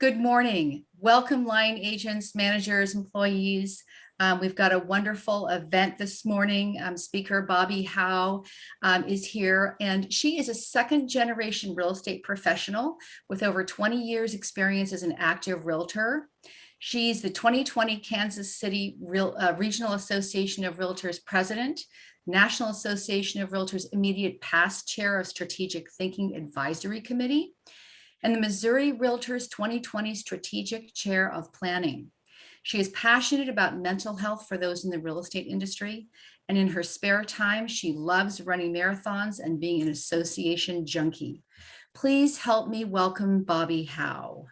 Good morning. Welcome, line agents, managers, employees. We've got a wonderful event this morning. Speaker Bobbi Howe is here, and she is a second-generation real estate professional with over 20 years experience as an active realtor. She's the 2020 Kansas City Regional Association of Realtors President, National Association of Realtors Immediate Past Chair of Strategic Thinking Advisory Committee, and the Missouri Realtors 2020 Strategic Chair of Planning. She is passionate about mental health for those in the real estate industry, and in her spare time, she loves running marathons and being an association junkie. Please help me welcome Bobbi Howe.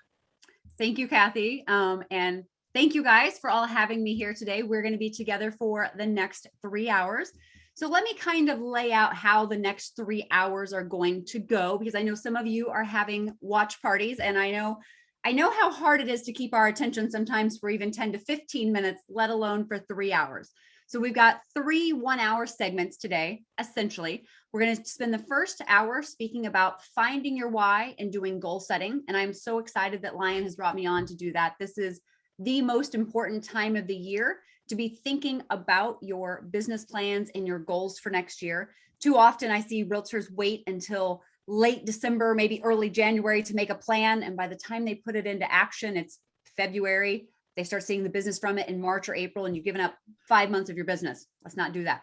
Thank you, Kathy. And thank you guys for all having me here today. We're going to be together for the next 3 hours. So let me kind of lay out how the next 3 hours are going to go, because I know some of you are having watch parties, and I know how hard it is to keep our attention sometimes for even 10 to 15 minutes, let alone for 3 hours. So we've got 3 1-hour segments today. Essentially, we're going to spend the first hour speaking about finding your why and doing goal setting. And I'm so excited that Lion has brought me on to do that. This is the most important time of the year to be thinking about your business plans and your goals for next year. Too often I see realtors wait until late December, maybe early January to make a plan. And by the time they put it into action, it's February. They start seeing the business from it in March or April, and you've given up 5 months of your business. Let's not do that.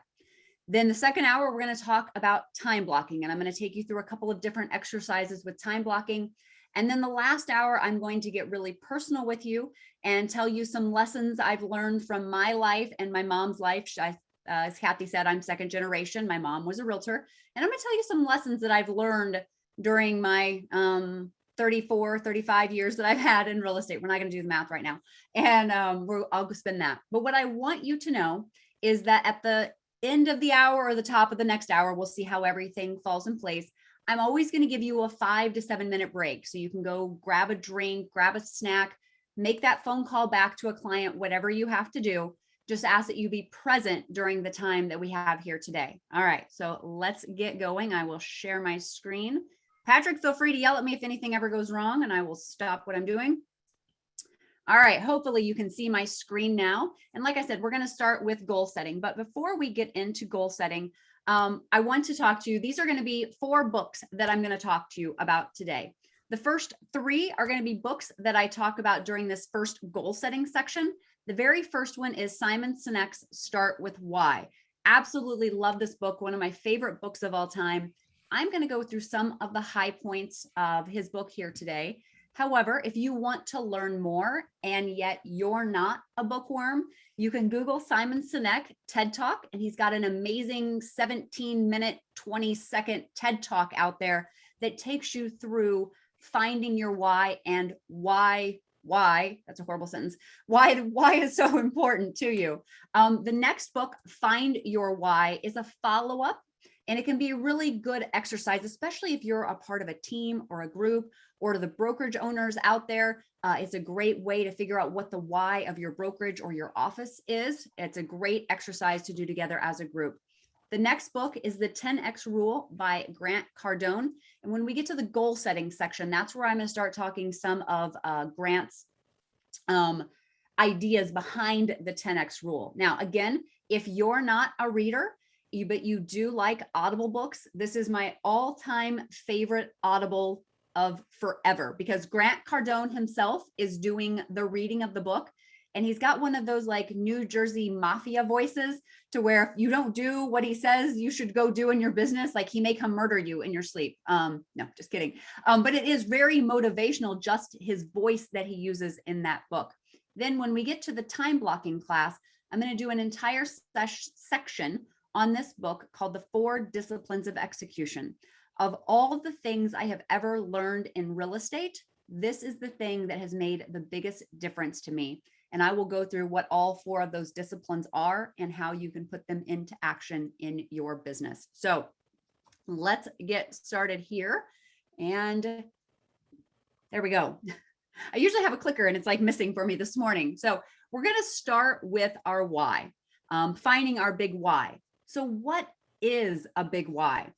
Then the second hour, we're going to talk about time blocking, and I'm going to take you through a couple of different exercises with time blocking. And then the last hour, I'm going to get really personal with you and tell you some lessons I've learned from my life and my mom's life. As Kathy said, I'm second generation. My mom was a realtor, and I'm going to tell you some lessons that I've learned during my 34, 35 years that I've had in real estate. We're not going to do the math right now. And I'll go spend that. But what I want you to know is that at the end of the hour or the top of the next hour, we'll see how everything falls in place. I'm always going to give you a 5 to 7 minute break. So you can go grab a drink, grab a snack, make that phone call back to a client, whatever you have to do. Just ask that you be present during the time that we have here today. All right, so let's get going. I will share my screen. Patrick, feel free to yell at me if anything ever goes wrong, and I will stop what I'm doing. All right, hopefully you can see my screen now. And like I said, we're going to start with goal setting. But before we get into goal setting, I want to talk to you. These are going to be 4 books that I'm going to talk to you about today. The first 3 are going to be books that I talk about during this first goal setting section. The very first one is Simon Sinek's Start with Why. Absolutely love this book, one of my favorite books of all time. I'm going to go through some of the high points of his book here today. However, if you want to learn more and yet you're not a bookworm, you can Google Simon Sinek TED Talk, and he's got an amazing 17-minute, 20-second TED Talk out there that takes you through finding your why and why, that's a horrible sentence, why is so important to you. The next book, Find Your Why, is a follow-up. And it can be a really good exercise, especially if you're a part of a team or a group, or to the brokerage owners out there. It's a great way to figure out what the why of your brokerage or your office is. It's a great exercise to do together as a group. The next book is The 10X Rule by Grant Cardone. And when we get to the goal setting section, that's where I'm going to start talking some of Grant's ideas behind the 10X Rule. Now, again, if you're not a reader, but you do like Audible books, this is my all-time favorite Audible of forever, because Grant Cardone himself is doing the reading of the book, and he's got one of those like New Jersey mafia voices to where if you don't do what he says you should go do in your business, like he may come murder you in your sleep. No, just kidding. But it is very motivational, just his voice that he uses in that book. Then when we get to the time blocking class, I'm going to do an entire section on this book called The 4 Disciplines of Execution. Of all the things I have ever learned in real estate, this is the thing that has made the biggest difference to me. And I will go through what all 4 of those disciplines are and how you can put them into action in your business. So let's get started here. And there we go. I usually have a clicker and it's like missing for me this morning. So we're going to start with our why, finding our big why. So what is a big why?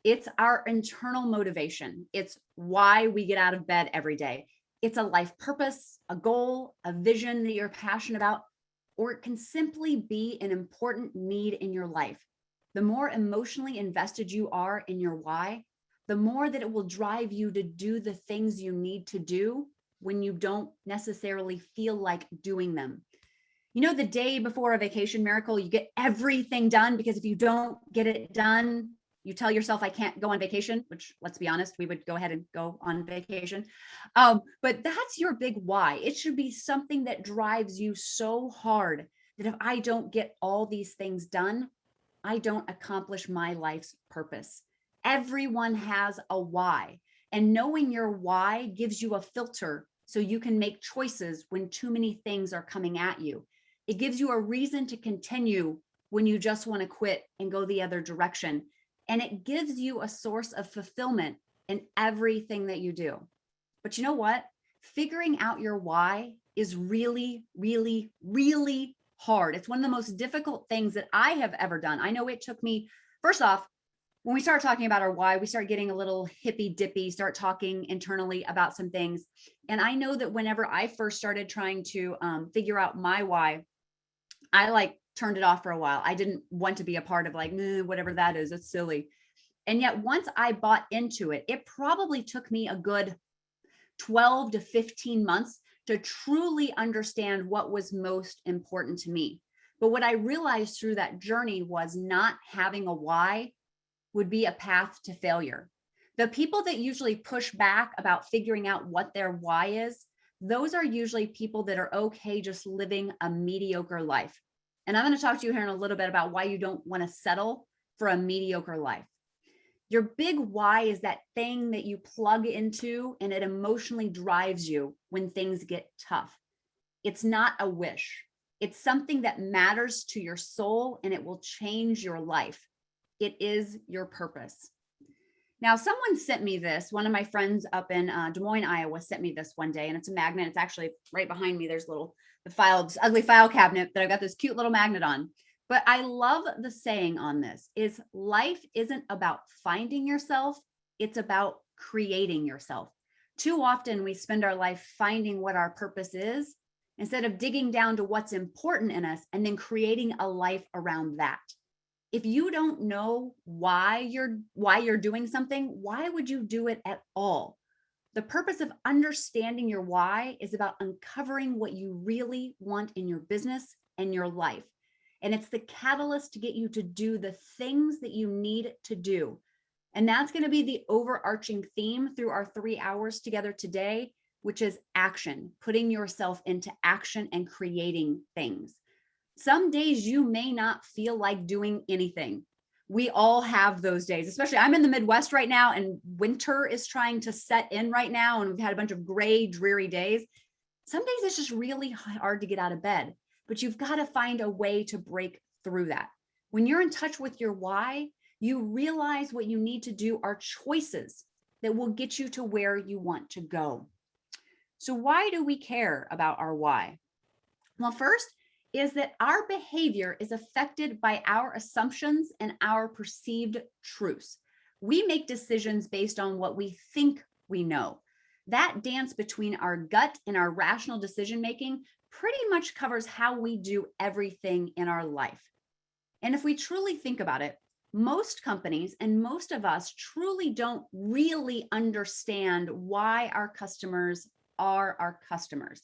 It's our internal motivation. It's why we get out of bed every day. It's a life purpose, a goal, a vision that you're passionate about, or it can simply be an important need in your life. The more emotionally invested you are in your why, the more that it will drive you to do the things you need to do when you don't necessarily feel like doing them. You know, the day before a vacation miracle, you get everything done, because if you don't get it done, you tell yourself, I can't go on vacation, which, let's be honest, we would go ahead and go on vacation. But that's your big why. It should be something that drives you so hard that if I don't get all these things done, I don't accomplish my life's purpose. Everyone has a why, and knowing your why gives you a filter so you can make choices when too many things are coming at you. It gives you a reason to continue when you just want to quit and go the other direction. And it gives you a source of fulfillment in everything that you do. But you know what? Figuring out your why is really, really, really hard. It's one of the most difficult things that I have ever done. I know it took me, first off, when we start talking about our why, we start getting a little hippy dippy, start talking internally about some things. And I know that whenever I first started trying to figure out my why, I turned it off for a while. I didn't want to be a part of whatever that is. It's silly. And yet once I bought into it, it probably took me a good 12 to 15 months to truly understand what was most important to me. But what I realized through that journey was not having a why would be a path to failure. The people that usually push back about figuring out what their why is, those are usually people that are okay just living a mediocre life. And I'm going to talk to you here in a little bit about why you don't want to settle for a mediocre life. Your big why is that thing that you plug into and it emotionally drives you when things get tough. It's not a wish. It's something that matters to your soul and it will change your life. It is your purpose. Now, someone sent me this. One of my friends up in Des Moines, Iowa, sent me this one day, and it's a magnet. It's actually right behind me. There's this ugly file cabinet that I've got this cute little magnet on. But I love the saying on this is life isn't about finding yourself. It's about creating yourself. Too often we spend our life finding what our purpose is instead of digging down to what's important in us and then creating a life around that. If you don't know why you're doing something, why would you do it at all? The purpose of understanding your why is about uncovering what you really want in your business and your life. And it's the catalyst to get you to do the things that you need to do. And that's going to be the overarching theme through our 3 hours together today, which is action, putting yourself into action and creating things. Some days you may not feel like doing anything. We all have those days, especially I'm in the Midwest right now and winter is trying to set in right now. And we've had a bunch of gray, dreary days. Some days it's just really hard to get out of bed, but you've got to find a way to break through that. When you're in touch with your why, you realize what you need to do are choices that will get you to where you want to go. So why do we care about our why? Well, first, is that our behavior is affected by our assumptions and our perceived truths. We make decisions based on what we think we know. That dance between our gut and our rational decision making pretty much covers how we do everything in our life. And if we truly think about it, most companies and most of us truly don't really understand why our customers are our customers.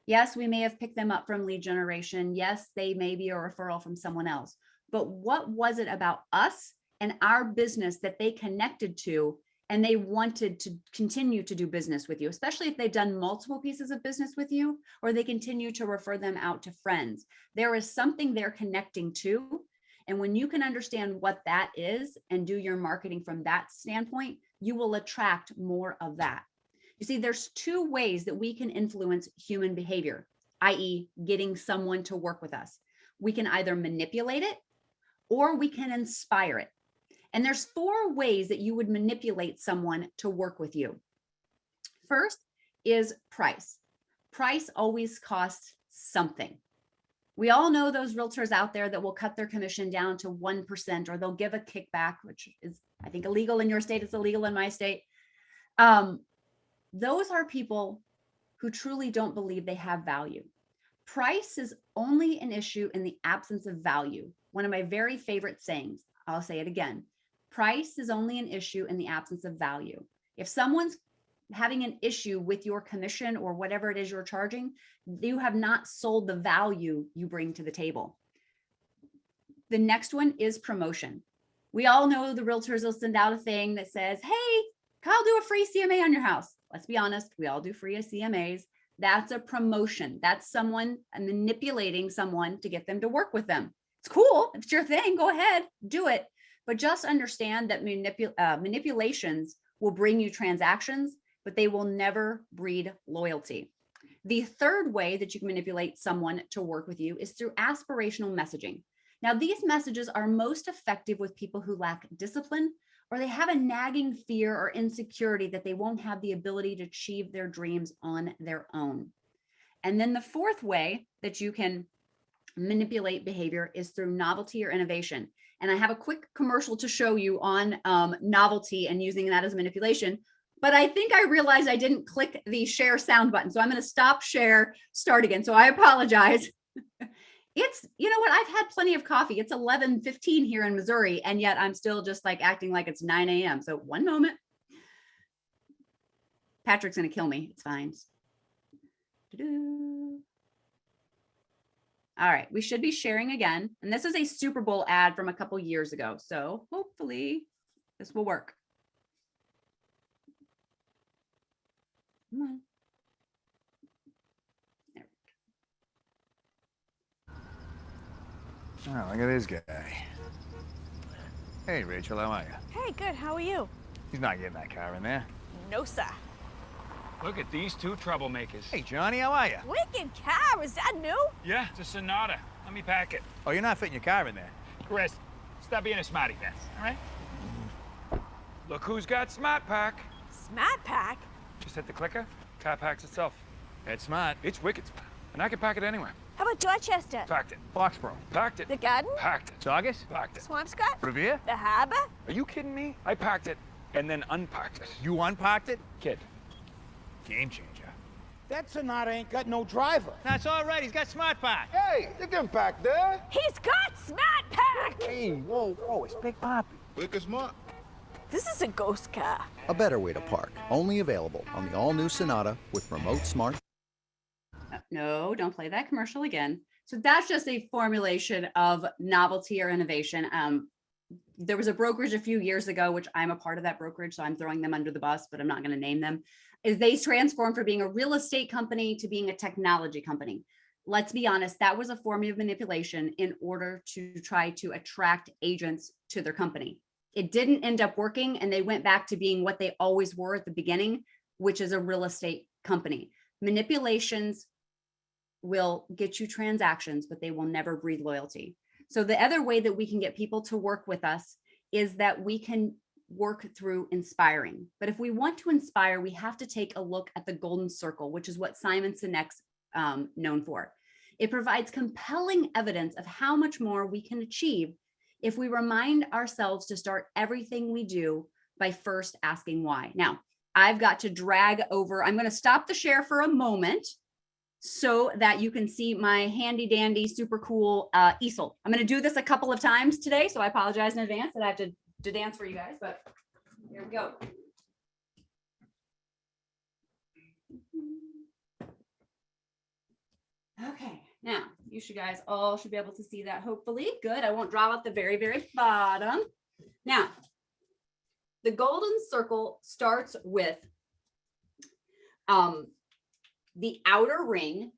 Yes, we may have picked them up from lead generation. Yes, they may be a referral from someone else. But what was it about us and our business that they connected to and they wanted to continue to do business with you, especially if they've done multiple pieces of business with you or they continue to refer them out to friends? There is something they're connecting to. And when you can understand what that is and do your marketing from that standpoint, you will attract more of that. You see, there's 2 ways that we can influence human behavior, i.e., getting someone to work with us. We can either manipulate it or we can inspire it. And there's 4 ways that you would manipulate someone to work with you. First is price. Price always costs something. We all know those realtors out there that will cut their commission down to 1% or they'll give a kickback, which is, I think, illegal in your state. It's illegal in my state. Those are people who truly don't believe they have value. Price is only an issue in the absence of value. One of my very favorite sayings, I'll say it again. Price is only an issue in the absence of value. If someone's having an issue with your commission or whatever it is you're charging, you have not sold the value you bring to the table. The next one is promotion. We all know the realtors will send out a thing that says, hey, I'll do a free CMA on your house. Let's be honest, we all do free CMAs. That's a promotion. That's someone manipulating someone to get them to work with them. It's cool. If it's your thing, go ahead, do it. But just understand that manipulations will bring you transactions, but they will never breed loyalty. The third way that you can manipulate someone to work with you is through aspirational messaging. Now, these messages are most effective with people who lack discipline, or they have a nagging fear or insecurity that they won't have the ability to achieve their dreams on their own. And then the fourth way that you can manipulate behavior is through novelty or innovation. And I have a quick commercial to show you on novelty and using that as manipulation. But I think I realized I didn't click the share sound button. So I'm going to stop share, start again. So I apologize. It's, you know what, I've had plenty of coffee. It's 11:15 here in Missouri, and yet I'm still just like acting like it's 9 a.m. So one moment. Patrick's going to kill me. It's fine. All right, we should be sharing again. And this is a Super Bowl ad from a couple years ago. So hopefully this will work. Come on. Oh, look at this guy. Hey, Rachel, how are you? Hey, good. How are you? He's not getting that car in there. No, sir. Look at these two troublemakers. Hey, Johnny, how are you? Wicked car. Is that new? Yeah, it's a Sonata. Let me pack it. Oh, you're not fitting your car in there. Chris, stop being a smarty pants, all right? Look who's got Smart Pack. Smart pack. Just hit the clicker, car packs itself. That's smart. It's wicked smart. And I can pack it anywhere. How about Dorchester? Packed it. Foxborough. Packed it. The garden? Packed it. Saugus? Packed it. Swampscott? Revere? The harbor? Are you kidding me? I packed it and then unpacked it. You unparked it? Kid. Game changer. That Sonata ain't got no driver. That's all right. He's got smart park. Hey, you can back there. He's got smart pack. Hey, whoa, it's Big Poppy. Wicked smart. This is a ghost car. A better way to park, only available on the all-new Sonata with remote smart. No, don't play that commercial again. So that's just a formulation of novelty or innovation. There was a brokerage a few years ago, which I'm a part of that brokerage, so I'm throwing them under the bus, but I'm not going to name them, is they transformed from being a real estate company to being a technology company. Let's be honest, that was a form of manipulation in order to try to attract agents to their company. It didn't end up working, and they went back to being what they always were at the beginning, which is a real estate company. Manipulations will get you transactions, but they will never breed loyalty. So the other way that we can get people to work with us is that we can work through inspiring. But if we want to inspire, we have to take a look at the golden circle, which is what Simon Sinek's known for. It provides compelling evidence of how much more we can achieve if we remind ourselves to start everything we do by first asking why. Now, I've got to drag over. I'm going to stop the share for a moment so that you can see my handy dandy, super cool easel. I'm going to do this a couple of times today, so I apologize in advance that I have to dance for you guys, but here we go. Okay, now you guys all should be able to see that, hopefully. Good. I won't draw at the very, very bottom. Now, the golden circle starts with the outer ring,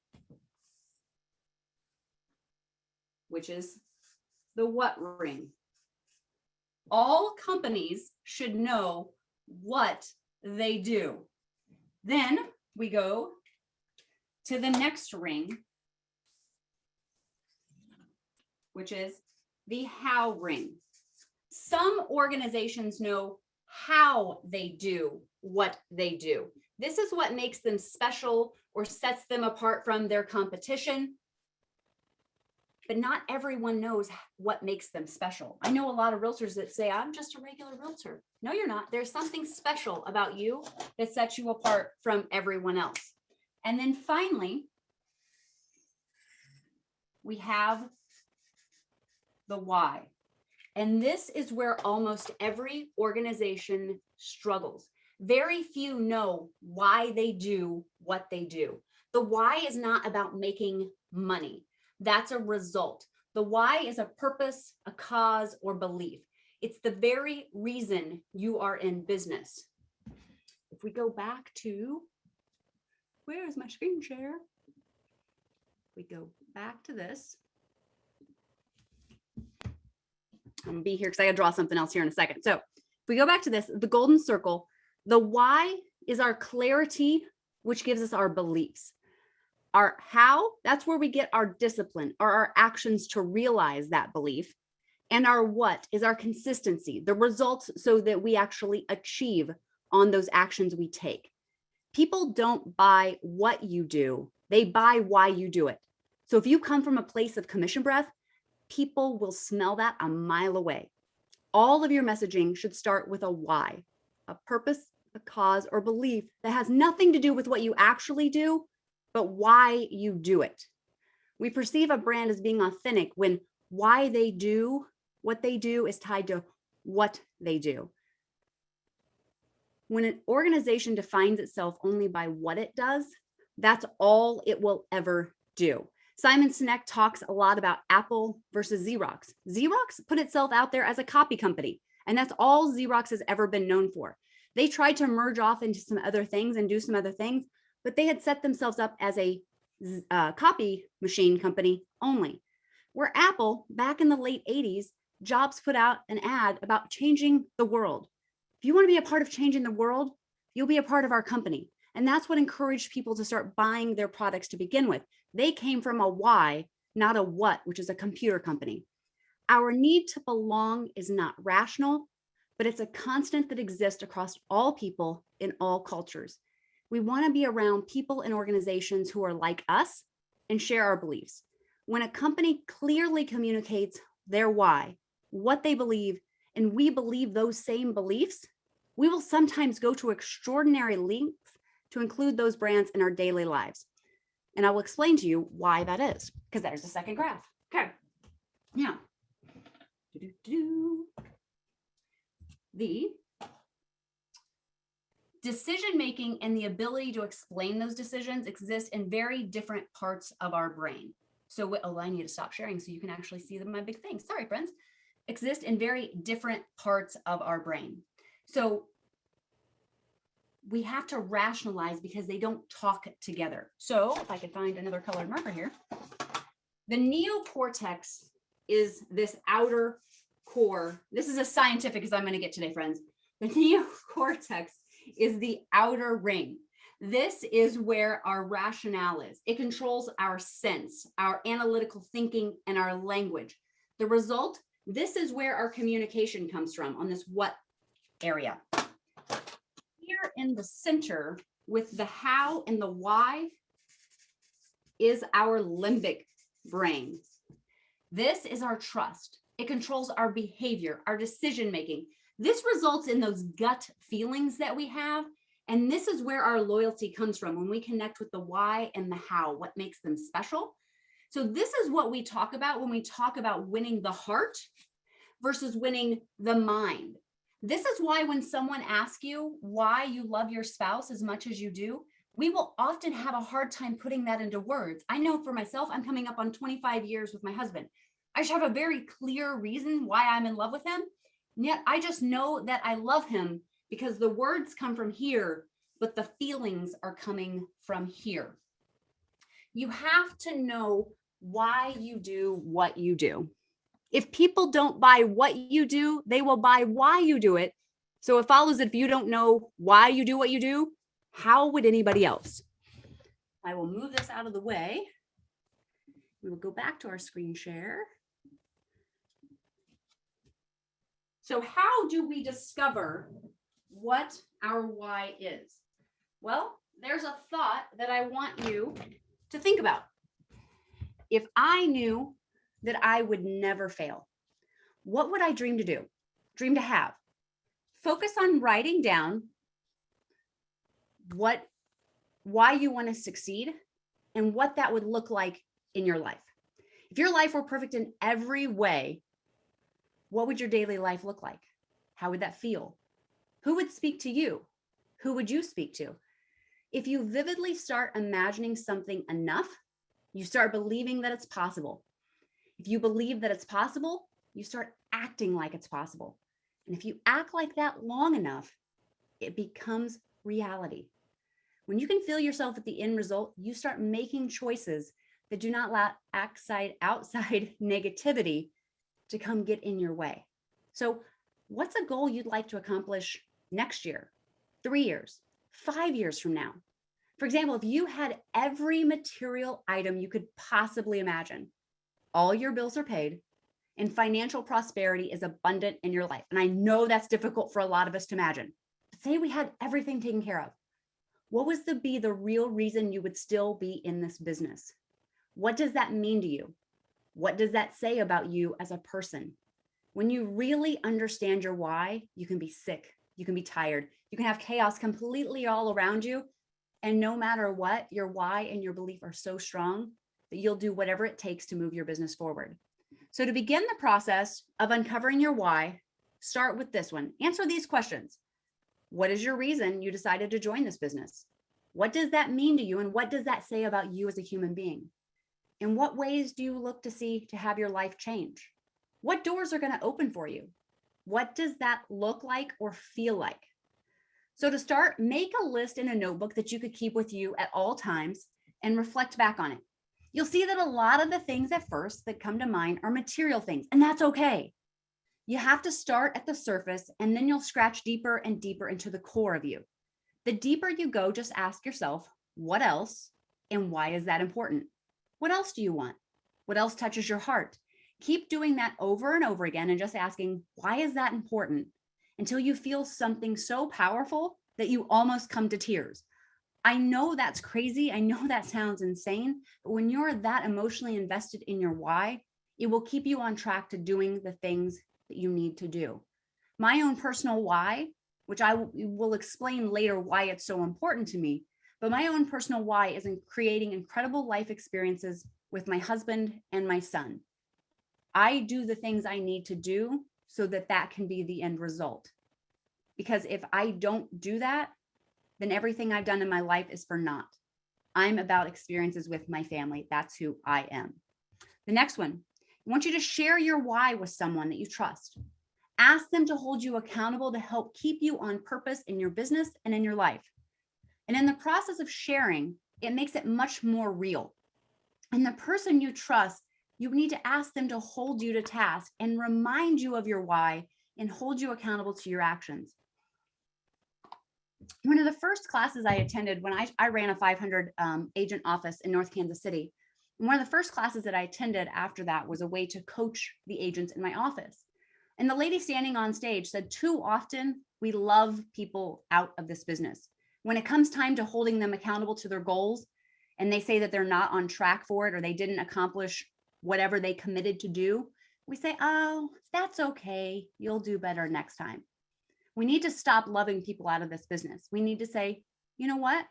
which is the what ring. All companies should know what they do. Then we go to the next ring, which is the how ring. Some organizations know how they do what they do. This is what makes them special or sets them apart from their competition. but not everyone knows what makes them special. I know a lot of realtors that say, I'm just a regular realtor. No, you're not. There's something special about you that sets you apart from everyone else. And then finally, we have the why. And this is where almost every organization struggles. Very few know why they do what they do. The why is not about making money. That's a result. The why is a purpose, a cause, or belief. It's the very reason you are in business. If we go back to, where is my screen share? We go back to this. I'm gonna be here because I gotta draw something else here in a second. So if we go back to this, the golden circle, the why is our clarity, which gives us our beliefs. Our how, that's where we get our discipline or our actions to realize that belief. And our what is our consistency, the results so that we actually achieve on those actions we take. People don't buy what you do, they buy why you do it. So if you come from a place of commission breath, people will smell that a mile away. All of your messaging should start with a why, a purpose, a cause, or belief that has nothing to do with what you actually do, but why you do it. We perceive a brand as being authentic when why they do what they do is tied to what they do. When an organization defines itself only by what it does, that's all it will ever do. Simon Sinek talks a lot about Apple versus Xerox. Xerox put itself out there as a copy company, and that's all Xerox has ever been known for. They tried to merge off into some other things and do some other things, but they had set themselves up as a copy machine company only. Where Apple, back in the late 80s, Jobs put out an ad about changing the world. If you want to be a part of changing the world, you'll be a part of our company. And that's what encouraged people to start buying their products to begin with. They came from a why, not a what, which is a computer company. Our need to belong is not rational, but it's a constant that exists across all people in all cultures. We want to be around people and organizations who are like us and share our beliefs. When a company clearly communicates their why, what they believe, and we believe those same beliefs, we will sometimes go to extraordinary lengths to include those brands in our daily lives. And I will explain to you why that is, because there's the second graph. Okay, now, the decision-making and the ability to explain those decisions exist in very different parts of our brain. So, oh, I need to stop sharing so you can actually see my big thing. Sorry, friends. Exist in very different parts of our brain. So we have to rationalize because they don't talk together. So if I could find another colored marker here, the neocortex is this outer core. This is as scientific as I'm going to get today, friends. The neocortex is the outer ring. This is where our rationale is. It controls our sense, our analytical thinking, and our language. The result, this is where our communication comes from on this what area. Here in the center with the how and the why is our limbic brain. This is our trust. It controls our behavior, our decision-making. This results in those gut feelings that we have. And this is where our loyalty comes from when we connect with the why and the how, what makes them special. So this is what we talk about when we talk about winning the heart versus winning the mind. This is why when someone asks you why you love your spouse as much as you do, we will often have a hard time putting that into words. I know for myself, I'm coming up on 25 years with my husband. I should have a very clear reason why I'm in love with him. And yet I just know that I love him because the words come from here, but the feelings are coming from here. You have to know why you do what you do. If people don't buy what you do, they will buy why you do it. So it follows that if you don't know why you do what you do, how would anybody else? I will move this out of the way. We will go back to our screen share. So how do we discover what our why is? Well, there's a thought that I want you to think about. If I knew that I would never fail? What would I dream to do? Dream to have? Focus on writing down why you want to succeed and what that would look like in your life. If your life were perfect in every way, what would your daily life look like? How would that feel? Who would speak to you? Who would you speak to? If you vividly start imagining something enough, you start believing that it's possible. If you believe that it's possible, you start acting like it's possible. And if you act like that long enough, it becomes reality. When you can feel yourself at the end result, you start making choices that do not allow outside negativity to come get in your way. So what's a goal you'd like to accomplish next year, 3 years, 5 years from now? For example, if you had every material item you could possibly imagine, all your bills are paid, and financial prosperity is abundant in your life. And I know that's difficult for a lot of us to imagine. But say we had everything taken care of. What was be the real reason you would still be in this business? What does that mean to you? What does that say about you as a person? When you really understand your why, you can be sick, you can be tired, you can have chaos completely all around you. And no matter what, your why and your belief are so strong that you'll do whatever it takes to move your business forward. So to begin the process of uncovering your why, start with this one. Answer these questions. What is your reason you decided to join this business? What does that mean to you? And what does that say about you as a human being? In what ways do you look to see to have your life change? What doors are going to open for you? What does that look like or feel like? So to start, make a list in a notebook that you could keep with you at all times and reflect back on it. You'll see that a lot of the things at first that come to mind are material things, and that's okay. You have to start at the surface, and then you'll scratch deeper and deeper into the core of you. The deeper you go, just ask yourself, what else and why is that important? What else do you want? What else touches your heart? Keep doing that over and over again and just asking, why is that important? Until you feel something so powerful that you almost come to tears. I know that's crazy. I know that sounds insane, but when you're that emotionally invested in your why, it will keep you on track to doing the things that you need to do. My own personal why, which I will explain later why it's so important to me, but my own personal why is in creating incredible life experiences with my husband and my son. I do the things I need to do so that that can be the end result. Because if I don't do that, then everything I've done in my life is for naught. I'm about experiences with my family. That's who I am. The next one, I want you to share your why with someone that you trust. Ask them to hold you accountable to help keep you on purpose in your business and in your life. And in the process of sharing, it makes it much more real. And the person you trust, you need to ask them to hold you to task and remind you of your why and hold you accountable to your actions. One of the first classes I attended when I ran a 500 agent office in North Kansas City, and one of the first classes that I attended after that was a way to coach the agents in my office. And the lady standing on stage said, too often we love people out of this business. When it comes time to holding them accountable to their goals, and they say that they're not on track for it or they didn't accomplish whatever they committed to do, we say, oh, that's okay. You'll do better next time. We need to stop loving people out of this business. We need to say, you know what?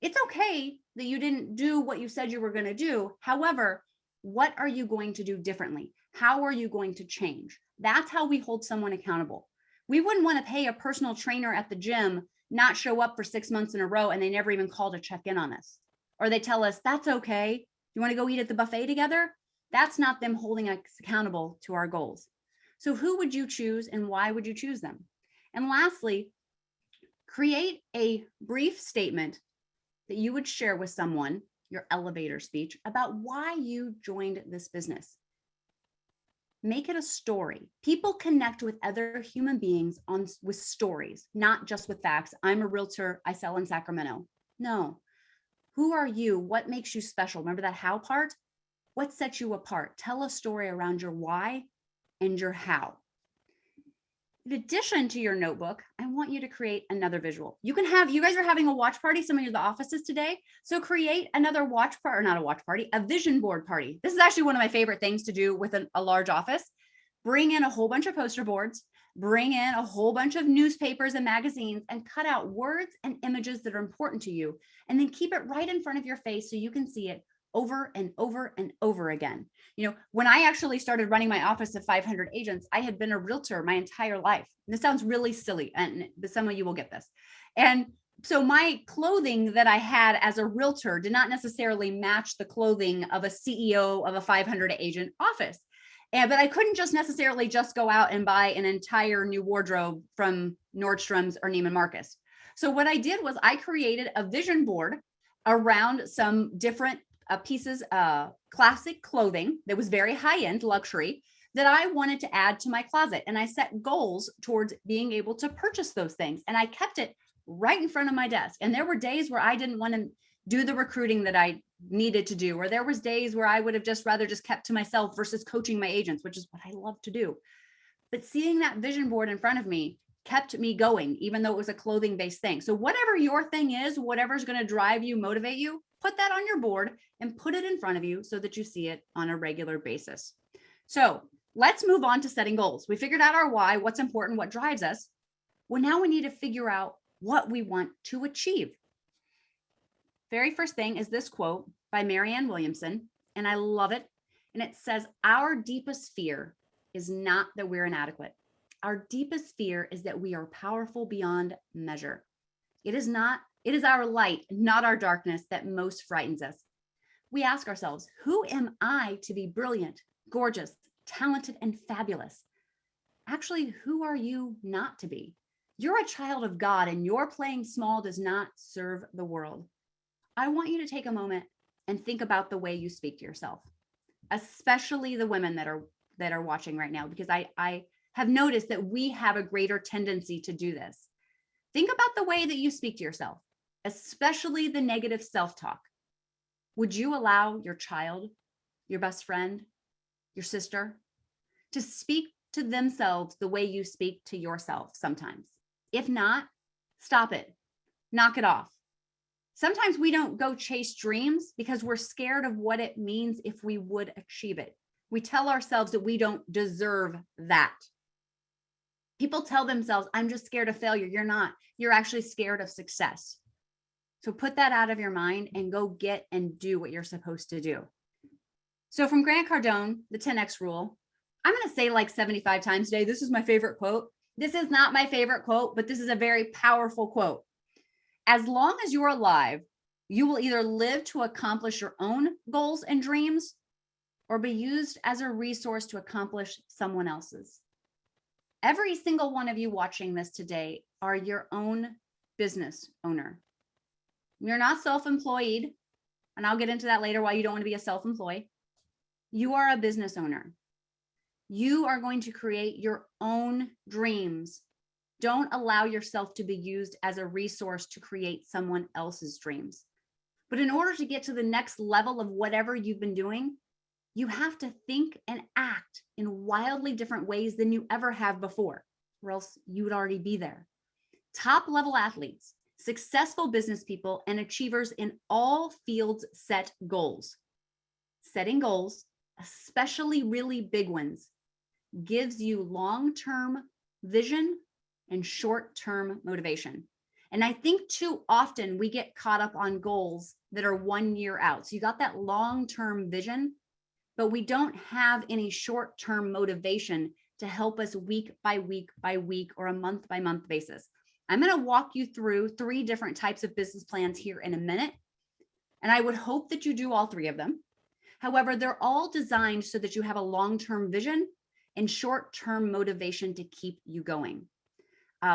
It's okay that you didn't do what you said you were going to do. However, what are you going to do differently? How are you going to change? That's how we hold someone accountable. We wouldn't want to pay a personal trainer at the gym, not show up for 6 months in a row, and they never even call to check in on us. Or they tell us, that's okay. You want to go eat at the buffet together? That's not them holding us accountable to our goals. So who would you choose and why would you choose them? And lastly, create a brief statement that you would share with someone, your elevator speech, about why you joined this business. Make it a story. People connect with other human beings with stories, not just with facts. I'm a realtor, I sell in Sacramento. No. Who are you? What makes you special? Remember that how part? What sets you apart? Tell a story around your why and your how. In addition to your notebook, I want you to create another visual. You guys are having a watch party, some of you in the offices today. So create another watch party, or not a watch party, a vision board party. This is actually one of my favorite things to do with a large office. Bring in a whole bunch of poster boards, bring in a whole bunch of newspapers and magazines, and cut out words and images that are important to you. And then keep it right in front of your face so you can see it over and over and over again. You know, when I actually started running my office of 500 agents, I had been a realtor my entire life. And this sounds really silly, but some of you will get this. And so my clothing that I had as a realtor did not necessarily match the clothing of a CEO of a 500 agent office. But I couldn't just necessarily just go out and buy an entire new wardrobe from Nordstrom's or Neiman Marcus. So what I did was I created a vision board around some different pieces of classic clothing that was very high-end luxury that I wanted to add to my closet. And I set goals towards being able to purchase those things. And I kept it right in front of my desk. And there were days where I didn't want to do the recruiting that I needed to do, or there was days where I would have just rather just kept to myself versus coaching my agents, which is what I love to do. But seeing that vision board in front of me kept me going, even though it was a clothing based thing. So whatever your thing is, whatever's going to drive you, motivate you, put that on your board and put it in front of you so that you see it on a regular basis. So let's move on to setting goals. We figured out our why, what's important, what drives us. Well, now we need to figure out what we want to achieve. Very first thing is this quote by Marianne Williamson, and I love it. And it says, our deepest fear is not that we're inadequate. Our deepest fear is that we are powerful beyond measure. It is our light, not our darkness, that most frightens us. We ask ourselves, who am I to be brilliant, gorgeous, talented, and fabulous? Actually, who are you not to be? You're a child of God, and your playing small does not serve the world. I want you to take a moment and think about the way you speak to yourself, especially the women that are watching right now, because I have noticed that we have a greater tendency to do this. Think about the way that you speak to yourself, especially the negative self-talk. Would you allow your child, your best friend, your sister to speak to themselves the way you speak to yourself sometimes? If not, stop it, knock it off. Sometimes we don't go chase dreams because we're scared of what it means if we would achieve it. We tell ourselves that we don't deserve that. People tell themselves, I'm just scared of failure. You're not. You're actually scared of success. So put that out of your mind and go get and do what you're supposed to do. So from Grant Cardone, the 10X rule, I'm going to say like 75 times today, this is my favorite quote. This is not my favorite quote, but this is a very powerful quote. As long as you're alive, you will either live to accomplish your own goals and dreams or be used as a resource to accomplish someone else's. Every single one of you watching this today are your own business owner. You're not self-employed, and I'll get into that later why you don't want to be a self-employed. You are a business owner. You are going to create your own dreams. Don't allow yourself to be used as a resource to create someone else's dreams. But in order to get to the next level of whatever you've been doing, you have to think and act in wildly different ways than you ever have before, or else you would already be there. Top level athletes, successful business people, and achievers in all fields set goals. Setting goals, especially really big ones, gives you long-term vision and short-term motivation. And I think too often we get caught up on goals that are 1 year out. So you got that long-term vision, but we don't have any short-term motivation to help us week by week by week or a month by month basis. I'm going to walk you through 3 different types of business plans here in a minute. And I would hope that you do all 3 of them. However, they're all designed so that you have a long-term vision and short-term motivation to keep you going.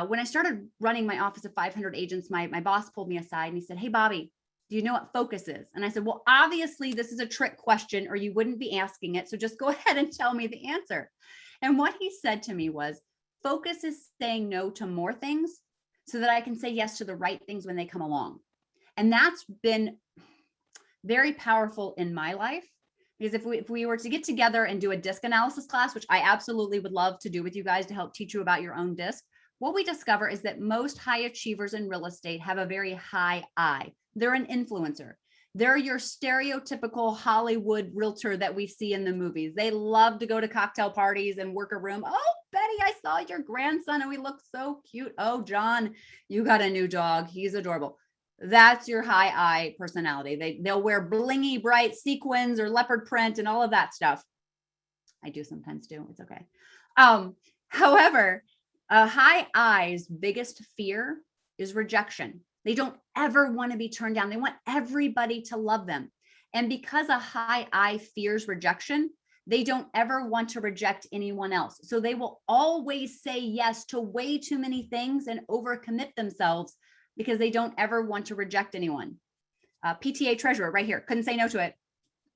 When I started running my office of 500 agents, my boss pulled me aside and he said, hey, Bobbi, do you know what focus is? And I said, well, obviously this is a trick question or you wouldn't be asking it. So just go ahead and tell me the answer. And what he said to me was, focus is saying no to more things so that I can say yes to the right things when they come along. And that's been very powerful in my life Because if we were to get together and do a disc analysis class, which I absolutely would love to do with you guys to help teach you about your own disc, what we discover is that most high achievers in real estate have a very high I. They're an influencer. They're your stereotypical Hollywood realtor that we see in the movies. They love to go to cocktail parties and work a room. Oh, Betty, I saw your grandson and we look so cute. Oh, John, you got a new dog. He's adorable. That's your high I personality. They'll wear blingy, bright sequins or leopard print and all of that stuff. I do sometimes too. It's okay. However, a high I's biggest fear is rejection. They don't ever want to be turned down. They want everybody to love them. And because a high I fears rejection, they don't ever want to reject anyone else. So they will always say yes to way too many things and overcommit themselves because they don't ever want to reject anyone. PTA treasurer right here, couldn't say no to it,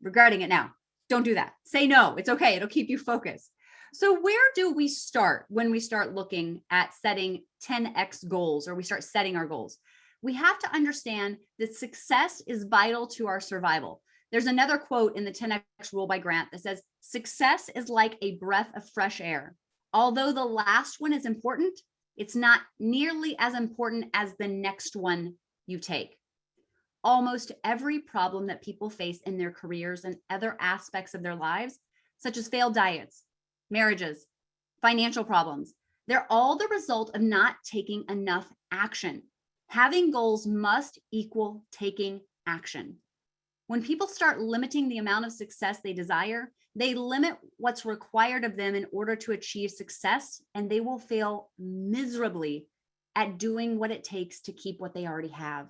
regretting it now. Don't do that. Say no, it's okay. It'll keep you focused. So where do we start when we start looking at setting 10X goals, or we start setting our goals? We have to understand that success is vital to our survival. There's another quote in the 10X rule by Grant that says, success is like a breath of fresh air. Although the last one is important, it's not nearly as important as the next one you take. Almost every problem that people face in their careers and other aspects of their lives, such as failed diets, marriages, financial problems, they're all the result of not taking enough action. Having goals must equal taking action. When people start limiting the amount of success they desire, they limit what's required of them in order to achieve success, and they will fail miserably at doing what it takes to keep what they already have.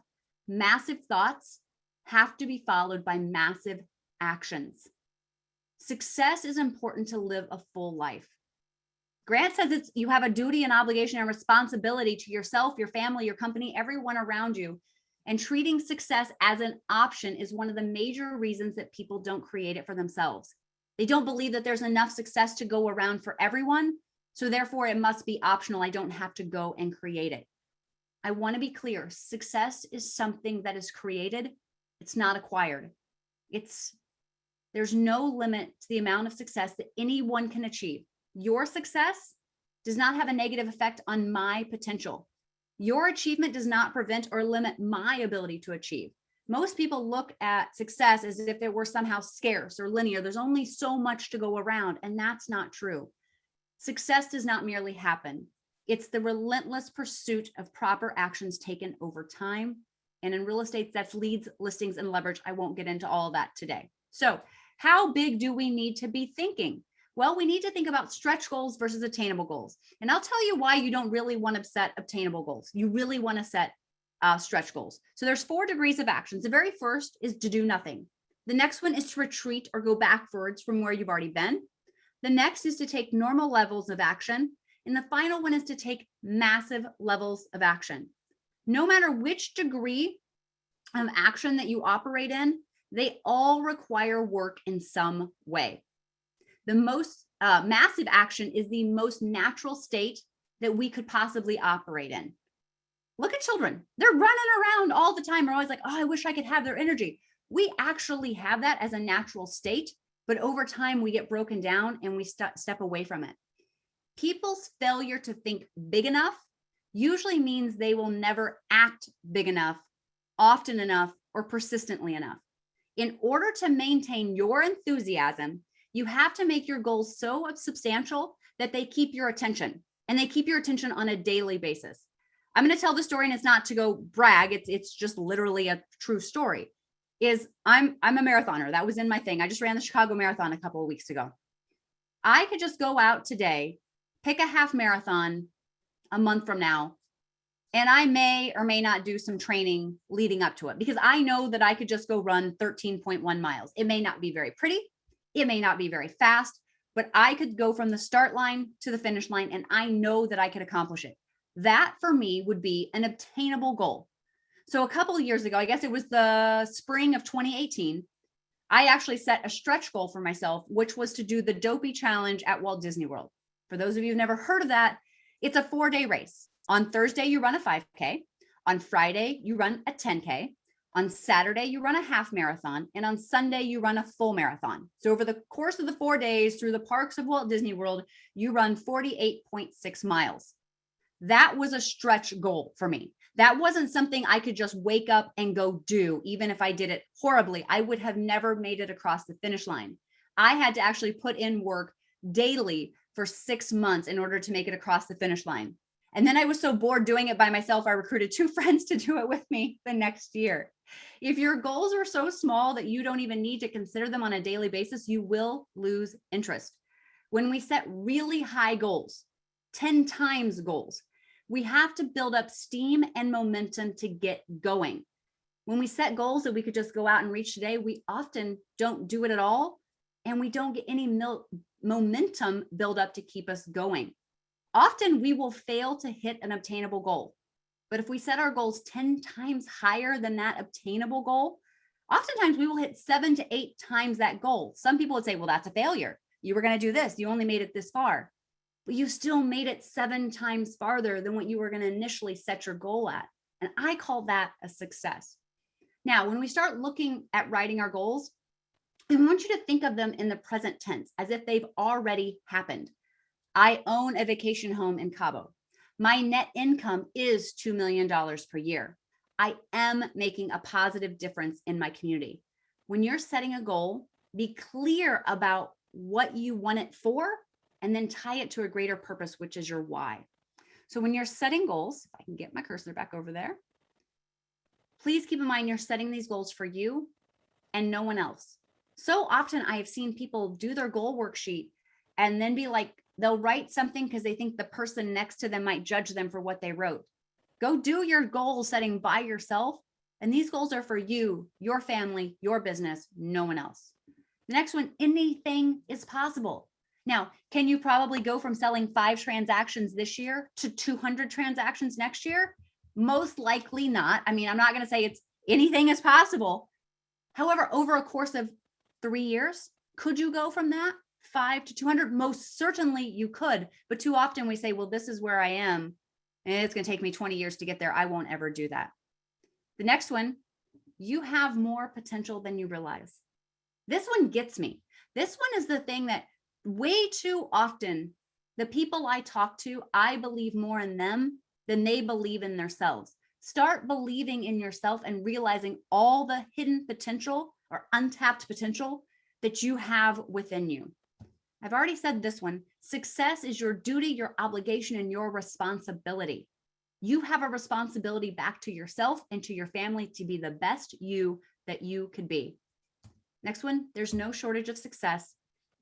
Massive thoughts have to be followed by massive actions. Success is important to live a full life. Grant says you have a duty and obligation and responsibility to yourself, your family, your company, everyone around you. And treating success as an option is one of the major reasons that people don't create it for themselves. They don't believe that there's enough success to go around for everyone. So therefore it must be optional. I don't have to go and create it. I want to be clear. Success is something that is created. It's not acquired. There's no limit to the amount of success that anyone can achieve. Your success does not have a negative effect on my potential. Your achievement does not prevent or limit my ability to achieve. Most people look at success as if it were somehow scarce or linear. There's only so much to go around, and that's not true. Success does not merely happen. It's the relentless pursuit of proper actions taken over time. And in real estate, that's leads, listings, and leverage. I won't get into all of that today. So how big do we need to be thinking? Well, we need to think about stretch goals versus attainable goals. And I'll tell you why you don't really want to set obtainable goals. You really want to set stretch goals. So there's 4 degrees of actions. The very first is to do nothing. The next one is to retreat or go backwards from where you've already been. The next is to take normal levels of action. And the final one is to take massive levels of action. No matter which degree of action that you operate in, they all require work in some way. The most massive action is the most natural state that we could possibly operate in. Look at children. They're running around all the time. We're always like, oh, I wish I could have their energy. We actually have that as a natural state, but over time we get broken down and we step away from it. People's failure to think big enough usually means they will never act big enough, often enough, or persistently enough. In order to maintain your enthusiasm, you have to make your goals so substantial that they keep your attention, and they keep your attention on a daily basis. I'm going to tell the story, and it's not to go brag. It's just literally a true story. I'm a marathoner. That was in my thing. I just ran the Chicago Marathon a couple of weeks ago. I could just go out today, pick a half marathon a month from now, and I may or may not do some training leading up to it, because I know that I could just go run 13.1 miles. It may not be very pretty. It may not be very fast, but I could go from the start line to the finish line, and I know that I could accomplish it. That for me would be an obtainable goal. So a couple of years ago, I guess it was the spring of 2018, I actually set a stretch goal for myself, which was to do the Dopey Challenge at Walt Disney World. For those of you who've never heard of that, it's a 4-day race. On Thursday, you run a 5K. On Friday, you run a 10K. On Saturday, you run a half marathon, and on Sunday, you run a full marathon. So over the course of the 4 days through the parks of Walt Disney World, you run 48.6 miles. That was a stretch goal for me. That wasn't something I could just wake up and go do. Even if I did it horribly, I would have never made it across the finish line. I had to actually put in work daily for 6 months in order to make it across the finish line. And then I was so bored doing it by myself, I recruited 2 friends to do it with me the next year. If your goals are so small that you don't even need to consider them on a daily basis, you will lose interest. When we set really high goals, 10 times goals, we have to build up steam and momentum to get going. When we set goals that we could just go out and reach today, we often don't do it at all, and we don't get any momentum build up to keep us going. Often we will fail to hit an obtainable goal. But if we set our goals 10 times higher than that obtainable goal, oftentimes we will hit 7 to 8 times that goal. Some people would say, well, that's a failure. You were going to do this. You only made it this far. But you still made it 7 times farther than what you were going to initially set your goal at. And I call that a success. Now, when we start looking at writing our goals, I want you to think of them in the present tense as if they've already happened. I own a vacation home in Cabo. My net income is $2 million per year. I am making a positive difference in my community. When you're setting a goal, be clear about what you want it for, and then tie it to a greater purpose, which is your why. So when you're setting goals, if I can get my cursor back over there, please keep in mind you're setting these goals for you and no one else. So often I have seen people do their goal worksheet and then be like, they'll write something because they think the person next to them might judge them for what they wrote. Go do your goal setting by yourself. And these goals are for you, your family, your business, no one else. The next one, anything is possible. Now, can you probably go from selling 5 transactions this year to 200 transactions next year? Most likely not. I mean, I'm not going to say it's anything is possible. However, over a course of 3 years, could you go from that 5 to 200? Most certainly you could. But too often we say, well, this is where I am, and it's going to take me 20 years to get there. I won't ever do that. The next one, you have more potential than you realize. This one gets me. This one is the thing that way too often, the people I talk to, I believe more in them than they believe in themselves. Start believing in yourself and realizing all the hidden potential or untapped potential that you have within you. I've already said this one. Success is your duty, your obligation, and your responsibility. You have a responsibility back to yourself and to your family to be the best you that you could be. Next one, there's no shortage of success.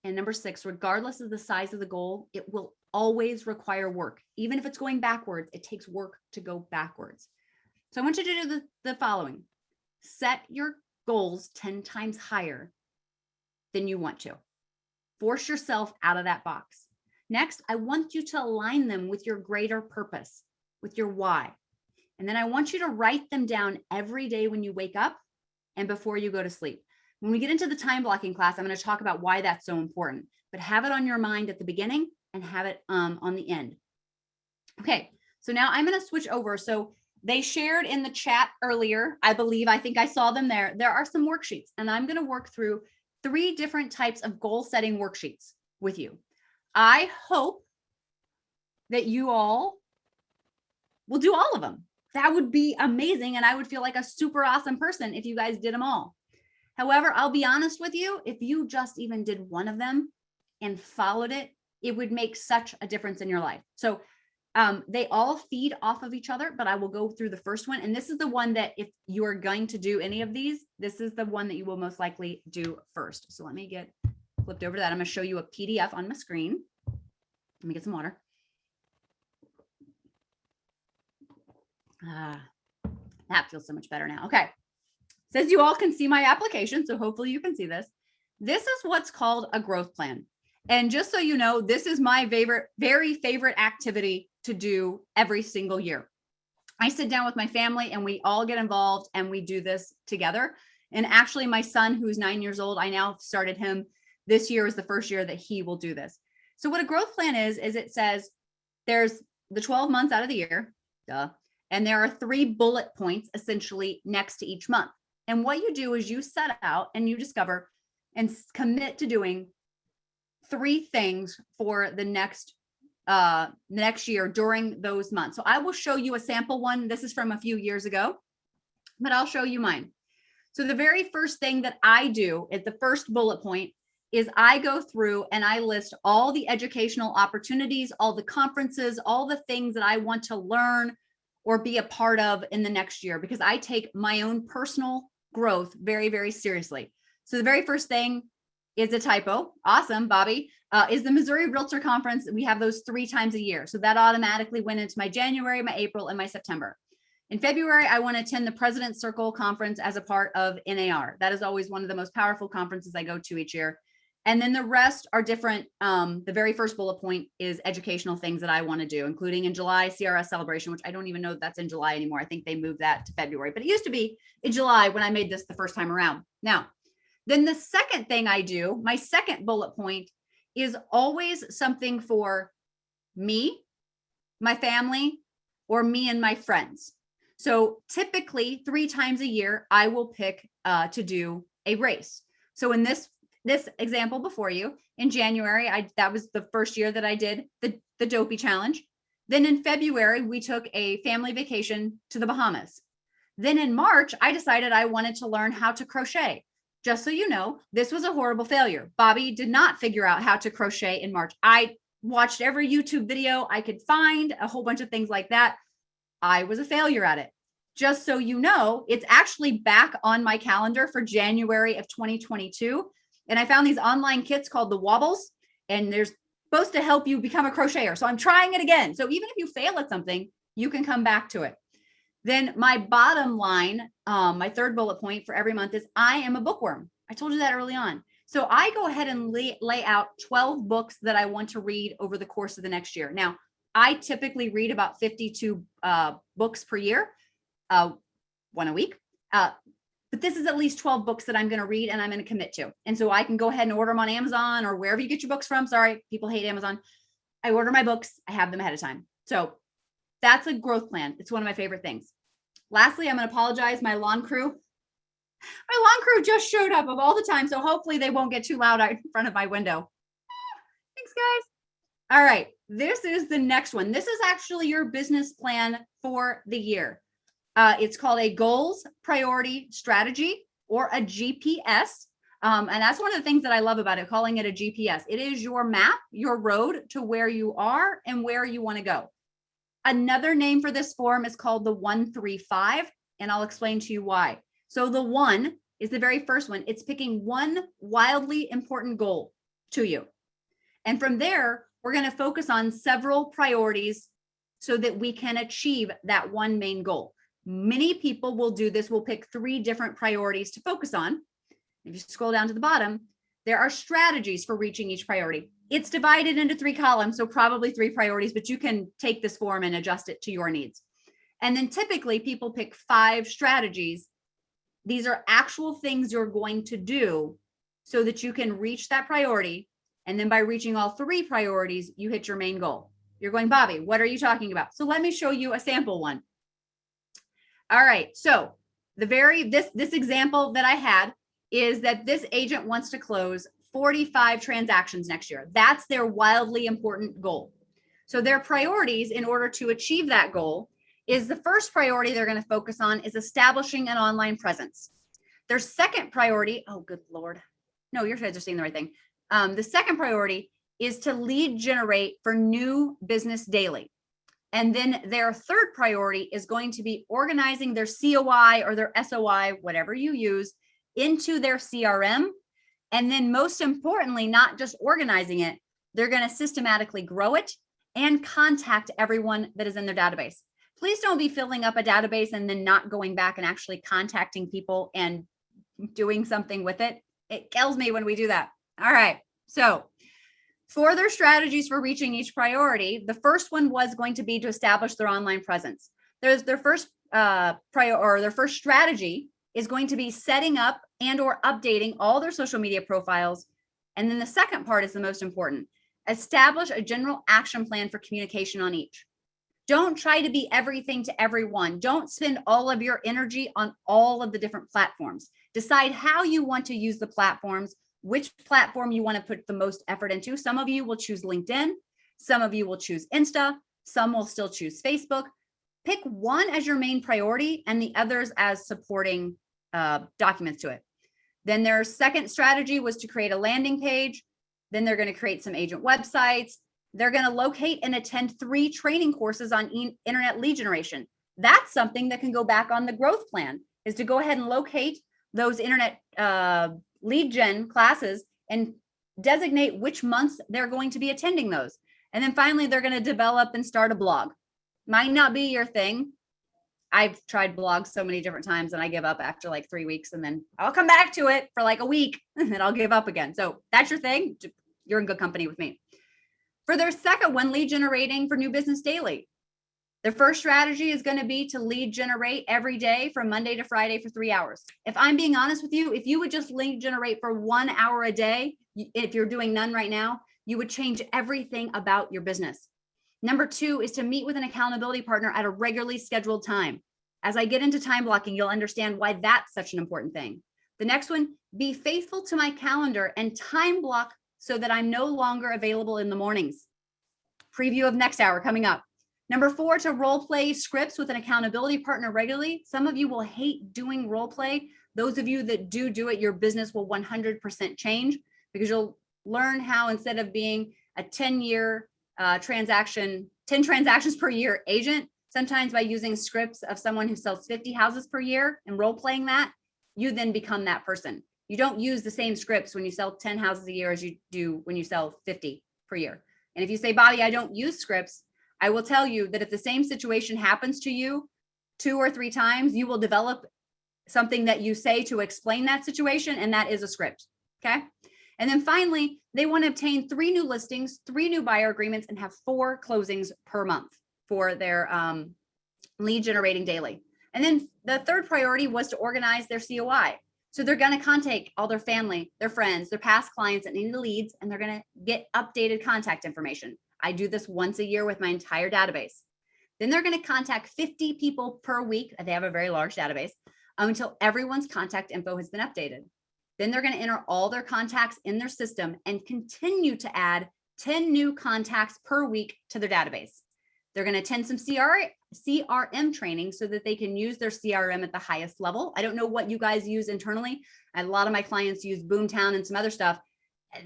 And number 6, regardless of the size of the goal, it will always require work. Even if it's going backwards, it takes work to go backwards. So I want you to do the following. Set your goals 10 times higher than you want to. Force yourself out of that box. Next, I want you to align them with your greater purpose, with your why. And then I want you to write them down every day when you wake up and before you go to sleep. When we get into the time blocking class, I'm going to talk about why that's so important, but have it on your mind at the beginning and have it on the end. Okay, so now I'm going to switch over. So they shared in the chat earlier, I think I saw them there. There are some worksheets, and I'm going to work through 3 different types of goal setting worksheets with you. I hope that you all will do all of them. That would be amazing. And I would feel like a super awesome person if you guys did them all. However, I'll be honest with you, if you just even did one of them and followed it, it would make such a difference in your life. So they all feed off of each other, but I will go through the first one. And this is the one that if you are going to do any of these, this is the one that you will most likely do first. So let me get flipped over to that. I'm going to show you a PDF on my screen. Let me get some water. That feels so much better now. Okay. Says you all can see my application. So hopefully you can see this. This is what's called a growth plan. And just so you know, this is my very favorite activity to do every single year. I sit down with my family and we all get involved and we do this together. And actually my son, who's 9 years old, I now started him. This year is the first year that he will do this. So what a growth plan is it says there's the 12 months out of the year, duh, And there are 3 bullet points essentially next to each month. And what you do is you set out and you discover and commit to doing 3 things for the next year during those months. So I will show you a sample one. This is from a few years ago, but I'll show you mine. So the very first thing that I do at the first bullet point is I go through and I list all the educational opportunities, all the conferences, all the things that I want to learn or be a part of in the next year, because I take my own personal growth very, very seriously. So the very first thing is a typo. Awesome, Bobbi. Is the Missouri Realtor Conference. We have those 3 times a year. So that automatically went into my January, my April, and my September. In February, I want to attend the President's Circle Conference as a part of NAR. That is always one of the most powerful conferences I go to each year. And then the rest are different. The very first bullet point is educational things that I want to do, including in July, CRS celebration, which I don't even know if that's in July anymore. I think they moved that to February, but it used to be in July when I made this the first time around. Now, then the second thing I do, my second bullet point, is always something for me, my family, or me and my friends. So typically 3 times a year, I will pick to do a race. So in this example before you, in January, that was the first year that I did the Dopey Challenge. Then in February, we took a family vacation to the Bahamas. Then in March, I decided I wanted to learn how to crochet. Just so you know, this was a horrible failure. Bobbi did not figure out how to crochet in March. I watched every YouTube video I could find, a whole bunch of things like that. I was a failure at it. Just so you know, it's actually back on my calendar for January of 2022. And I found these online kits called the Wobbles, and they're supposed to help you become a crocheter. So I'm trying it again. So even if you fail at something, you can come back to it. Then my bottom line, my third bullet point for every month is I am a bookworm. I told you that early on. So I go ahead and lay out 12 books that I want to read over the course of the next year. Now, I typically read about 52 books per year, 1 a week. But this is at least 12 books that I'm going to read and I'm going to commit to. And so I can go ahead and order them on Amazon or wherever you get your books from. Sorry, people hate Amazon. I order my books. I have them ahead of time. So that's a growth plan. It's one of my favorite things. Lastly, I'm going to apologize. My lawn crew just showed up of all the time. So hopefully they won't get too loud out in front of my window. Thanks, guys. All right. This is the next one. This is actually your business plan for the year. It's called a goals priority strategy, or a GPS. And that's one of the things that I love about it, calling it a GPS. It is your map, your road to where you are and where you want to go. Another name for this form is called the 1-3-5, and I'll explain to you why. So the 1 is the very first one. It's picking one wildly important goal to you. And from there, we're going to focus on several priorities so that we can achieve that one main goal. Many people will do this. We'll pick 3 different priorities to focus on. If you scroll down to the bottom, there are strategies for reaching each priority. It's divided into 3 columns, so probably 3 priorities, but you can take this form and adjust it to your needs. And then typically people pick 5 strategies. These are actual things you're going to do so that you can reach that priority. And then by reaching all 3 priorities, you hit your main goal. You're going, Bobbi, what are you talking about? So let me show you a sample one. All right. So this example that I had is that this agent wants to close 45 transactions next year. That's their wildly important goal. So their priorities in order to achieve that goal is the first priority they're going to focus on is establishing an online presence. Their second priority, oh, good Lord. No, your guys are seeing the right thing. The second priority is to lead generate for new business daily. And then their third priority is going to be organizing their COI or their SOI, whatever you use, into their CRM. And then most importantly, not just organizing it, they're going to systematically grow it and contact everyone that is in their database. Please don't be filling up a database and then not going back and actually contacting people and doing something with it. It kills me when we do that. All right. So for their strategies for reaching each priority, the first one was going to be to establish their online presence. Their first their first strategy is going to be setting up and or updating all their social media profiles. And then the second part is the most important. Establish a general action plan for communication on each. Don't try to be everything to everyone. Don't spend all of your energy on all of the different platforms. Decide how you want to use the platforms, which platform you want to put the most effort into. Some of you will choose LinkedIn. Some of you will choose Insta. Some will still choose Facebook. Pick one as your main priority and the others as supporting documents to it. Then their second strategy was to create a landing page. Then they're going to create some agent websites. They're going to locate and attend 3 training courses on internet lead generation. That's something that can go back on the growth plan, is to go ahead and locate those internet lead gen classes and designate which months they're going to be attending those. And then finally, they're going to develop and start a blog. Might not be your thing. I've tried blogs so many different times and I give up after like 3 weeks, and then I'll come back to it for like a week and then I'll give up again. So that's your thing. You're in good company with me. For their second one, lead generating for New Business Daily. Their first strategy is going to be to lead generate every day from Monday to Friday for 3 hours. If I'm being honest with you, if you would just lead generate for 1 hour a day, if you're doing none right now, you would change everything about your business. Number 2 is to meet with an accountability partner at a regularly scheduled time. As I get into time blocking, you'll understand why that's such an important thing. The next one, be faithful to my calendar and time block so that I'm no longer available in the mornings. Preview of next hour coming up. Number 4, to role play scripts with an accountability partner regularly. Some of you will hate doing role play. Those of you that do it, your business will 100% change, because you'll learn how, instead of being a 10-year 10 transactions per year agent, sometimes by using scripts of someone who sells 50 houses per year and role playing that, you then become that person. You don't use the same scripts when you sell 10 houses a year as you do when you sell 50 per year. And if you say, Bobbi, I don't use scripts, I will tell you that if the same situation happens to you 2 or 3 times, you will develop something that you say to explain that situation, and that is a script. Okay. And then finally, they want to obtain 3 new listings, 3 new buyer agreements, and have 4 closings per month for their lead generating daily. And then the third priority was to organize their COI. So they're going to contact all their family, their friends, their past clients that need leads, and they're going to get updated contact information. I do this once a year with my entire database. Then they're going to contact 50 people per week. They have a very large database until everyone's contact info has been updated. Then they're going to enter all their contacts in their system and continue to add 10 new contacts per week to their database. They're going to attend some CRM training so that they can use their CRM at the highest level. I don't know what you guys use internally. A lot of my clients use Boomtown and some other stuff.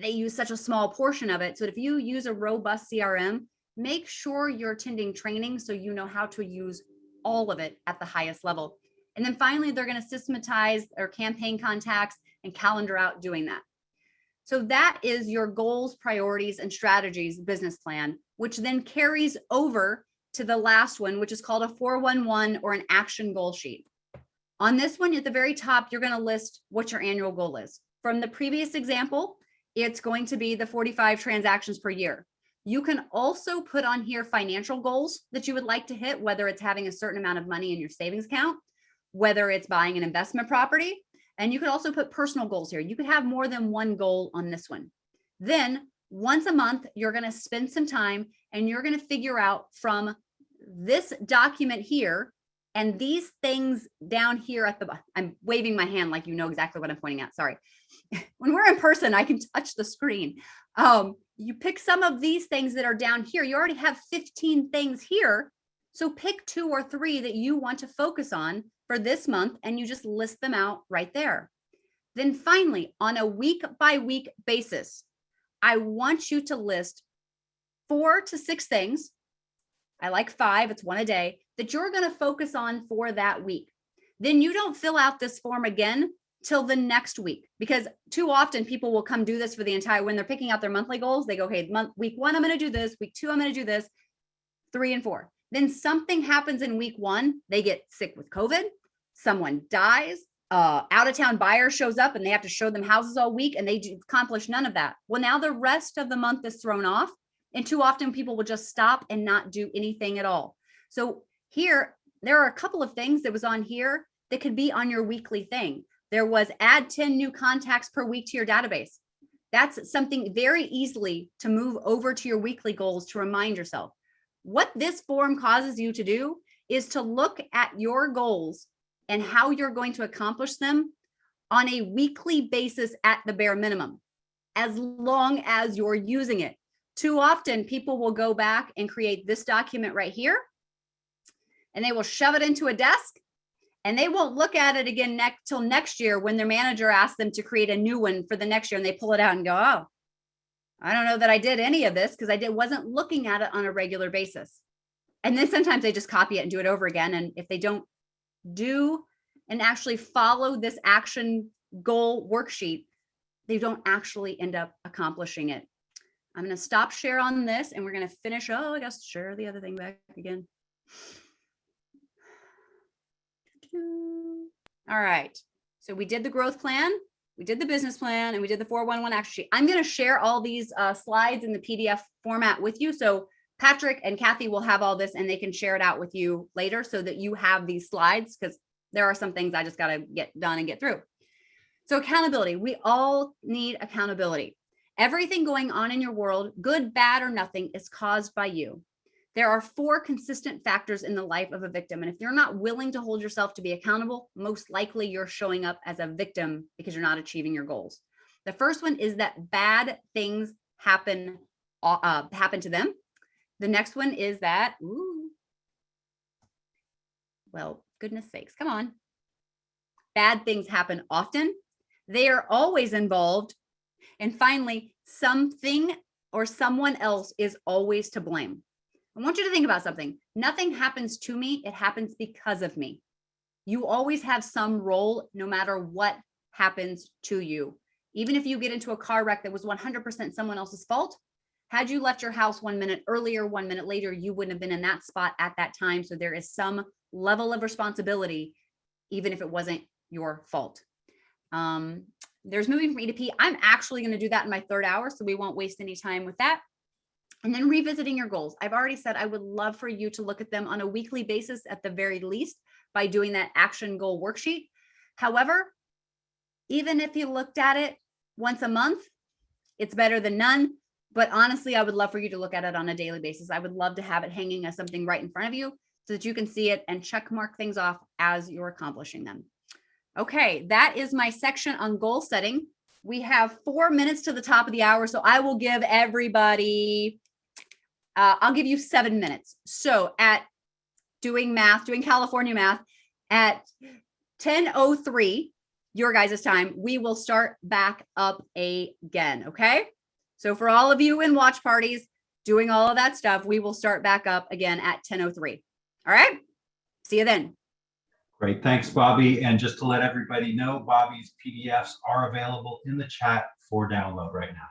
They use such a small portion of it. So if you use a robust CRM, make sure you're attending training so you know how to use all of it at the highest level. And then finally, they're going to systematize their campaign contacts and calendar out doing that. So that is your goals, priorities, and strategies business plan, which then carries over to the last one, which is called a 411 or an action goal sheet. On this one, at the very top, you're going to list what your annual goal is. From the previous example, it's going to be the 45 transactions per year. You can also put on here financial goals that you would like to hit, whether it's having a certain amount of money in your savings account, whether it's buying an investment property. And you could also put personal goals here. You could have more than one goal on this one. Then once a month, you're going to spend some time and you're going to figure out from this document here and these things down here at the bottom. I'm waving my hand like you know exactly what I'm pointing at. Sorry. When we're in person, I can touch the screen. You pick some of these things that are down here. You already have 15 things here. So pick 2 or 3 that you want to focus on for this month, and you just list them out right there. Then finally, on a week by week basis, I want you to list 4 to 6 things. I like 5, it's 1 a day, that you're going to focus on for that week. Then you don't fill out this form again till the next week, because too often people will come do this for the entire, when they're picking out their monthly goals, they go, okay, week 1, I'm going to do this. Week 2, I'm going to do this. 3 and 4. Then something happens in week 1. They get sick with COVID. Someone dies. Out-of-town buyer shows up and they have to show them houses all week, and they accomplish none of that. Well, now the rest of the month is thrown off, and too often people will just stop and not do anything at all. So here, there are a couple of things that was on here that could be on your weekly thing. There was add 10 new contacts per week to your database. That's something very easily to move over to your weekly goals to remind yourself. What this form causes you to do is to look at your goals and how you're going to accomplish them on a weekly basis at the bare minimum, as long as you're using it. Too often, people will go back and create this document right here, and they will shove it into a desk, and they won't look at it again till next year when their manager asks them to create a new one for the next year, and they pull it out and go, oh, I don't know that I did any of this because wasn't looking at it on a regular basis. And then sometimes they just copy it and do it over again. And if they don't do and actually follow this action goal worksheet, they don't actually end up accomplishing it. I'm going to stop share on this and we're going to finish. Oh, I guess share the other thing back again. All right. So we did the growth plan, we did the business plan, and we did the 411 action sheet. I'm going to share all these slides in the PDF format with you. So Patrick and Kathy will have all this and they can share it out with you later so that you have these slides, because there are some things I just got to get done and get through. So accountability, we all need accountability. Everything going on in your world, good, bad, or nothing, is caused by you. There are 4 consistent factors in the life of a victim. And if you're not willing to hold yourself to be accountable, most likely you're showing up as a victim because you're not achieving your goals. The first one is that bad things happen to them. The next one is that, well, goodness sakes, come on. Bad things happen often. They are always involved. And finally, something or someone else is always to blame. I want you to think about something. Nothing happens to me. It happens because of me. You always have some role, no matter what happens to you. Even if you get into a car wreck that was 100% someone else's fault, had you left your house 1 minute earlier, 1 minute later, you wouldn't have been in that spot at that time. So there is some level of responsibility, even if it wasn't your fault. There's moving from E to P. I'm actually going to do that in my 3rd hour, so we won't waste any time with that. And then revisiting your goals. I've already said I would love for you to look at them on a weekly basis at the very least by doing that action goal worksheet. However, even if you looked at it once a month, it's better than none. But honestly, I would love for you to look at it on a daily basis. I would love to have it hanging as something right in front of you so that you can see it and check mark things off as you're accomplishing them. Okay, that is my section on goal setting. We have 4 minutes to the top of the hour, so I will give everybody, I'll give you 7 minutes. So at doing California math, at 10:03, your guys' time, we will start back up again, okay? So for all of you in watch parties, doing all of that stuff, we will start back up again at 10:03. All right, see you then. Great, thanks, Bobbi. And just to let everybody know, Bobbi's PDFs are available in the chat for download right now.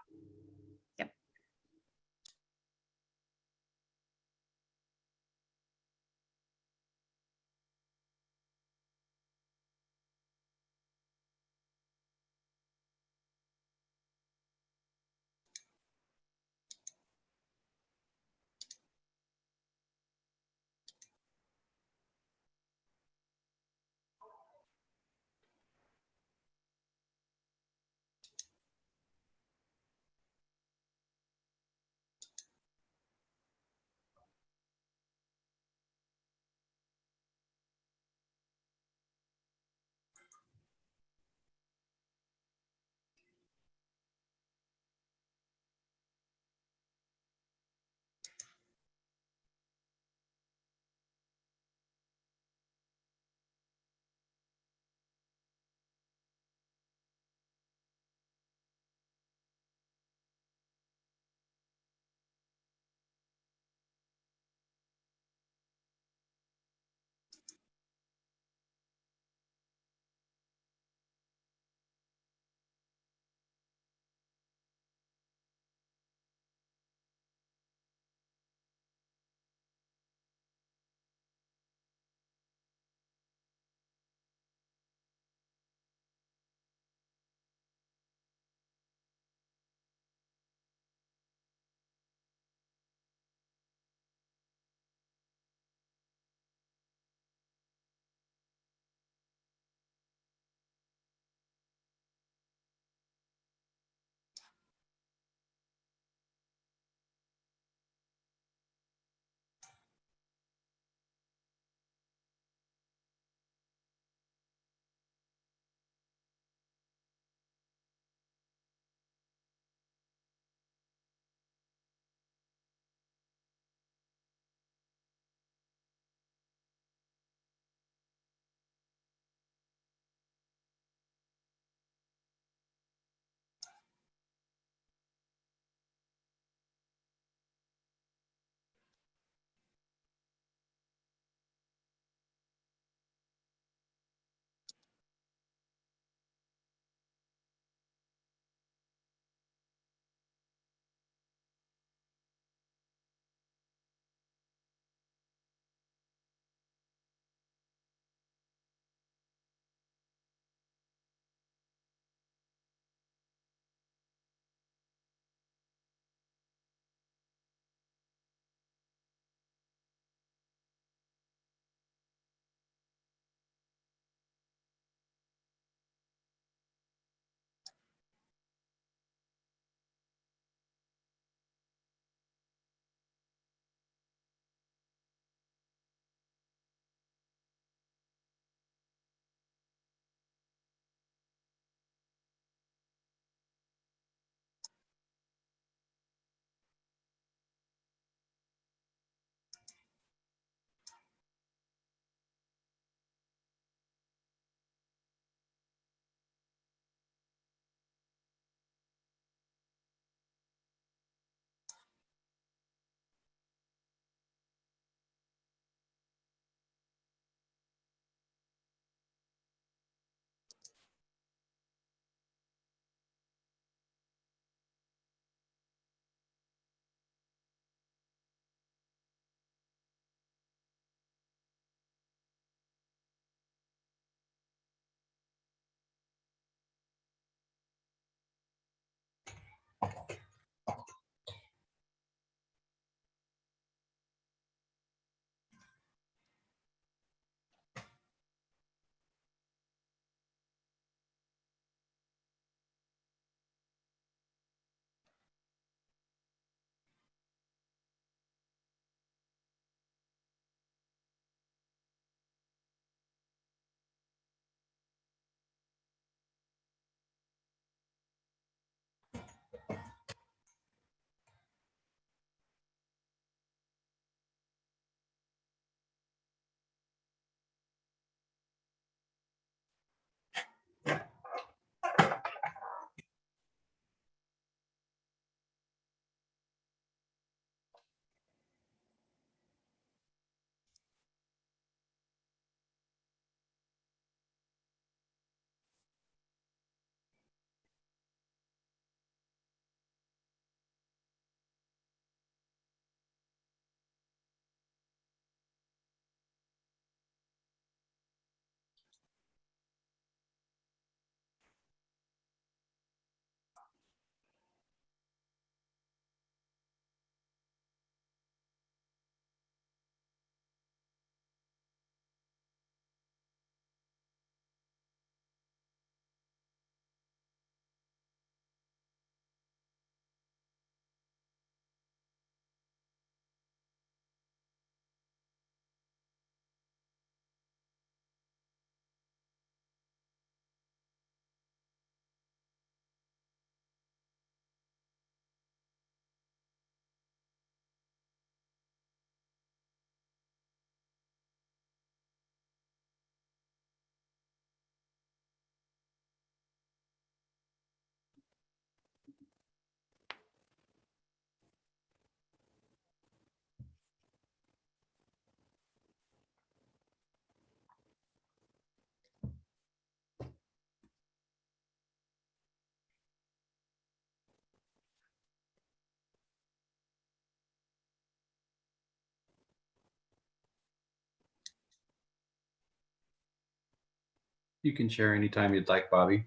You can share anytime you'd like, Bobby.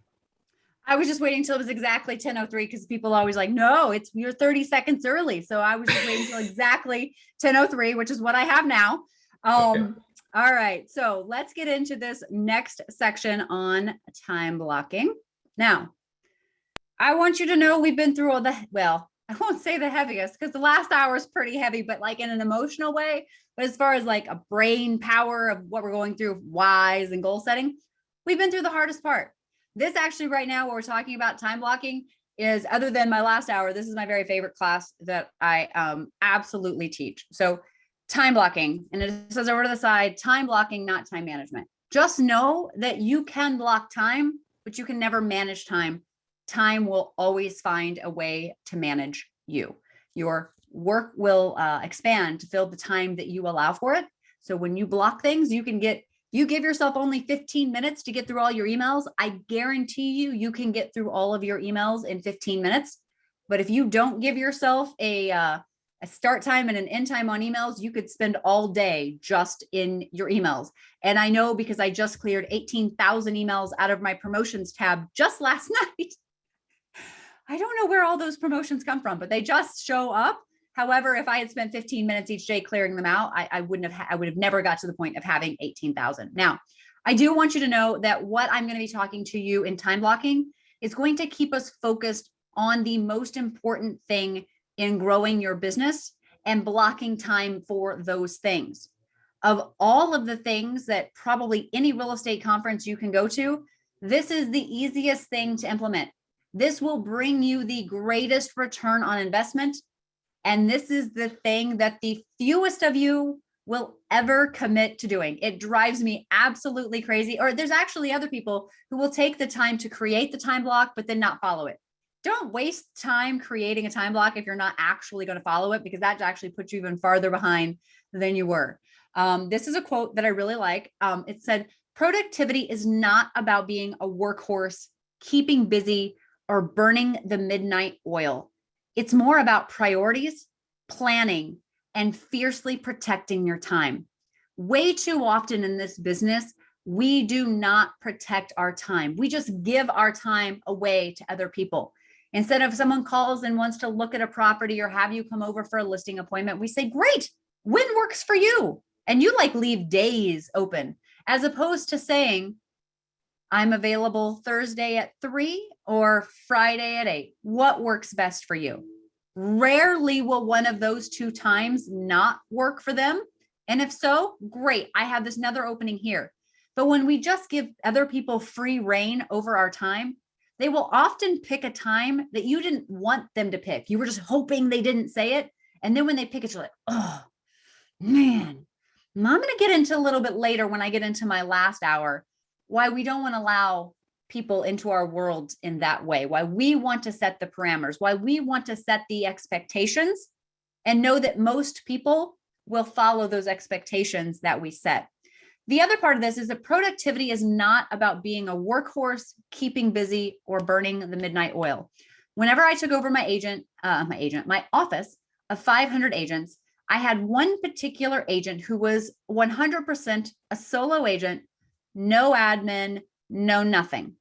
I was just waiting until it was exactly 10:03 because people always like, no, you're 30 seconds early. So I was just waiting until exactly 10:03, which is what I have now. Okay. All right. So let's get into this next section on time blocking. Now, I want you to know we've been through I won't say the heaviest because the last hour is pretty heavy, but like in an emotional way. But as far as like a brain power of what we're going through, whys and goal setting, we've been through the hardest part. This actually right now, what we're talking about time blocking is, other than my last hour, this is my very favorite class that I absolutely teach. So time blocking, and it says over to the side, time blocking, not time management. Just know that you can block time, but you can never manage time. Time will always find a way to manage you. Your work will expand to fill the time that you allow for it. So when you block things, you give yourself only 15 minutes to get through all your emails. I guarantee you can get through all of your emails in 15 minutes. But if you don't give yourself a start time and an end time on emails, you could spend all day just in your emails. And I know because I just cleared 18,000 emails out of my promotions tab just last night. I don't know where all those promotions come from, but they just show up. However, if I had spent 15 minutes each day clearing them out, I would have never got to the point of having 18,000. Now, I do want you to know that what I'm going to be talking to you in time blocking is going to keep us focused on the most important thing in growing your business and blocking time for those things. Of all of the things that probably any real estate conference you can go to, this is the easiest thing to implement. This will bring you the greatest return on investment. And this is the thing that the fewest of you will ever commit to doing. It drives me absolutely crazy. Or there's actually other people who will take the time to create the time block, but then not follow it. Don't waste time creating a time block if you're not actually going to follow it, because that actually puts you even farther behind than you were. This is a quote that I really like. It said, productivity is not about being a workhorse, keeping busy, or burning the midnight oil. It's more about priorities, planning, and fiercely protecting your time. Way too often in this business, we do not protect our time. We just give our time away to other people. Instead of someone calls and wants to look at a property or have you come over for a listing appointment, we say, great, when works for you? And you like leave days open, as opposed to saying, I'm available Thursday at 3 or Friday at 8. What works best for you? Rarely will one of those two times not work for them. And if so, great, I have this another opening here. But when we just give other people free reign over our time, they will often pick a time that you didn't want them to pick. You were just hoping they didn't say it. And then when they pick it, you're like, oh, man, I'm going to get into a little bit later when I get into my last hour, why we don't want to allow people into our world in that way, why we want to set the parameters, why we want to set the expectations and know that most people will follow those expectations that we set. The other part of this is that productivity is not about being a workhorse, keeping busy, or burning the midnight oil. Whenever I took over my office of 500 agents, I had one particular agent who was 100% a solo agent, no admin, no nothing.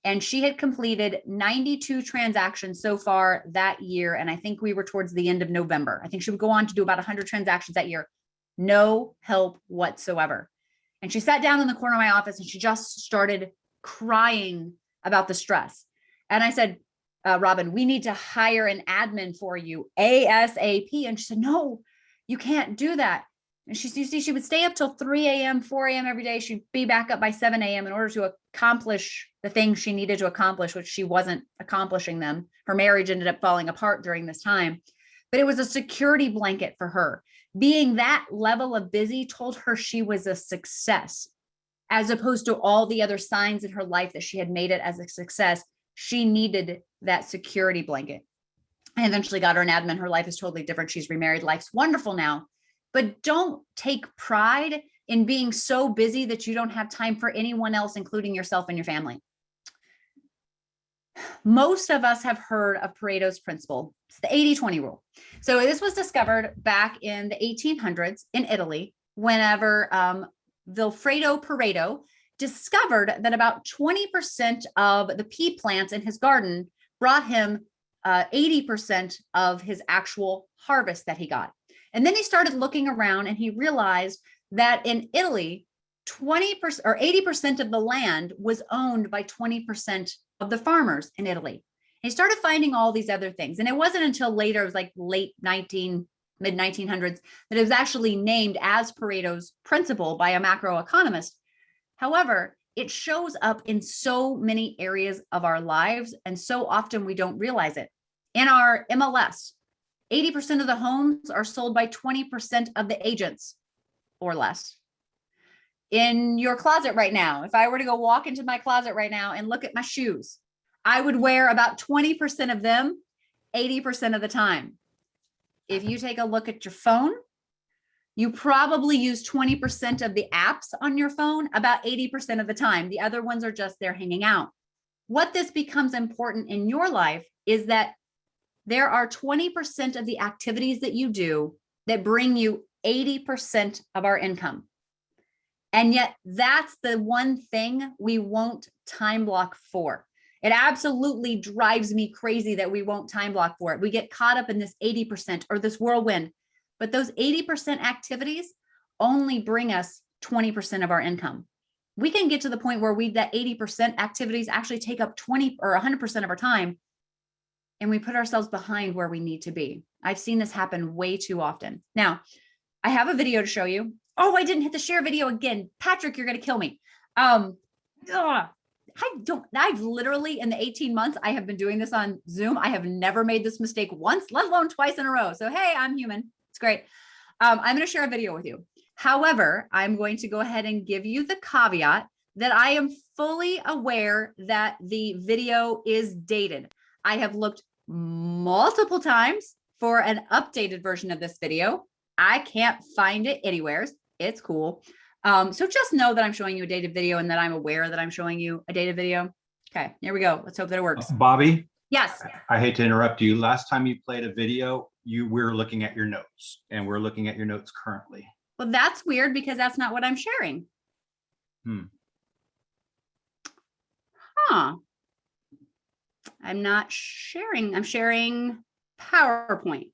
And she had completed 92 transactions so far that year. And I think we were towards the end of November. I think she would go on to do about 100 transactions that year. No help whatsoever. And she sat down in the corner of my office and she just started crying about the stress. And I said, Robin, we need to hire an admin for you ASAP. And she said, no, you can't do that. And she would stay up till 3 a.m., 4 a.m. every day. She'd be back up by 7 a.m. in order to accomplish the things she needed to accomplish, which she wasn't accomplishing them. Her marriage ended up falling apart during this time, but it was a security blanket for her. Being that level of busy told her she was a success, as opposed to all the other signs in her life that she had made it as a success. She needed that security blanket. I eventually got her an admin. Her life is totally different. She's remarried. Life's wonderful now. But don't take pride in being so busy that you don't have time for anyone else, including yourself and your family. Most of us have heard of Pareto's principle. It's the 80-20 rule. So this was discovered back in the 1800s in Italy, whenever Vilfredo Pareto discovered that about 20% of the pea plants in his garden brought him 80% of his actual harvest that he got. And then he started looking around and he realized that in Italy, 20% or 80% of the land was owned by 20% of the farmers in Italy. And he started finding all these other things. And it wasn't until later, it was like mid 1900s, that it was actually named as Pareto's principle by a macroeconomist. However, it shows up in so many areas of our lives, and so often we don't realize it. In our MLS, 80% of the homes are sold by 20% of the agents or less. In your closet right now, if I were to go walk into my closet right now and look at my shoes, I would wear about 20% of them 80% of the time. If you take a look at your phone, you probably use 20% of the apps on your phone about 80% of the time. The other ones are just there hanging out. What this becomes important in your life is that there are 20% of the activities that you do that bring you 80% of our income. And yet that's the one thing we won't time block for. It absolutely drives me crazy that we won't time block for it. We get caught up in this 80% or this whirlwind, but those 80% activities only bring us 20% of our income. We can get to the point where that 80% activities actually take up 20 or 100% of our time, and we put ourselves behind where we need to be. I've seen this happen way too often. Now, I have a video to show you. Oh, I didn't hit the share video again. Patrick, you're going to kill me. I've literally, in the 18 months I have been doing this on Zoom, I have never made this mistake once, let alone twice in a row. So, hey, I'm human. It's great. I'm going to share a video with you. However, I'm going to go ahead and give you the caveat that I am fully aware that the video is dated. I have looked multiple times for an updated version of this video. I can't find it anywhere. It's cool. So just know that I'm showing you a dated video and that I'm aware that I'm showing you a dated video. Okay, here we go. Let's hope that it works. Bobbi, Yes. I hate to interrupt you. Last time you played a video, we're looking at your notes, and we're looking at your notes currently. Well, that's weird because that's not what I'm sharing. Huh. I'm not sharing. I'm sharing PowerPoint.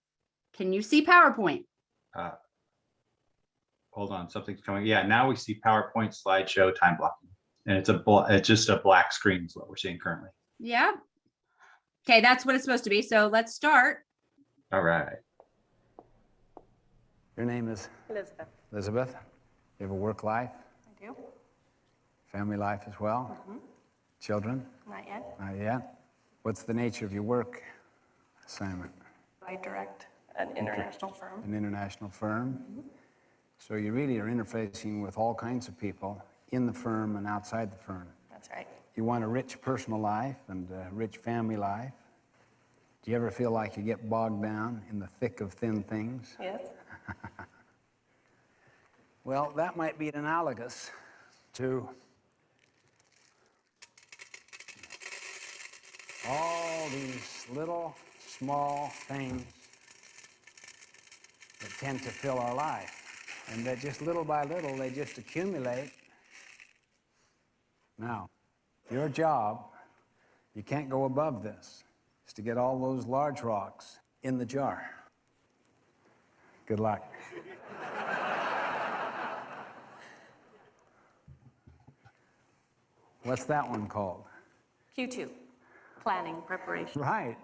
Can you see PowerPoint? Hold on, something's coming. Yeah, now we see PowerPoint, slideshow, time blocking, and it's just a black screen is what we're seeing currently. Yeah. Okay, that's what it's supposed to be. So let's start. All right. Your name is? Elizabeth. Elizabeth. You have a work life? I do. Family life as well? Children? Not yet. Not yet. What's the nature of your work assignment? I direct an international firm. An international firm? So you really are interfacing with all kinds of people in the firm and outside the firm. That's right. You want a rich personal life and a rich family life. Do you ever feel like you get bogged down in the thick of thin things? Yes. Well, that might be analogous to all these little, small things that tend to fill our life. And that just little by little, they just accumulate. Now, your job, you can't go above this, is to get all those large rocks in the jar. Good luck. What's that one called? Q2, planning, preparation. Right.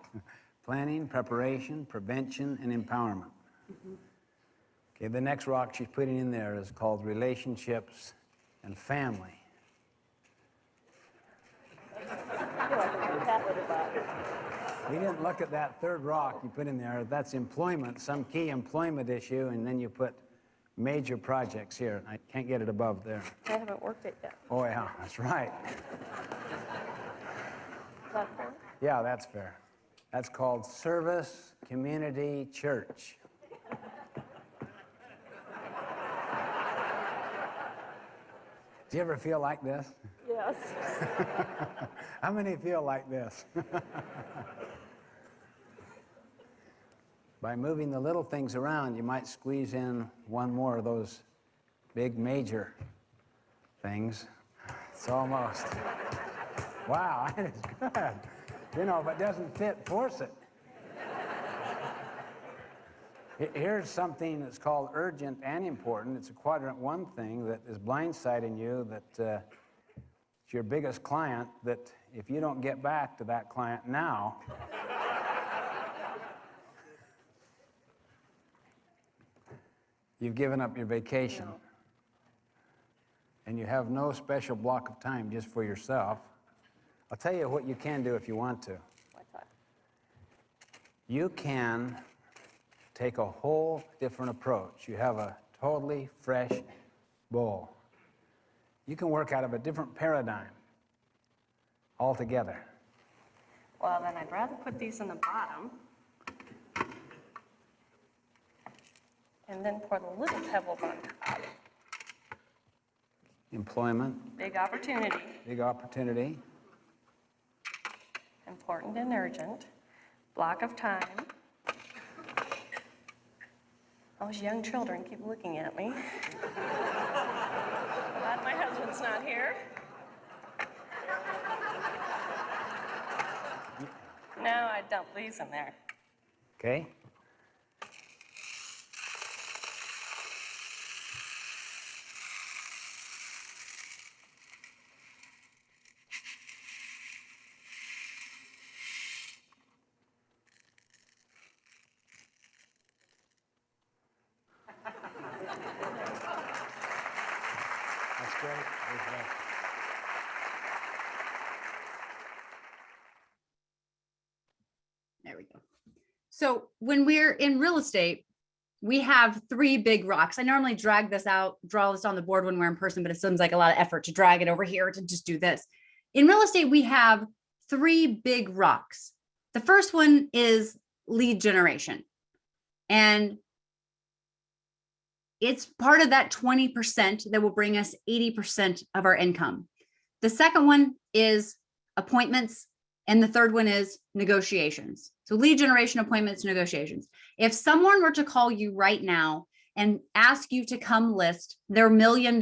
Planning, preparation, prevention, and empowerment. Okay, the next rock she's putting in there is called relationships and family. You didn't look at that third rock you put in there. That's employment, some key employment issue, and then you put major projects here. I can't get it above there. I haven't worked it yet. Oh, yeah, that's right. Is that fair? Yeah, that's fair. That's called service community church. Do you ever feel like this? Yes. How many feel like this? By moving the little things around, you might squeeze in one more of those big major things. It's almost. Wow, that is good. You know, if it doesn't fit, force it. Here's something that's called urgent and important. It's a quadrant 1 thing that is blindsiding you, that it's your biggest client, that if you don't get back to that client now, you've given up your vacation. And you have no special block of time just for yourself. I'll tell you what you can do if you want to. What's that? You can take a whole different approach. You have a totally fresh bowl. You can work out of a different paradigm altogether. Well, then I'd rather put these in the bottom and then pour the little pebbles on top. Employment, Big opportunity, big opportunity. important and urgent, block of time. Those young children keep looking at me. Glad my husband's not here. No, I dump these in there. Okay? That's great. That's great. There we go. So when we're in real estate, we have 3 big rocks. I normally drag this out, draw this on the board when we're in person, but it seems like a lot of effort to drag it over here to just do this. In real estate, we have 3 big rocks. The first one is lead generation. And it's part of that 20% that will bring us 80% of our income. The second one is appointments. And the third one is negotiations. So lead generation, appointments, negotiations. If someone were to call you right now and ask you to come list their $1 million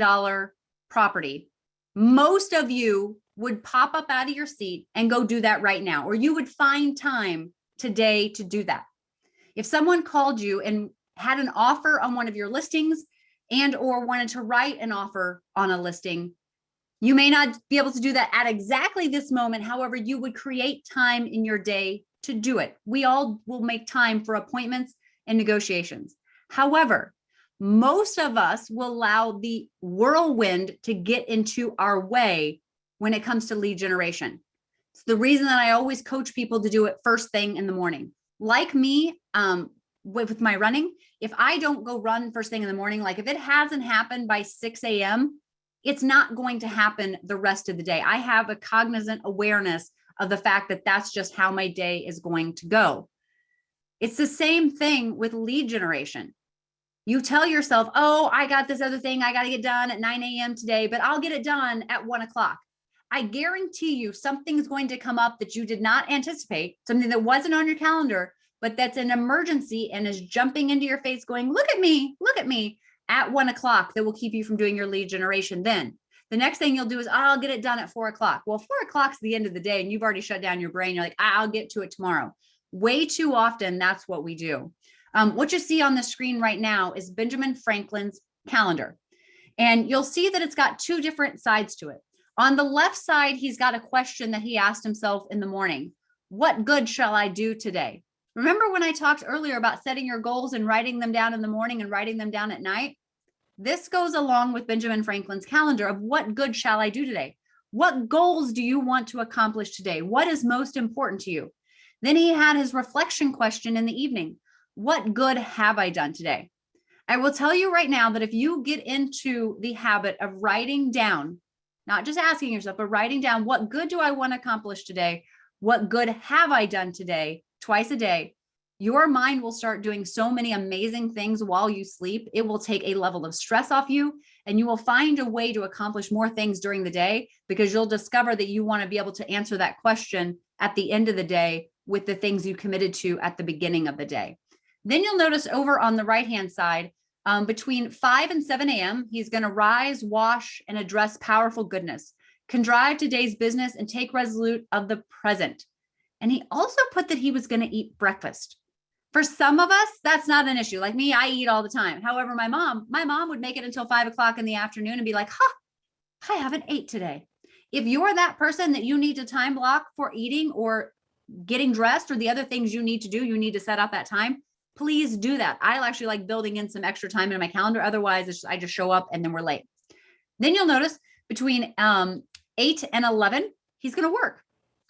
property, most of you would pop up out of your seat and go do that right now, or you would find time today to do that. If someone called you and had an offer on one of your listings and or wanted to write an offer on a listing, you may not be able to do that at exactly this moment. However, you would create time in your day to do it. We all will make time for appointments and negotiations. However, most of us will allow the whirlwind to get into our way when it comes to lead generation. It's the reason that I always coach people to do it first thing in the morning. Like me, with my running, if I don't go run first thing in the morning, like if it hasn't happened by 6 a.m., it's not going to happen the rest of the day. I have a cognizant awareness of the fact that that's just how my day is going to go. It's the same thing with lead generation. You tell yourself, oh, I got this other thing I got to get done at 9 a.m. today, but I'll get it done at 1 o'clock. I guarantee you something is going to come up that you did not anticipate, something that wasn't on your calendar, but that's an emergency and is jumping into your face going, look at me, at 1 o'clock that will keep you from doing your lead generation. Then the next thing you'll do is, I'll get it done at 4 o'clock. Well, 4 o'clock's the end of the day and you've already shut down your brain. You're like, I'll get to it tomorrow. Way too often, that's what we do. What you see on the screen right now is Benjamin Franklin's calendar. And you'll see that it's got 2 different sides to it. On the left side, he's got a question that he asked himself in the morning. What good shall I do today? Remember when I talked earlier about setting your goals and writing them down in the morning and writing them down at night? This goes along with Benjamin Franklin's calendar of what good shall I do today? What goals do you want to accomplish today? What is most important to you? Then he had his reflection question in the evening. What good have I done today? I will tell you right now that if you get into the habit of writing down, not just asking yourself, but writing down what good do I want to accomplish today? What good have I done today? Twice a day, your mind will start doing so many amazing things while you sleep. It will take a level of stress off you, and you will find a way to accomplish more things during the day because you'll discover that you want to be able to answer that question at the end of the day with the things you committed to at the beginning of the day. Then you'll notice over on the right-hand side, between 5 and 7 a.m., he's going to rise, wash, and address powerful goodness. can drive today's business and take resolute of the present. And he also put that he was going to eat breakfast. For some of us, that's not an issue. Like me, I eat all the time. However, my mom would make it until 5 o'clock in the afternoon and be like, I haven't ate today. If you're that person that you need to time block for eating or getting dressed or the other things you need to do, you need to set up that time, please do that. I actually like building in some extra time in my calendar. Otherwise, I just show up and then we're late. Then you'll notice between 8 and 11, he's going to work.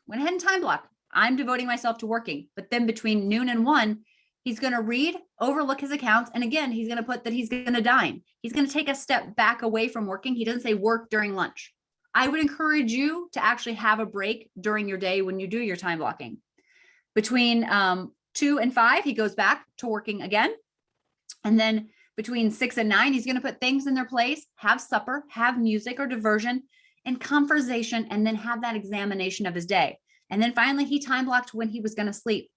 Went ahead and time block. I'm devoting myself to working. But then between noon and 1, he's going to read, overlook his accounts. And again, he's going to put that he's going to dine. He's going to take a step back away from working. He doesn't say work during lunch. I would encourage you to actually have a break during your day when you do your time blocking. Between 2 and 5, he goes back to working again. And then between 6 and 9, he's going to put things in their place, have supper, have music or diversion and conversation, and then have that examination of his day. And then finally, he time blocked when he was going to sleep.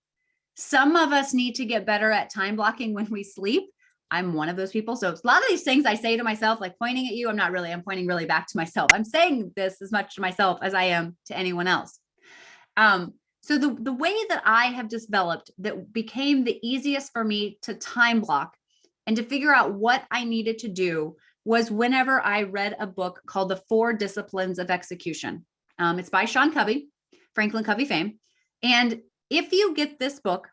Some of us need to get better at time blocking when we sleep. I'm one of those people. So a lot of these things I say to myself, like pointing at you, I'm pointing really back to myself. I'm saying this as much to myself as I am to anyone else. So the way that I have developed that became the easiest for me to time block and to figure out what I needed to do was whenever I read a book called The 4 Disciplines of Execution. It's by Sean Covey, Franklin Covey fame. And if you get this book,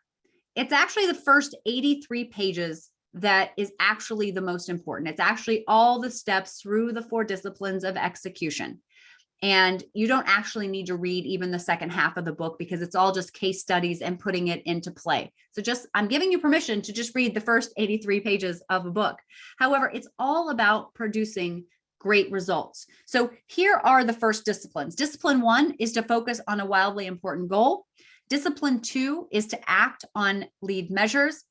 it's actually the first 83 pages that is actually the most important. It's actually all the steps through the 4 disciplines of execution. And you don't actually need to read even the second half of the book because it's all just case studies and putting it into play. So I'm giving you permission to just read the first 83 pages of a book. However, it's all about producing great results. So here are the first disciplines. Discipline 1 is to focus on a wildly important goal. Discipline 2 is to act on lead measures.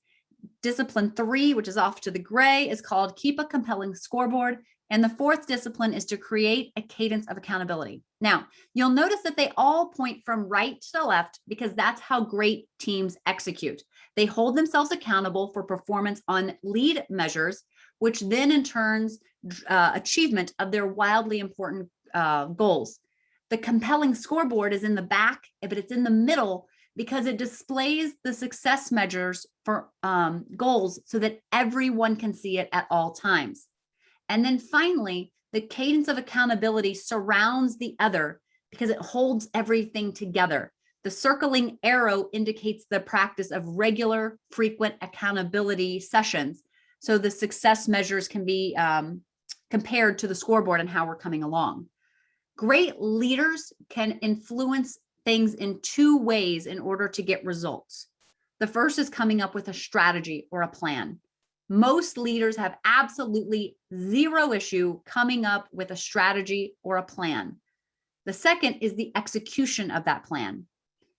Discipline 3, which is off to the gray, is called keep a compelling scoreboard. And the 4th discipline is to create a cadence of accountability. Now, you'll notice that they all point from right to left because that's how great teams execute. They hold themselves accountable for performance on lead measures, which then in turns achievement of their wildly important goals. The compelling scoreboard is in the back, but it's in the middle because it displays the success measures for goals so that everyone can see it at all times. And then finally, the cadence of accountability surrounds the other because it holds everything together. The circling arrow indicates the practice of regular, frequent accountability sessions. So the success measures can be compared to the scoreboard and how we're coming along. Great leaders can influence things in 2 ways in order to get results. The first is coming up with a strategy or a plan. Most leaders have absolutely zero issue coming up with a strategy or a plan. The second is the execution of that plan.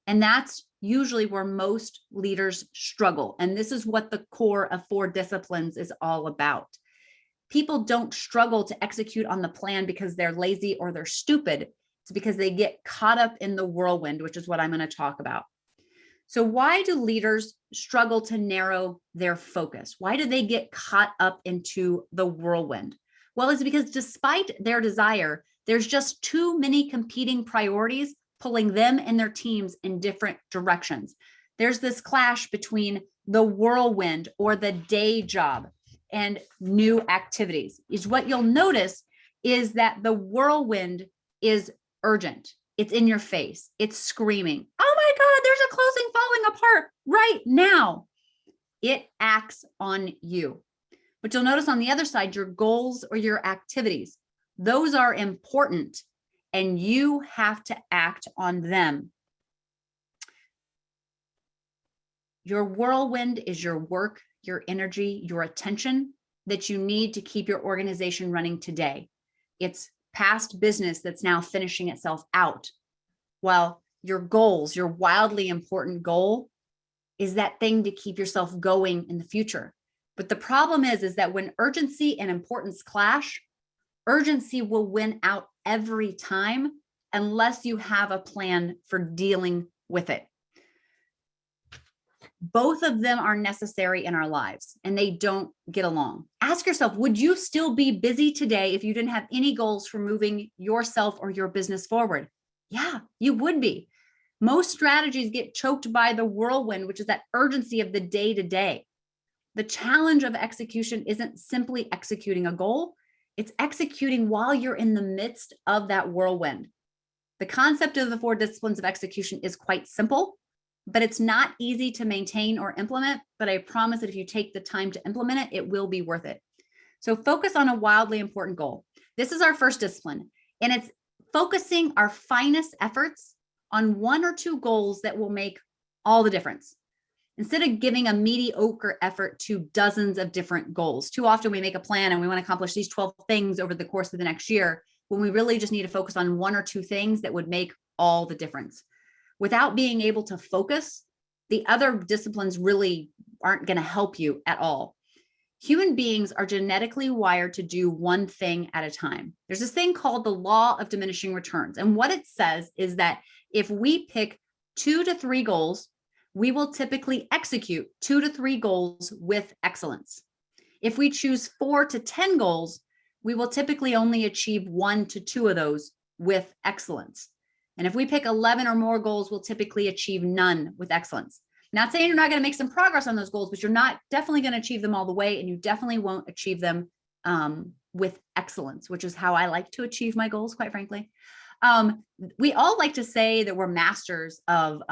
And that's usually where most leaders struggle. And this is what the core of 4 disciplines is all about. People don't struggle to execute on the plan because they're lazy or they're stupid. It's because they get caught up in the whirlwind, which is what I'm going to talk about. So why do leaders struggle to narrow their focus? Why do they get caught up into the whirlwind? Well, it's because despite their desire, there's just too many competing priorities pulling them and their teams in different directions. There's this clash between the whirlwind or the day job and new activities. Is what you'll notice is that the whirlwind is urgent. It's in your face. It's screaming, oh my God, there's a closing falling apart right now. It acts on you. But you'll notice on the other side, your goals or your activities, those are important and you have to act on them. Your whirlwind is your work, your energy, your attention that you need to keep your organization running today. It's past business that's now finishing itself out. While your goals, your wildly important goal is that thing to keep yourself going in the future. But the problem is that when urgency and importance clash, urgency will win out every time unless you have a plan for dealing with it. Both of them are necessary in our lives and they don't get along. Ask yourself, would you still be busy today if you didn't have any goals for moving yourself or your business forward? Yeah, you would be. Most strategies get choked by the whirlwind, which is that urgency of the day to day. The challenge of execution isn't simply executing a goal, it's executing while you're in the midst of that whirlwind. The concept of the 4 disciplines of execution is quite simple, but it's not easy to maintain or implement. But I promise that if you take the time to implement it, it will be worth it. So focus on a wildly important goal. This is our first discipline, and it's focusing our finest efforts on 1 or 2 goals that will make all the difference. Instead of giving a mediocre effort to dozens of different goals. Too often we make a plan and we want to accomplish these 12 things over the course of the next year, when we really just need to focus on 1 or 2 things that would make all the difference. Without being able to focus, the other disciplines really aren't going to help you at all. Human beings are genetically wired to do one thing at a time. There's this thing called the law of diminishing returns. And what it says is that if we pick 2 to 3 goals, we will typically execute 2 to 3 goals with excellence. If we choose 4 to 10 goals, we will typically only achieve 1 to 2 of those with excellence. And if we pick 11 or more goals, we'll typically achieve none with excellence. Not saying you're not going to make some progress on those goals, but you're not definitely going to achieve them all the way, and you definitely won't achieve them with excellence, which is how I like to achieve my goals, quite frankly. We all like to say that we're masters of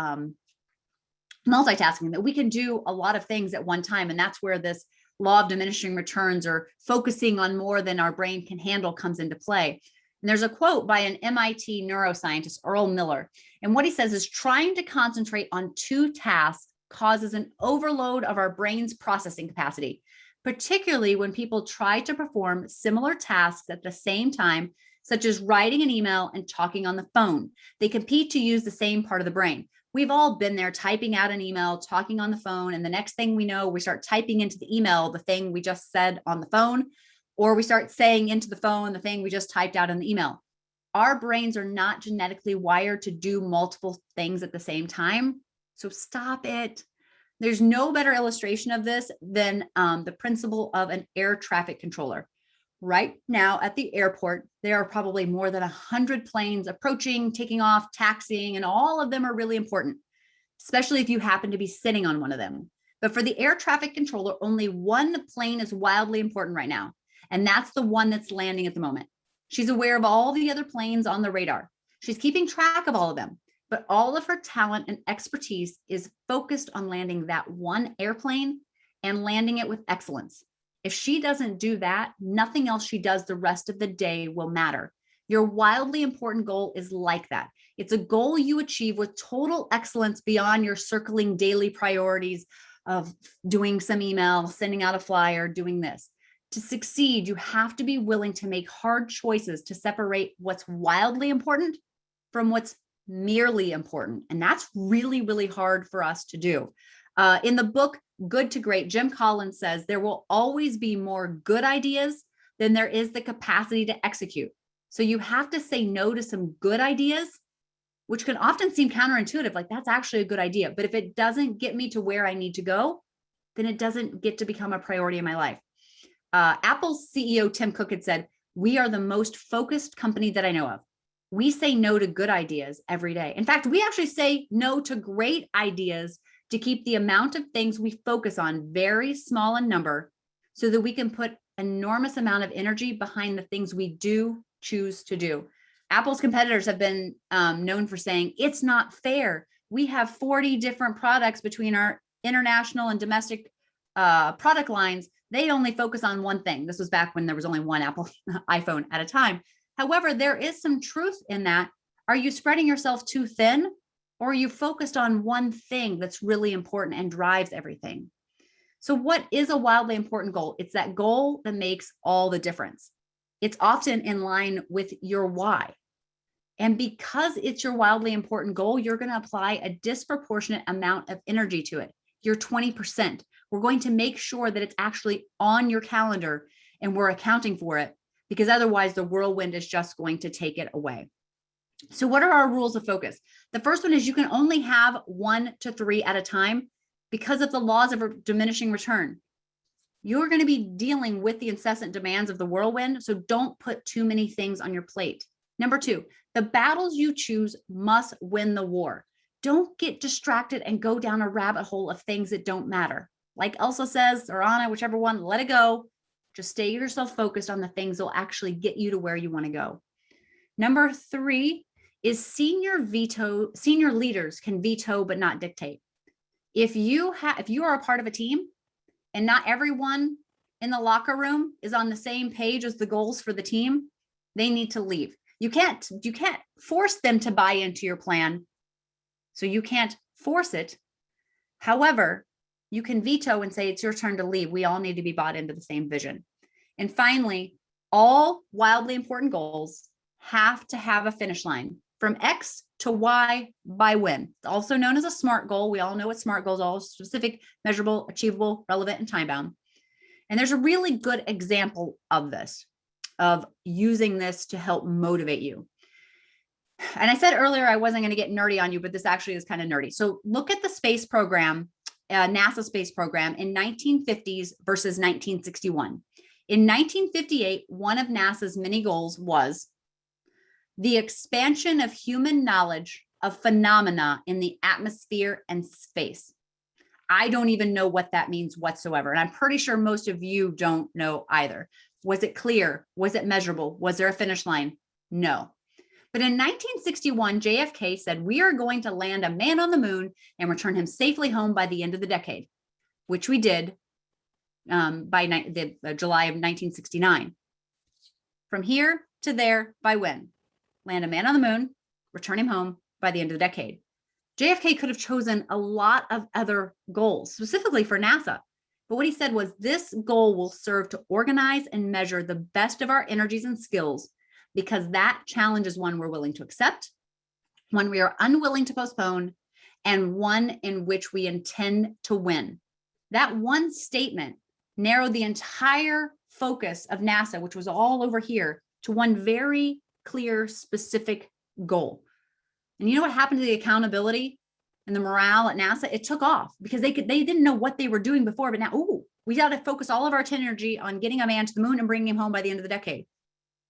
multitasking, that we can do a lot of things at one time. And that's where this law of diminishing returns, or focusing on more than our brain can handle, comes into play. And there's a quote by an MIT neuroscientist, Earl Miller. And what he says is, trying to concentrate on 2 tasks causes an overload of our brain's processing capacity, particularly when people try to perform similar tasks at the same time, such as writing an email and talking on the phone. They compete to use the same part of the brain. We've all been there, typing out an email, talking on the phone, and the next thing we know, we start typing into the email the thing we just said on the phone, or we start saying into the phone the thing we just typed out in the email. Our brains are not genetically wired to do multiple things at the same time. So stop it. There's no better illustration of this than the principle of an air traffic controller. Right now at the airport, there are probably more than 100 planes approaching, taking off, taxiing, and all of them are really important, especially if you happen to be sitting on one of them. But for the air traffic controller, only one plane is wildly important right now, and that's the one that's landing at the moment. She's aware of all the other planes on the radar. She's keeping track of all of them, but all of her talent and expertise is focused on landing that one airplane and landing it with excellence. If she doesn't do that, nothing else she does the rest of the day will matter. Your wildly important goal is like that. It's a goal you achieve with total excellence beyond your circling daily priorities of doing some email, sending out a flyer, doing this. To succeed, you have to be willing to make hard choices to separate what's wildly important from what's merely important. And that's really, really hard for us to do. In the book, Good to Great, Jim Collins says there will always be more good ideas than there is the capacity to execute. So you have to say no to some good ideas, which can often seem counterintuitive, like that's actually a good idea. But if it doesn't get me to where I need to go, then it doesn't get to become a priority in my life. Apple's CEO, Tim Cook, had said, "We are the most focused company that I know of. We say no to good ideas every day. In fact, we actually say no to great ideas to keep the amount of things we focus on very small in number, so that we can put enormous amount of energy behind the things we do choose to do." Apple's competitors have been known for saying, "It's not fair. We have 40 different products between our international and domestic product lines. They only focus on one thing." This was back when there was only one Apple iPhone at a time. However, there is some truth in that. Are you spreading yourself too thin? Or are you focused on one thing that's really important and drives everything? So what is a wildly important goal? It's that goal that makes all the difference. It's often in line with your why. And because it's your wildly important goal, you're going to apply a disproportionate amount of energy to it. Your 20%. We're going to make sure that it's actually on your calendar and we're accounting for it, because otherwise the whirlwind is just going to take it away. So what are our rules of focus? The first one is you can only have 1 to 3 at a time. because of the laws of diminishing return. You're going to be dealing with the incessant demands of the whirlwind, so don't put too many things on your plate. Number 2, the battles you choose must win the war. Don't get distracted and go down a rabbit hole of things that don't matter. Like Elsa says, or Anna, whichever one, let it go. Just stay yourself focused on the things that will actually get you to where you want to go. Number 3 is senior leaders can veto but not dictate. If you are a part of a team and not everyone in the locker room is on the same page as the goals for the team, they need to leave. You can't force them to buy into your plan. So you can't force it. However, you can veto and say, it's your turn to leave. We all need to be bought into the same vision. And finally, all wildly important goals have to have a finish line from X to Y by when. It's also known as a SMART goal. We all know what SMART goals are: specific, measurable, achievable, relevant, and time bound. And there's a really good example of this, of using this to help motivate you. And I said earlier, I wasn't going to get nerdy on you, but this actually is kind of nerdy. So look at the space program, NASA space program in 1950s versus 1961. In 1958, one of NASA's many goals was the expansion of human knowledge of phenomena in the atmosphere and space. I don't even know what that means whatsoever. And I'm pretty sure most of you don't know either. Was it clear? Was it measurable? Was there a finish line? No. But in 1961, JFK said, we are going to land a man on the moon and return him safely home by the end of the decade, which we did by July of 1969. From here to there, by when? Land a man on the moon, return him home by the end of the decade. JFK could have chosen a lot of other goals, specifically for NASA. But what he said was, this goal will serve to organize and measure the best of our energies and skills, because that challenge is one we're willing to accept, one we are unwilling to postpone, and one in which we intend to win. That one statement narrowed the entire focus of NASA, which was all over here, to one very clear, specific goal. And you know what happened to the accountability and the morale at NASA? It took off because they didn't know what they were doing before, but now, we got to focus all of our energy on getting a man to the moon and bringing him home by the end of the decade.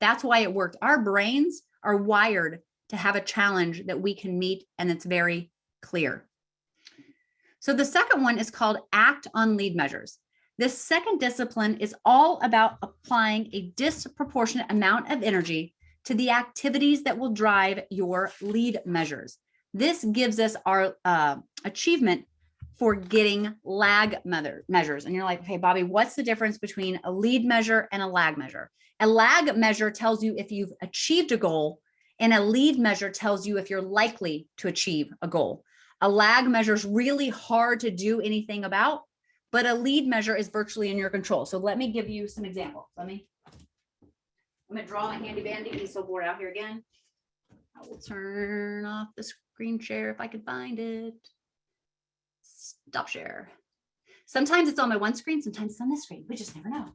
That's why it worked. Our brains are wired to have a challenge that we can meet, and it's very clear. So the second one is called act on lead measures. This second discipline is all about applying a disproportionate amount of energy to the activities that will drive your lead measures. This gives us our achievement for getting lag measures. And you're like, okay, Bobbi, what's the difference between a lead measure and a lag measure? A lag measure tells you if you've achieved a goal, and a lead measure tells you if you're likely to achieve a goal. A lag measure is really hard to do anything about, but a lead measure is virtually in your control. So let me give you some examples. I'm going to draw my handy dandy easel board out here again. I will turn off the screen share if I can find it. Stop share. Sometimes it's on my one screen, sometimes it's on this screen. We just never know.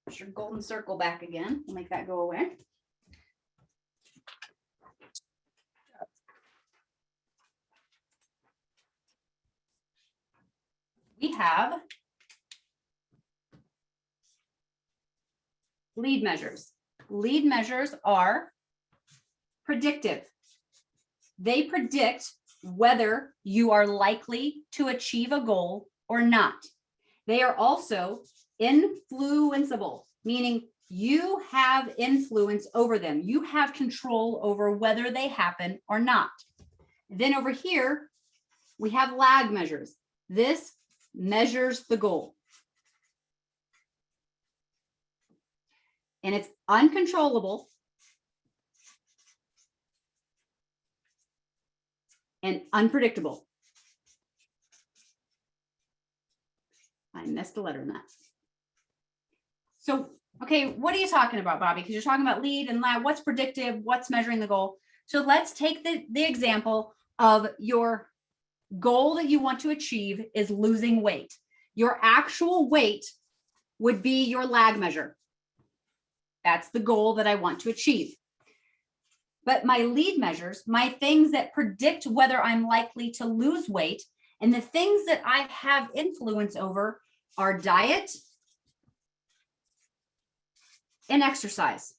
Push your golden circle back again. We'll make that go away. We have lead measures. Lead measures are predictive. They predict whether you are likely to achieve a goal or not. They are also influenceable, meaning you have influence over them. You have control over whether they happen or not. Then over here, we have lag measures. This measures the goal. And it's uncontrollable and unpredictable. I missed a letter in that. So, okay, what are you talking about, Bobbi? Because you're talking about lead and lag. What's predictive? What's measuring the goal? So let's take the example of your goal that you want to achieve is losing weight. Your actual weight would be your lag measure. That's the goal that I want to achieve. But my lead measures, my things that predict whether I'm likely to lose weight, and the things that I have influence over are diet and exercise.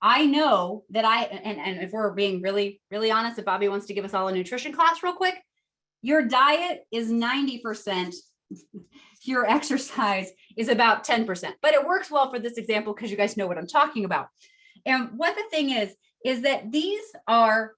I know that and if we're being really, really honest, if Bobbi wants to give us all a nutrition class real quick, your diet is 90%, your exercise is about 10%, but it works well for this example because you guys know what I'm talking about. And what the thing is that these are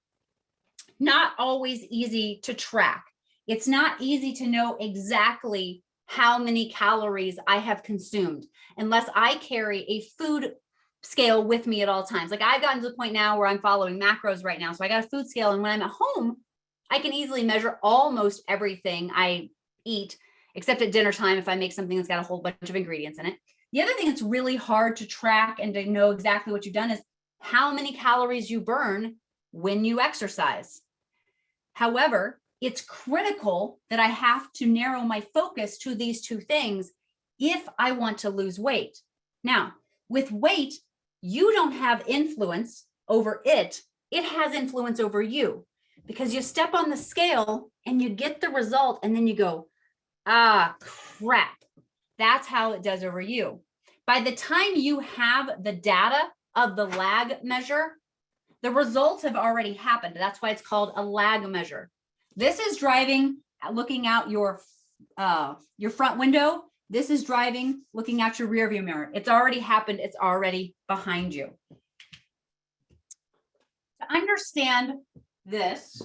not always easy to track. It's not easy to know exactly how many calories I have consumed unless I carry a food scale with me at all times. Like I've gotten to the point now where I'm following macros right now. So I got a food scale, and when I'm at home, I can easily measure almost everything I eat, except at dinner time if I make something that's got a whole bunch of ingredients in it. The other thing that's really hard to track and to know exactly what you've done is how many calories you burn when you exercise. However, it's critical that I have to narrow my focus to these two things if I want to lose weight. Now, with weight, you don't have influence over it. It has influence over you because you step on the scale and you get the result and then you go, ah, crap. That's how it does over you. By the time you have the data of the lag measure, the results have already happened. That's why it's called a lag measure. This is driving, looking out your front window. This is driving, looking out your rear view mirror. It's already happened. It's already behind you. To understand this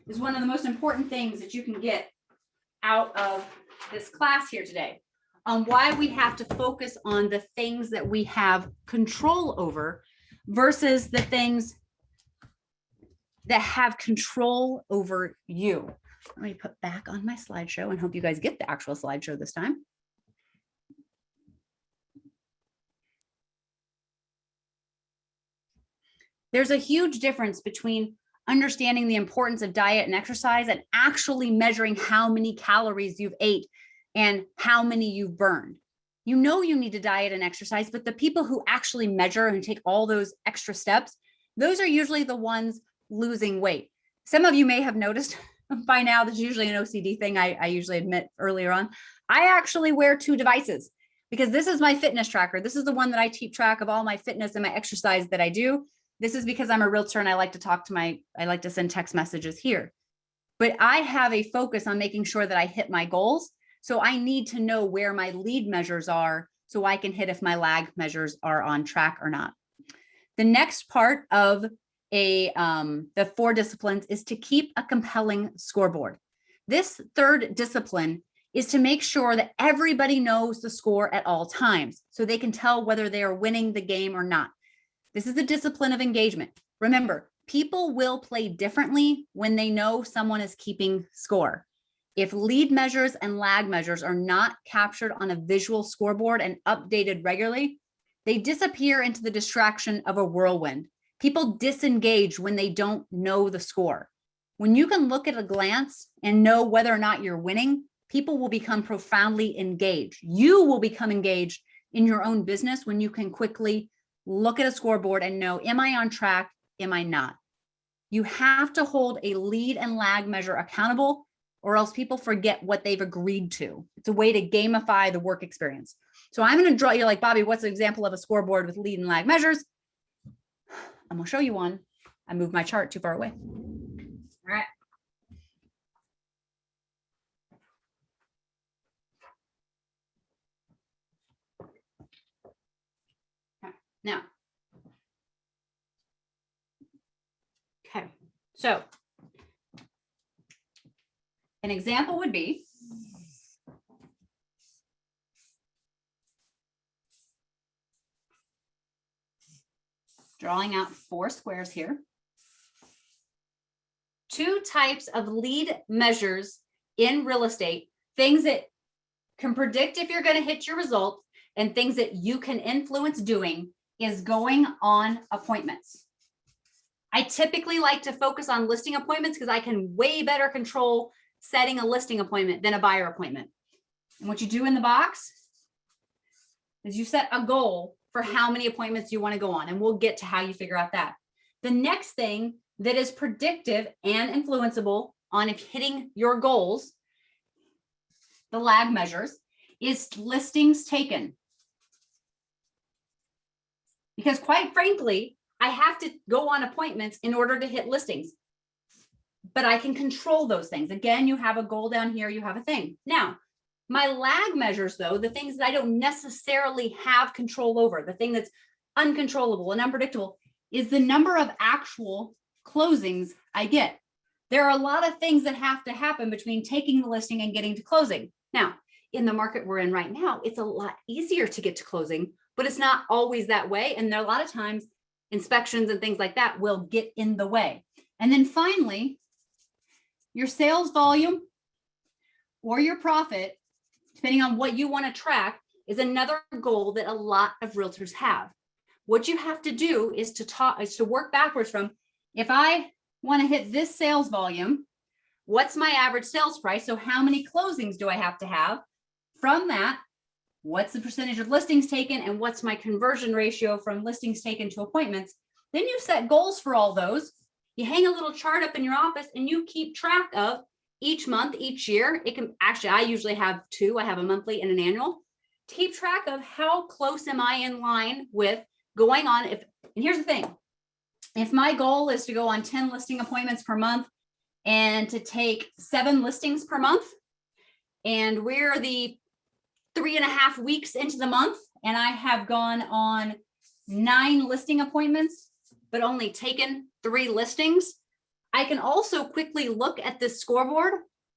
is one of the most important things that you can get out of this class here today on why we have to focus on the things that we have control over versus the things that have control over you. Let me put back on my slideshow and hope you guys get the actual slideshow this time. There's a huge difference between understanding the importance of diet and exercise and actually measuring how many calories you've ate and how many you've burned. You know you need to diet and exercise, but the people who actually measure and take all those extra steps, those are usually the ones losing weight. Some of you may have noticed by now, that's usually an OCD thing. I usually admit earlier on, I actually wear two devices because this is my fitness tracker. This is the one that I keep track of all my fitness and my exercise that I do. This is because I'm a realtor and I like to send text messages here. But I have a focus on making sure that I hit my goals. So I need to know where my lead measures are so I can hit if my lag measures are on track or not. The next part of the 4 disciplines is to keep a compelling scoreboard. This third discipline is to make sure that everybody knows the score at all times so they can tell whether they are winning the game or not. This is the discipline of engagement. Remember, people will play differently when they know someone is keeping score. If lead measures and lag measures are not captured on a visual scoreboard and updated regularly, they disappear into the distraction of a whirlwind. People disengage when they don't know the score. When you can look at a glance and know whether or not you're winning, people will become profoundly engaged. You will become engaged in your own business when you can quickly look at a scoreboard and know, am I on track? Am I not? You have to hold a lead and lag measure accountable, or else people forget what they've agreed to. It's a way to gamify the work experience. So I'm going to draw, you're like, Bobbi, what's an example of a scoreboard with lead and lag measures? I'm going to show you one. I moved my chart too far away. All right. Now, okay, so an example would be drawing out 4 squares here. 2 types of lead measures in real estate, things that can predict if you're going to hit your result and things that you can influence doing is going on appointments. I typically like to focus on listing appointments because I can way better control setting a listing appointment than a buyer appointment. And what you do in the box is you set a goal for how many appointments you want to go on. And we'll get to how you figure out that. The next thing that is predictive and influenceable on if hitting your goals, the lag measures, is listings taken. Because quite frankly, I have to go on appointments in order to hit listings, but I can control those things. Again, you have a goal down here, you have a thing. Now, my lag measures though, the things that I don't necessarily have control over, the thing that's uncontrollable and unpredictable, is the number of actual closings I get. There are a lot of things that have to happen between taking the listing and getting to closing. Now, in the market we're in right now, it's a lot easier to get to closing, but it's not always that way. And there are a lot of times inspections and things like that will get in the way. And then finally, your sales volume or your profit, depending on what you want to track, is another goal that a lot of realtors have. What you have to do is to work backwards from, if I want to hit this sales volume, what's my average sales price? So how many closings do I have to have? From that, what's the percentage of listings taken and what's my conversion ratio from listings taken to appointments? Then you set goals for all those. You hang a little chart up in your office and you keep track of each month, each year. It can actually, I usually have two. I have a monthly and an annual. Keep track of how close am I in line with going on. And here's the thing, if my goal is to go on 10 listing appointments per month and to take 7 listings per month, and we're the 3.5 weeks into the month, and I have gone on 9 listing appointments, but only taken 3 listings, I can also quickly look at this scoreboard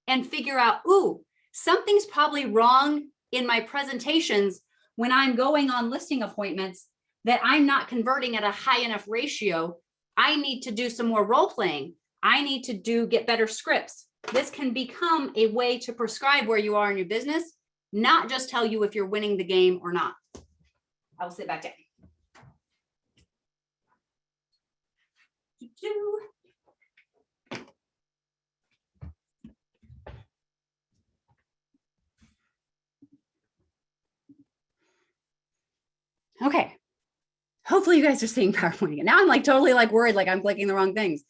and figure out, ooh, something's probably wrong in my presentations when I'm going on listing appointments, that I'm not converting at a high enough ratio. I need to do some more role playing. I need to get better scripts. This can become a way to prescribe where you are in your business, not just tell you if you're winning the game or not. I will sit back down. Okay. Hopefully you guys are seeing PowerPoint again. Now I'm like totally like worried, like I'm clicking the wrong things.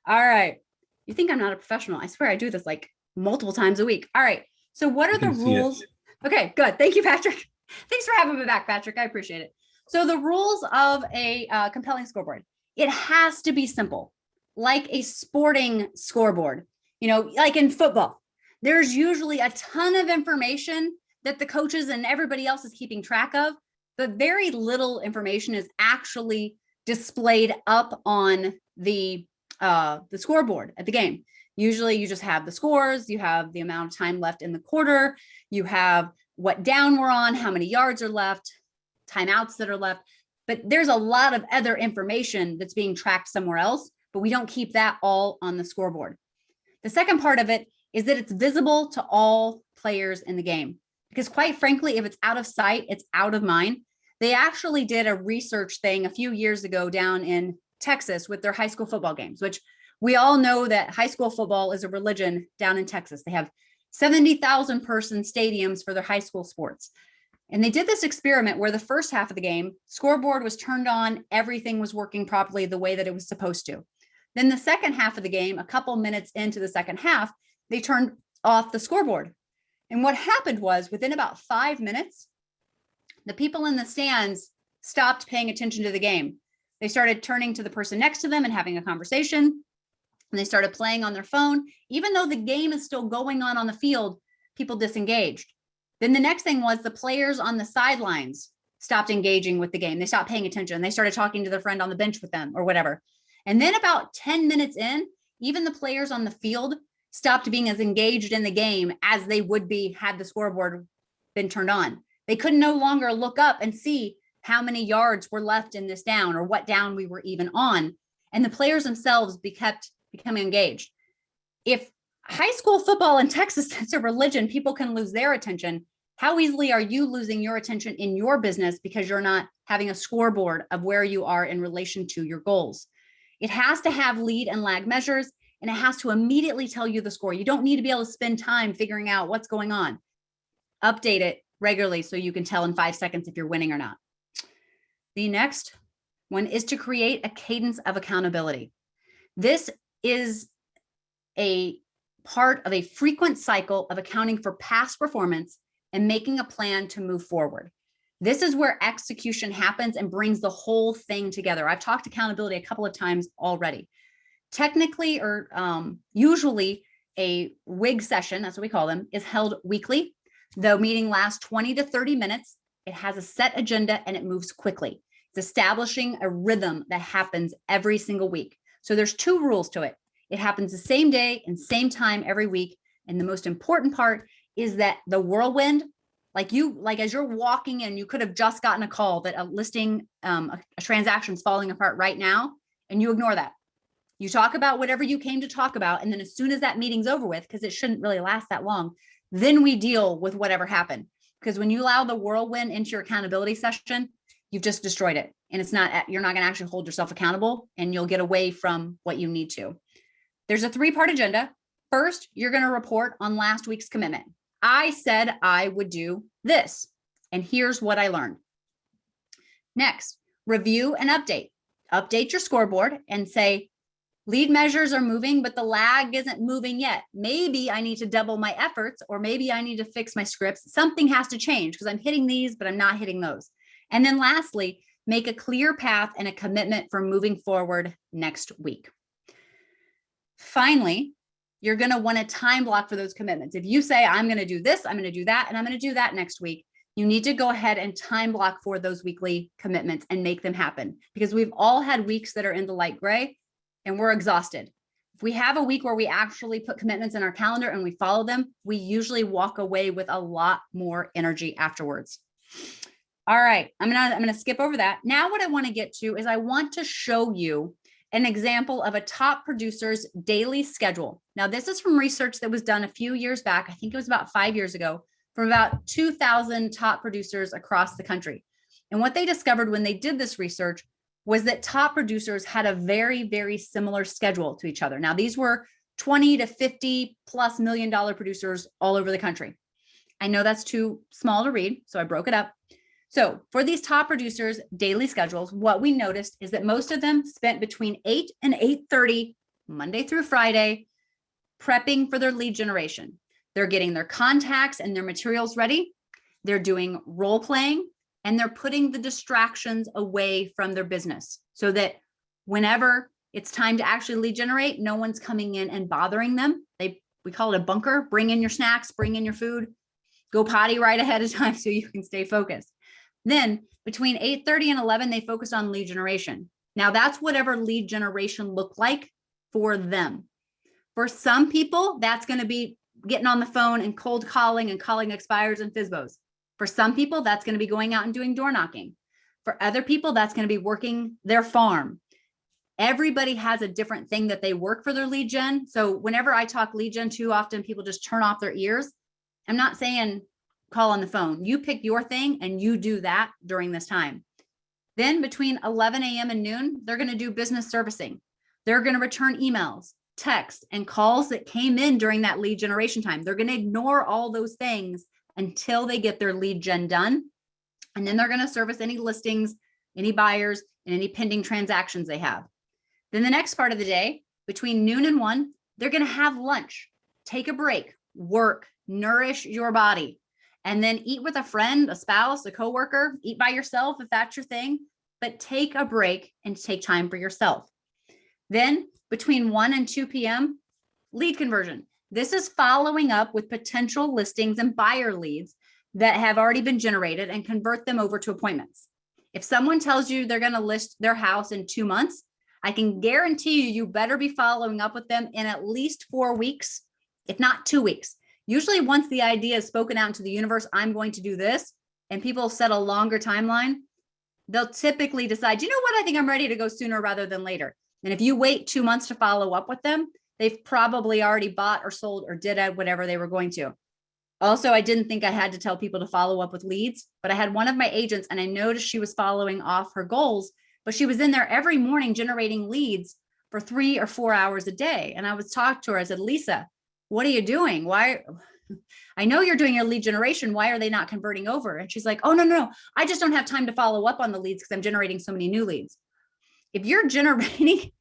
All right. You think I'm not a professional? I swear I do this like multiple times a week. All right. So what are the rules? Okay, good. Thank you, Patrick. Thanks for having me back, Patrick. I appreciate it. So the rules of a compelling scoreboard, it has to be simple, like a sporting scoreboard, you know, like in football. There's usually a ton of information that the coaches and everybody else is keeping track of, but very little information is actually displayed up on the scoreboard at the game. Usually you just have the scores, you have the amount of time left in the quarter, you have what down we're on, how many yards are left, timeouts that are left, but there's a lot of other information that's being tracked somewhere else, but we don't keep that all on the scoreboard. The second part of it is that it's visible to all players in the game, because quite frankly, if it's out of sight, it's out of mind. They actually did a research thing a few years ago down in Texas with their high school football games, which we all know that high school football is a religion down in Texas. They have 70,000 person stadiums for their high school sports. And they did this experiment where the first half of the game, scoreboard was turned on, everything was working properly the way that it was supposed to. Then the second half of the game, a couple minutes into the second half, they turned off the scoreboard. And what happened was within about 5 minutes, the people in the stands stopped paying attention to the game. They started turning to the person next to them and having a conversation. And they started playing on their phone. Even though the game is still going on the field, people disengaged. Then the next thing was the players on the sidelines stopped engaging with the game. They stopped paying attention. They started talking to their friend on the bench with them or whatever. And then about 10 minutes in, even the players on the field stopped being as engaged in the game as they would be had the scoreboard been turned on. They could no longer look up and see how many yards were left in this down or what down we were even on. And the players themselves kept becoming engaged. If high school football in Texas is a religion, people can lose their attention. How easily are you losing your attention in your business because you're not having a scoreboard of where you are in relation to your goals? It has to have lead and lag measures, and it has to immediately tell you the score. You don't need to be able to spend time figuring out what's going on. Update it regularly so you can tell in 5 seconds if you're winning or not. The next one is to create a cadence of accountability. This is a part of a frequent cycle of accounting for past performance and making a plan to move forward. This is where execution happens and brings the whole thing together. I've talked accountability a couple of times already. Technically, or usually a WIG session, that's what we call them, is held weekly. The meeting lasts 20 to 30 minutes. It has a set agenda and it moves quickly. It's establishing a rhythm that happens every single week. So there's 2 rules to it. It happens the same day and same time every week. And the most important part is that the whirlwind, like as you're walking in, you could have just gotten a call that a listing, a transaction's falling apart right now, and you ignore that. You talk about whatever you came to talk about. And then as soon as that meeting's over with, because it shouldn't really last that long, then we deal with whatever happened. Because when you allow the whirlwind into your accountability session, you've just destroyed it. And it's not, you're not going to actually hold yourself accountable, and you'll get away from what you need to. There's a 3-part agenda. First, you're going to report on last week's commitment. I said I would do this, and here's what I learned. Next, review and update. Update your scoreboard and say, lead measures are moving, but the lag isn't moving yet. Maybe I need to double my efforts, or maybe I need to fix my scripts. Something has to change because I'm hitting these, but I'm not hitting those. And then lastly, make a clear path and a commitment for moving forward next week. Finally, you're going to want a time block for those commitments. If you say, I'm going to do this, I'm going to do that, and I'm going to do that next week, you need to go ahead and time block for those weekly commitments and make them happen, because we've all had weeks that are in the light gray and we're exhausted. If we have a week where we actually put commitments in our calendar and we follow them, we usually walk away with a lot more energy afterwards. All right, I'm gonna skip over that. Now what I want to get to is I want to show you an example of a top producer's daily schedule. Now, this is from research that was done a few years back. I think it was about 5 years ago, from about 2,000 top producers across the country. And what they discovered when they did this research was that top producers had a very, very similar schedule to each other. Now, these were 20 to 50 plus $1 million producers all over the country. I know that's too small to read, so I broke it up. So for these top producers' daily schedules, what we noticed is that most of them spent between 8 and 8:30 Monday through Friday prepping for their lead generation. They're getting their contacts and their materials ready. They're doing role playing, and they're putting the distractions away from their business so that whenever it's time to actually lead generate, no one's coming in and bothering them. We call it a bunker. Bring in your snacks, bring in your food, go potty right ahead of time so you can stay focused. Then between 8:30 and 11, they focused on lead generation. Now that's whatever lead generation looked like for them. For some people, that's going to be getting on the phone and cold calling and calling expires and FSBOs. For some people, that's going to be going out and doing door knocking. For other people, that's going to be working their farm. Everybody has a different thing that they work for their lead gen. So whenever I talk lead gen, too often people just turn off their ears. I'm not saying call on the phone. You pick your thing and you do that during this time. Then between 11 a.m. and noon, they're going to do business servicing. They're going to return emails, texts, and calls that came in during that lead generation time. They're going to ignore all those things until they get their lead gen done. And then they're going to service any listings, any buyers, and any pending transactions they have. Then the next part of the day, between noon and 1, they're going to have lunch, take a break, work, nourish your body, and then eat with a friend, a spouse, a coworker, eat by yourself if that's your thing, but take a break and take time for yourself. Then between 1 and 2 p.m., lead conversion. This is following up with potential listings and buyer leads that have already been generated and convert them over to appointments. If someone tells you they're going to list their house in 2 months, I can guarantee you better be following up with them in at least 4 weeks, if not 2 weeks. Usually once the idea is spoken out into the universe, I'm going to do this, and people set a longer timeline, they'll typically decide, you know what, I think I'm ready to go sooner rather than later. And if you wait 2 months to follow up with them, they've probably already bought or sold or did whatever they were going to. Also, I didn't think I had to tell people to follow up with leads, but I had one of my agents and I noticed she was following off her goals, but she was in there every morning generating leads for 3 or 4 hours a day. And I was talking to her, I said, Lisa, what are you doing? Why? I know you're doing your lead generation. Why are they not converting over? And she's like, oh, no. I just don't have time to follow up on the leads because I'm generating so many new leads. If you're generating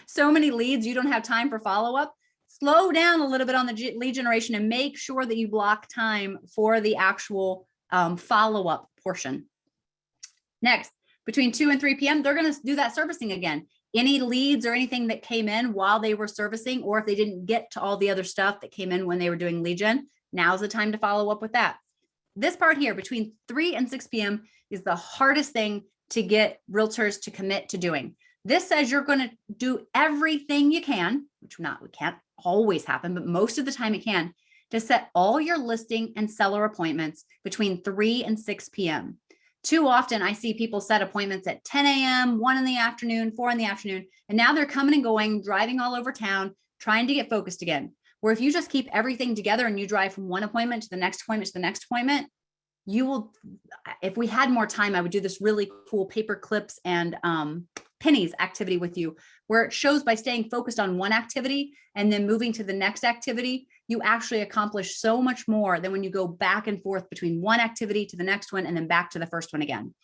so many leads, you don't have time for follow-up, slow down a little bit on the lead generation and make sure that you block time for the actual follow-up portion. Next, between 2 and 3 p.m., they're going to do that servicing again. Any leads or anything that came in while they were servicing, or if they didn't get to all the other stuff that came in when they were doing lead gen, now's the time to follow up with that. This part here between 3 and 6 p.m. is the hardest thing to get realtors to commit to doing. This says you're going to do everything you can, which we can't always happen, but most of the time it can, to set all your listing and seller appointments between 3 and 6 p.m. Too often I see people set appointments at 10 a.m., 1 in the afternoon, 4 in the afternoon, and now they're coming and going, driving all over town, trying to get focused again. Where if you just keep everything together and you drive from one appointment to the next appointment to the next appointment, you will, if we had more time, I would do this really cool paper clips and pennies activity with you, where it shows by staying focused on one activity and then moving to the next activity, you actually accomplish so much more than when you go back and forth between one activity to the next one and then back to the first one again.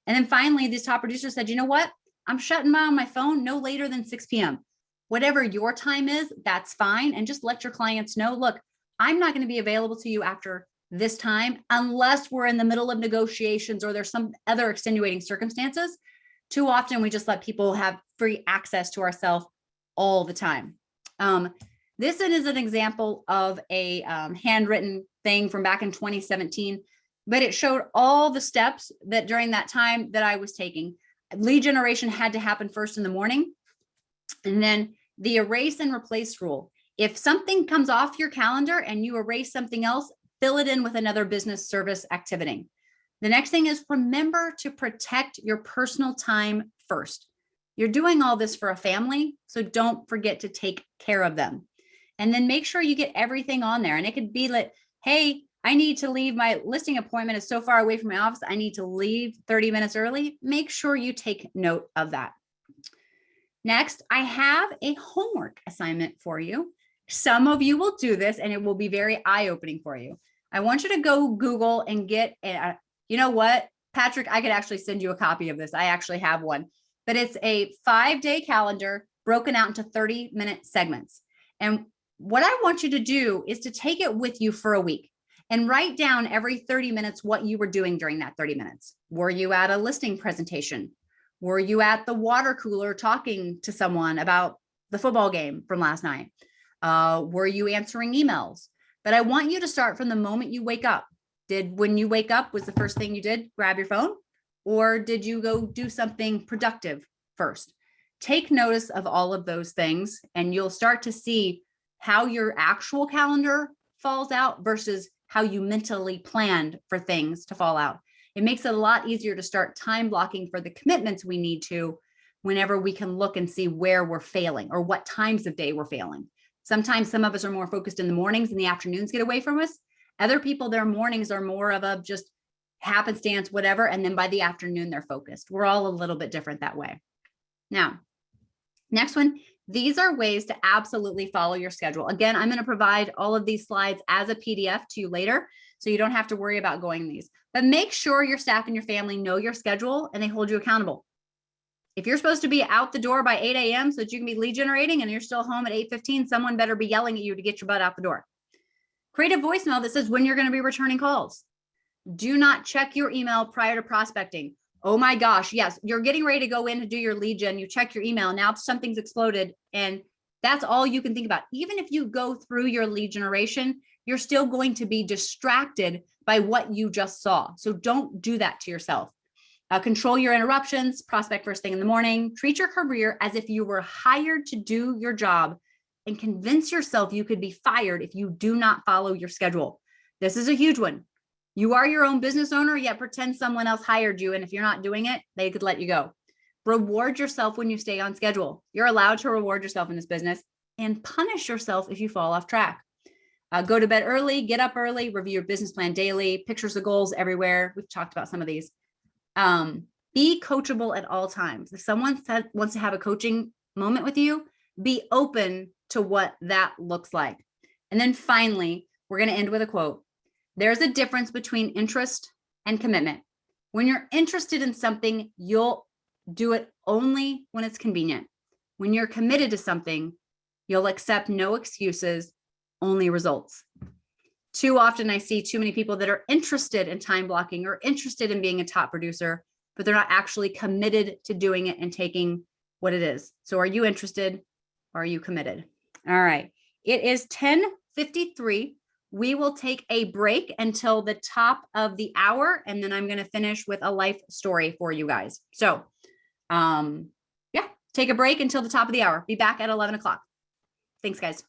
And then finally, this top producer said, you know what? I'm shutting down my phone no later than 6 p.m. Whatever your time is, that's fine. And just let your clients know, look, I'm not going to be available to you after this time unless we're in the middle of negotiations or there's some other extenuating circumstances. Too often we just let people have free access to our cell all the time. This is an example of a handwritten thing from back in 2017, but it showed all the steps that during that time that I was taking. Lead generation had to happen first in the morning. And then the erase and replace rule. If something comes off your calendar and you erase something else, fill it in with another business service activity. The next thing is remember to protect your personal time first. You're doing all this for a family, so don't forget to take care of them. And then make sure you get everything on there. And it could be like, hey, I need to leave, my listing appointment is so far away from my office, I need to leave 30 minutes early. Make sure you take note of that. Next, I have a homework assignment for you. Some of you will do this and it will be very eye-opening for you. I want you to go Google and get, you know what, Patrick, I could actually send you a copy of this. I actually have one, but it's a 5-day calendar broken out into 30-minute segments. And what I want you to do is to take it with you for a week and write down every 30 minutes what you were doing during that 30 minutes. Were you at a listing presentation? Were you at the water cooler talking to someone about the football game from last night? Were you answering emails? But I want you to start from the moment you wake up. When you wake up, was the first thing you did grab your phone? Or did you go do something productive first? Take notice of all of those things and you'll start to see how your actual calendar falls out versus how you mentally planned for things to fall out. It makes it a lot easier to start time blocking for the commitments we need to whenever we can look and see where we're failing or what times of day we're failing. Sometimes some of us are more focused in the mornings and the afternoons get away from us. Other people, their mornings are more of a just happenstance, whatever. And then by the afternoon, they're focused. We're all a little bit different that way. Now, next one, these are ways to absolutely follow your schedule. Again, I'm going to provide all of these slides as a PDF to you later, so you don't have to worry about going these. But make sure your staff and your family know your schedule and they hold you accountable. If you're supposed to be out the door by 8 a.m. so that you can be lead generating and you're still home at 8:15, someone better be yelling at you to get your butt out the door. Create a voicemail that says when you're going to be returning calls. Do not check your email prior to prospecting. Oh my gosh, yes, you're getting ready to go in to do your lead gen. You check your email. Now something's exploded and that's all you can think about. Even if you go through your lead generation, you're still going to be distracted by what you just saw. So don't do that to yourself. Control your interruptions, prospect first thing in the morning, treat your career as if you were hired to do your job and convince yourself you could be fired if you do not follow your schedule. This is a huge one. You are your own business owner, yet pretend someone else hired you. And if you're not doing it, they could let you go. Reward yourself when you stay on schedule. You're allowed to reward yourself in this business and punish yourself if you fall off track. Go to bed early, get up early, review your business plan daily, pictures of goals everywhere. We've talked about some of these. Be coachable at all times. If someone wants to have a coaching moment with you, be open to what that looks like. And then finally, We're going to end with a quote. There's a difference between interest and commitment. When you're interested in something, you'll do it only when it's convenient. When you're committed to something, you'll accept no excuses, only results. Too often I see too many people that are interested in time blocking or interested in being a top producer, but they're not actually committed to doing it and taking what it is. So are you interested? Are you committed? All right. It is 10:53. We will take a break until the top of the hour, and then I'm going to finish with a life story for you guys. So, yeah, take a break until the top of the hour. Be back at 11 o'clock. Thanks, guys.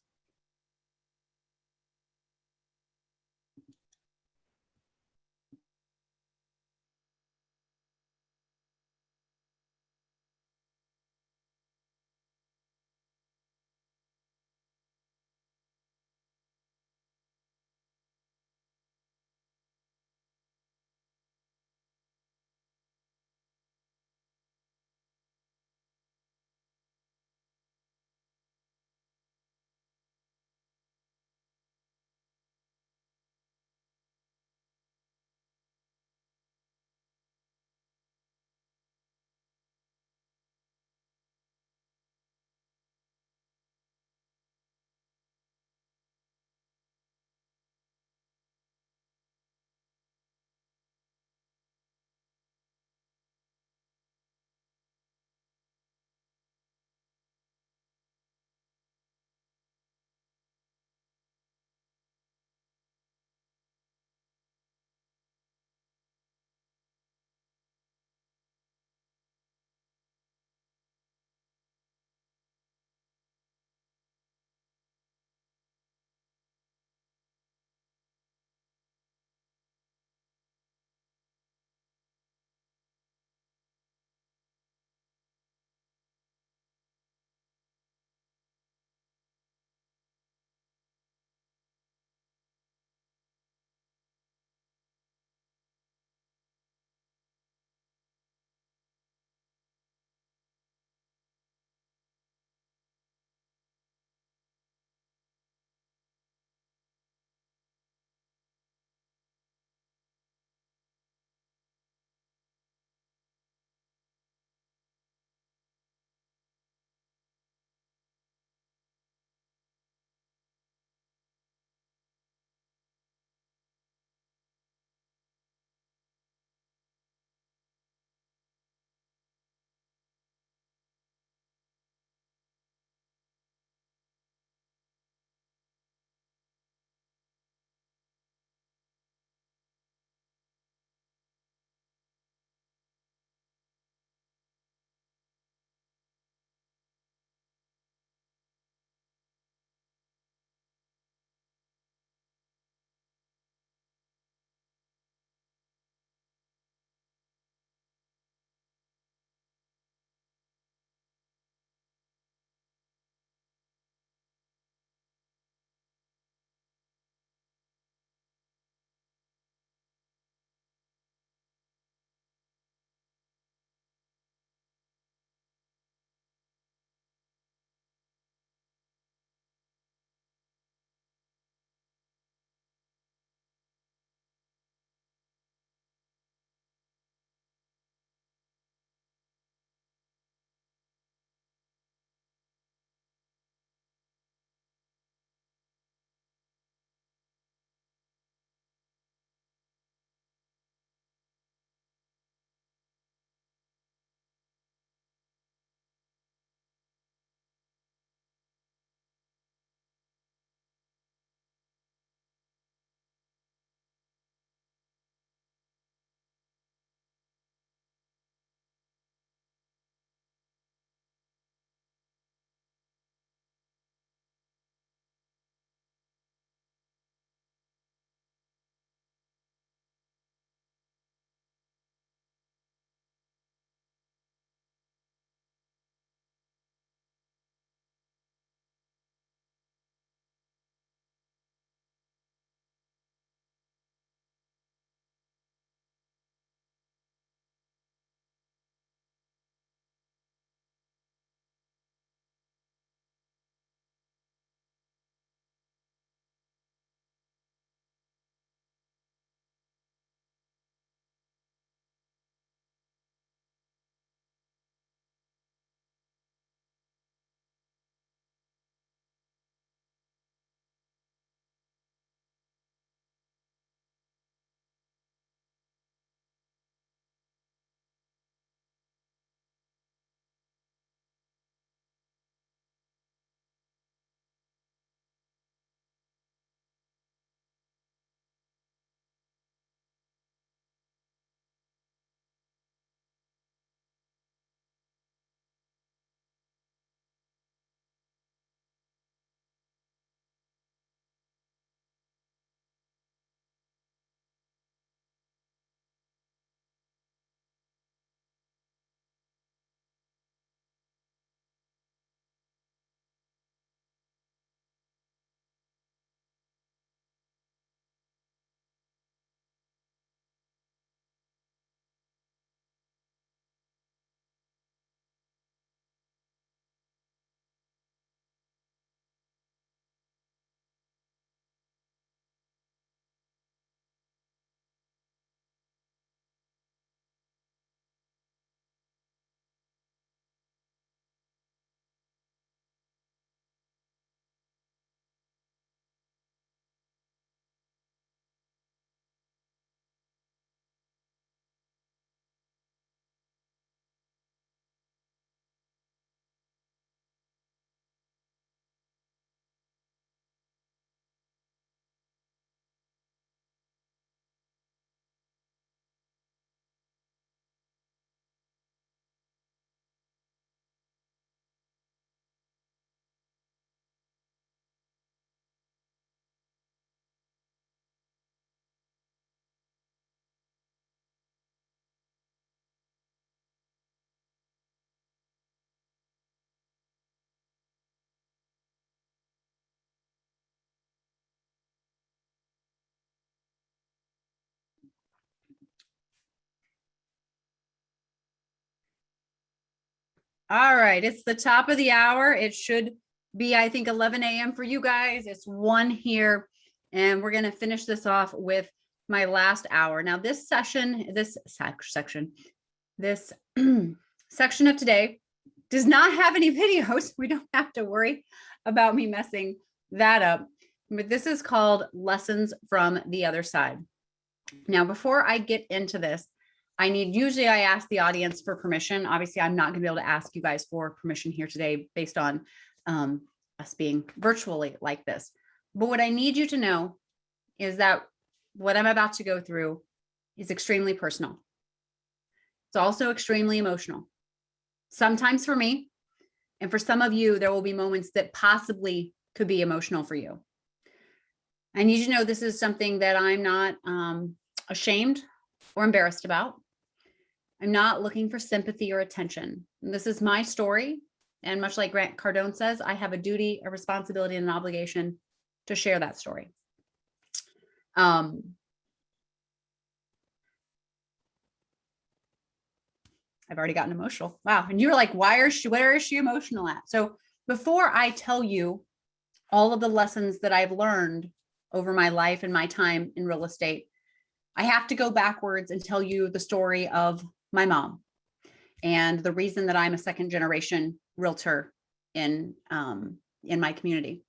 All right, it's the top of the hour. It should be, I think, 11 a.m. for you guys. It's 1 here, and we're going to finish this off with my last hour. Now, this section, this section of today does not have any videos. We don't have to worry about me messing that up. But this is called Lessons from the Other Side. Now, before I get into this, usually I ask the audience for permission. Obviously, I'm not going to be able to ask you guys for permission here today based on us being virtually like this. But what I need you to know is that what I'm about to go through is extremely personal. It's also extremely emotional. Sometimes for me, and for some of you, there will be moments that possibly could be emotional for you. I need you to know this is something that I'm not ashamed or embarrassed about. I'm not looking for sympathy or attention. This is my story. And much like Grant Cardone says, I have a duty, a responsibility, and an obligation to share that story. I've already gotten emotional. Wow. And you're like, where is she emotional at? So before I tell you all of the lessons that I've learned over my life and my time in real estate, I have to go backwards and tell you the story of my mom and the reason that I'm a second generation realtor in my community.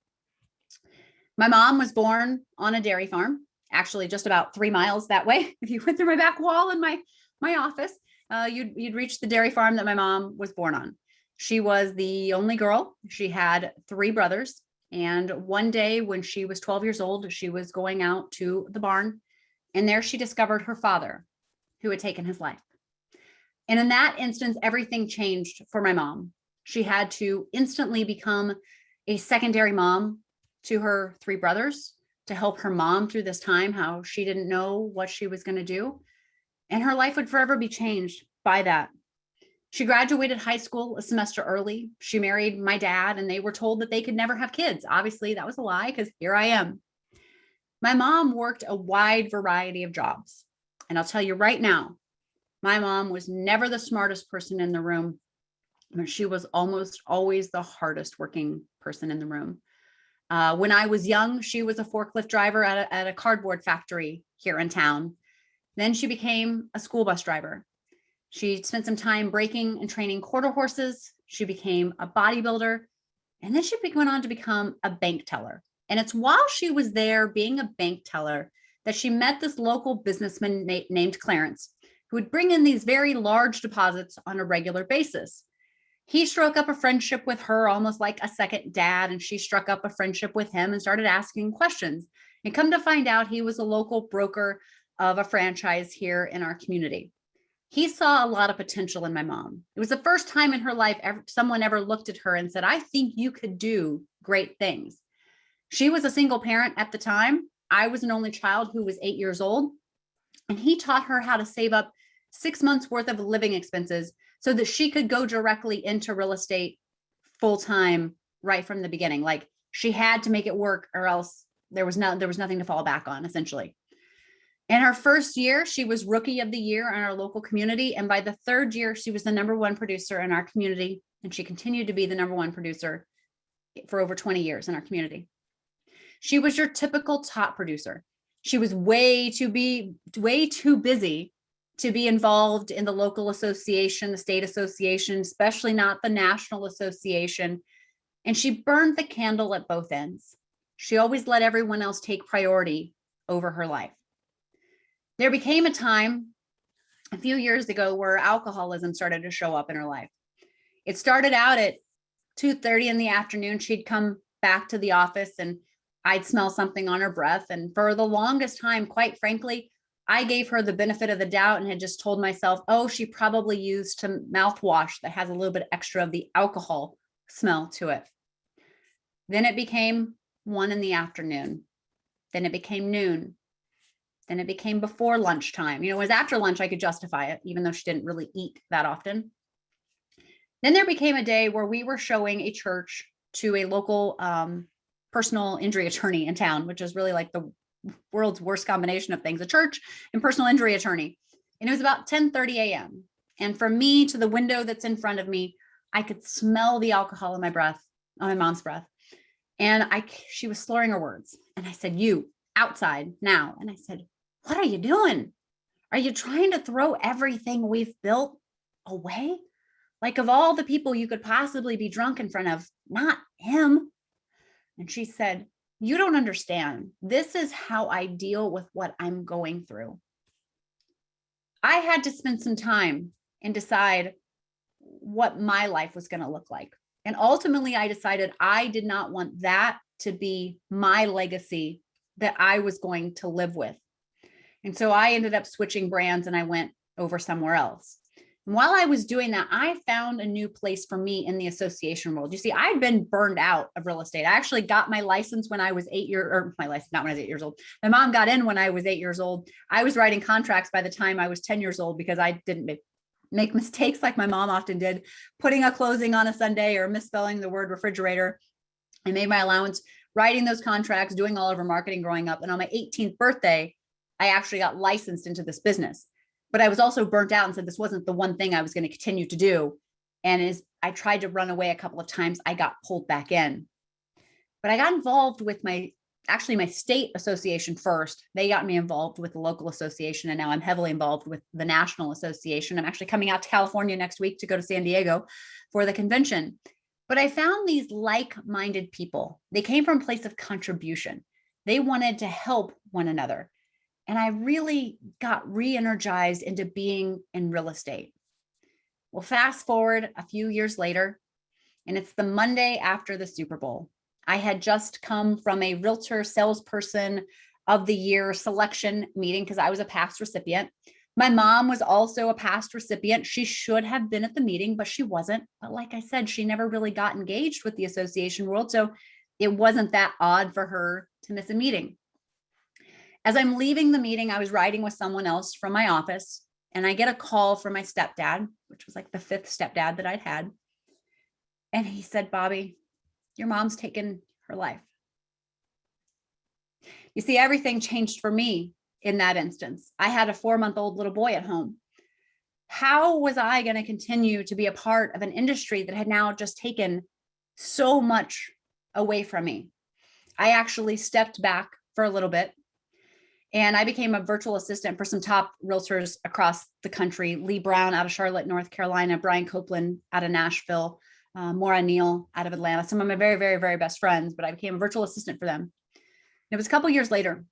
My mom was born on a dairy farm, actually just about 3 miles that way. If you went through my back wall in my office, you'd reach the dairy farm that my mom was born on. She was the only girl. She had 3 brothers. And one day when she was 12 years old, she was going out to the barn, and there she discovered her father, who had taken his life. And in that instance, everything changed for my mom. She had to instantly become a secondary mom to her 3 brothers to help her mom through this time, how she didn't know what she was going to do. And her life would forever be changed by that. She graduated high school a semester early. She married my dad, and they were told that they could never have kids. Obviously, that was a lie, because here I am. My mom worked a wide variety of jobs. And I'll tell you right now, my mom was never the smartest person in the room, but she was almost always the hardest working person in the room. When I was young, she was a forklift driver at a cardboard factory here in town. Then she became a school bus driver. She spent some time breaking and training quarter horses. She became a bodybuilder, and then she went on to become a bank teller. And it's while she was there being a bank teller that she met this local businessman named Clarence, who would bring in these very large deposits on a regular basis. He struck up a friendship with her, almost like a second dad, and she struck up a friendship with him and started asking questions. And come to find out, he was a local broker of a franchise here in our community. He saw a lot of potential in my mom. It was the first time in her life someone ever looked at her and said, I think you could do great things. She was a single parent at the time. I was an only child who was 8 years old. And he taught her how to save up 6 months worth of living expenses so that she could go directly into real estate full time right from the beginning. Like, she had to make it work, or else there was nothing to fall back on, essentially. In her first year, she was Rookie of the Year in our local community. And by the 3rd year, she was the #1 producer in our community. And she continued to be the #1 producer for over 20 years in our community. She was your typical top producer. She was way too busy to be involved in the local association, the state association, especially not the national association. And she burned the candle at both ends. She always let everyone else take priority over her life. There became a time a few years ago where alcoholism started to show up in her life. It started out at 2:30 in the afternoon. She'd come back to the office and I'd smell something on her breath. And for the longest time, quite frankly, I gave her the benefit of the doubt and had just told myself, oh, she probably used some mouthwash that has a little bit extra of the alcohol smell to it. Then it became 1 in the afternoon. Then it became noon. Then it became before lunchtime. It was after lunch I could justify it, even though she didn't really eat that often. Then there became a day where we were showing a church to a local personal injury attorney in town, which is really like the world's worst combination of things, a church and personal injury attorney. And it was about 10:30 a.m. And from me to the window that's in front of me I could smell the alcohol in my breath, on my mom's breath. And she was slurring her words. And I said, "You outside now." And I said, "What are you doing? Are you trying to throw everything we've built away? Like, of all the people you could possibly be drunk in front of, not him." And she said, "You don't understand. This is how I deal with what I'm going through." I had to spend some time and decide what my life was going to look like. And ultimately, I decided I did not want that to be my legacy that I was going to live with. And so I ended up switching brands and I went over somewhere else. And while I was doing that, I found a new place for me in the association world. You see, I'd been burned out of real estate. I actually got my license when I was 8 years, or my license, not when I was 8 years old. My mom got in when I was 8 years old. I was writing contracts by the time I was 10 years old because I didn't make mistakes like my mom often did, putting a closing on a Sunday or misspelling the word refrigerator. I made my allowance, writing those contracts, doing all of our marketing growing up. And on my 18th birthday, I actually got licensed into this business. But I was also burnt out and said this wasn't the one thing I was going to continue to do. And as I tried to run away a couple of times, I got pulled back in. But I got involved with my state association first. They got me involved with the local association, and now I'm heavily involved with the national association. I'm actually coming out to California next week to go to San Diego for the convention. But I found these like-minded people. They came from a place of contribution. They wanted to help one another. And I really got re-energized into being in real estate. Well, fast forward a few years later, and it's the Monday after the Super Bowl. I had just come from a realtor salesperson of the year selection meeting because I was a past recipient. My mom was also a past recipient. She should have been at the meeting, but she wasn't. But like I said, she never really got engaged with the association world. So it wasn't that odd for her to miss a meeting. As I'm leaving the meeting, I was riding with someone else from my office, and I get a call from my stepdad, which was like the 5th stepdad that I'd had. And he said, "Bobbi, your mom's taken her life." You see, everything changed for me in that instance. I had a 4-month-old little boy at home. How was I going to continue to be a part of an industry that had now just taken so much away from me? I actually stepped back for a little bit. And I became a virtual assistant for some top realtors across the country. Lee Brown out of Charlotte, North Carolina, Brian Copeland out of Nashville, Maura Neal out of Atlanta, some of my very, very, very best friends, but I became a virtual assistant for them. It was a couple years later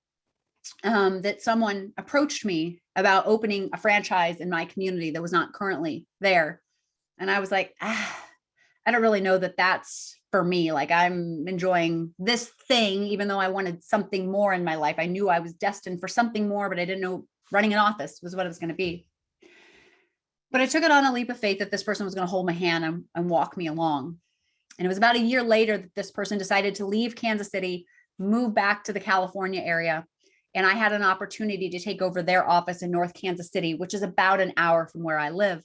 that someone approached me about opening a franchise in my community that was not currently there. And I was like, I don't really know that that's for me. Like, I'm enjoying this thing, even though I wanted something more in my life. I knew I was destined for something more, but I didn't know running an office was what it was going to be. But I took it on a leap of faith that this person was going to hold my hand and walk me along. And it was about a year later that this person decided to leave Kansas City, move back to the California area. And I had an opportunity to take over their office in North Kansas City, which is about an hour from where I live.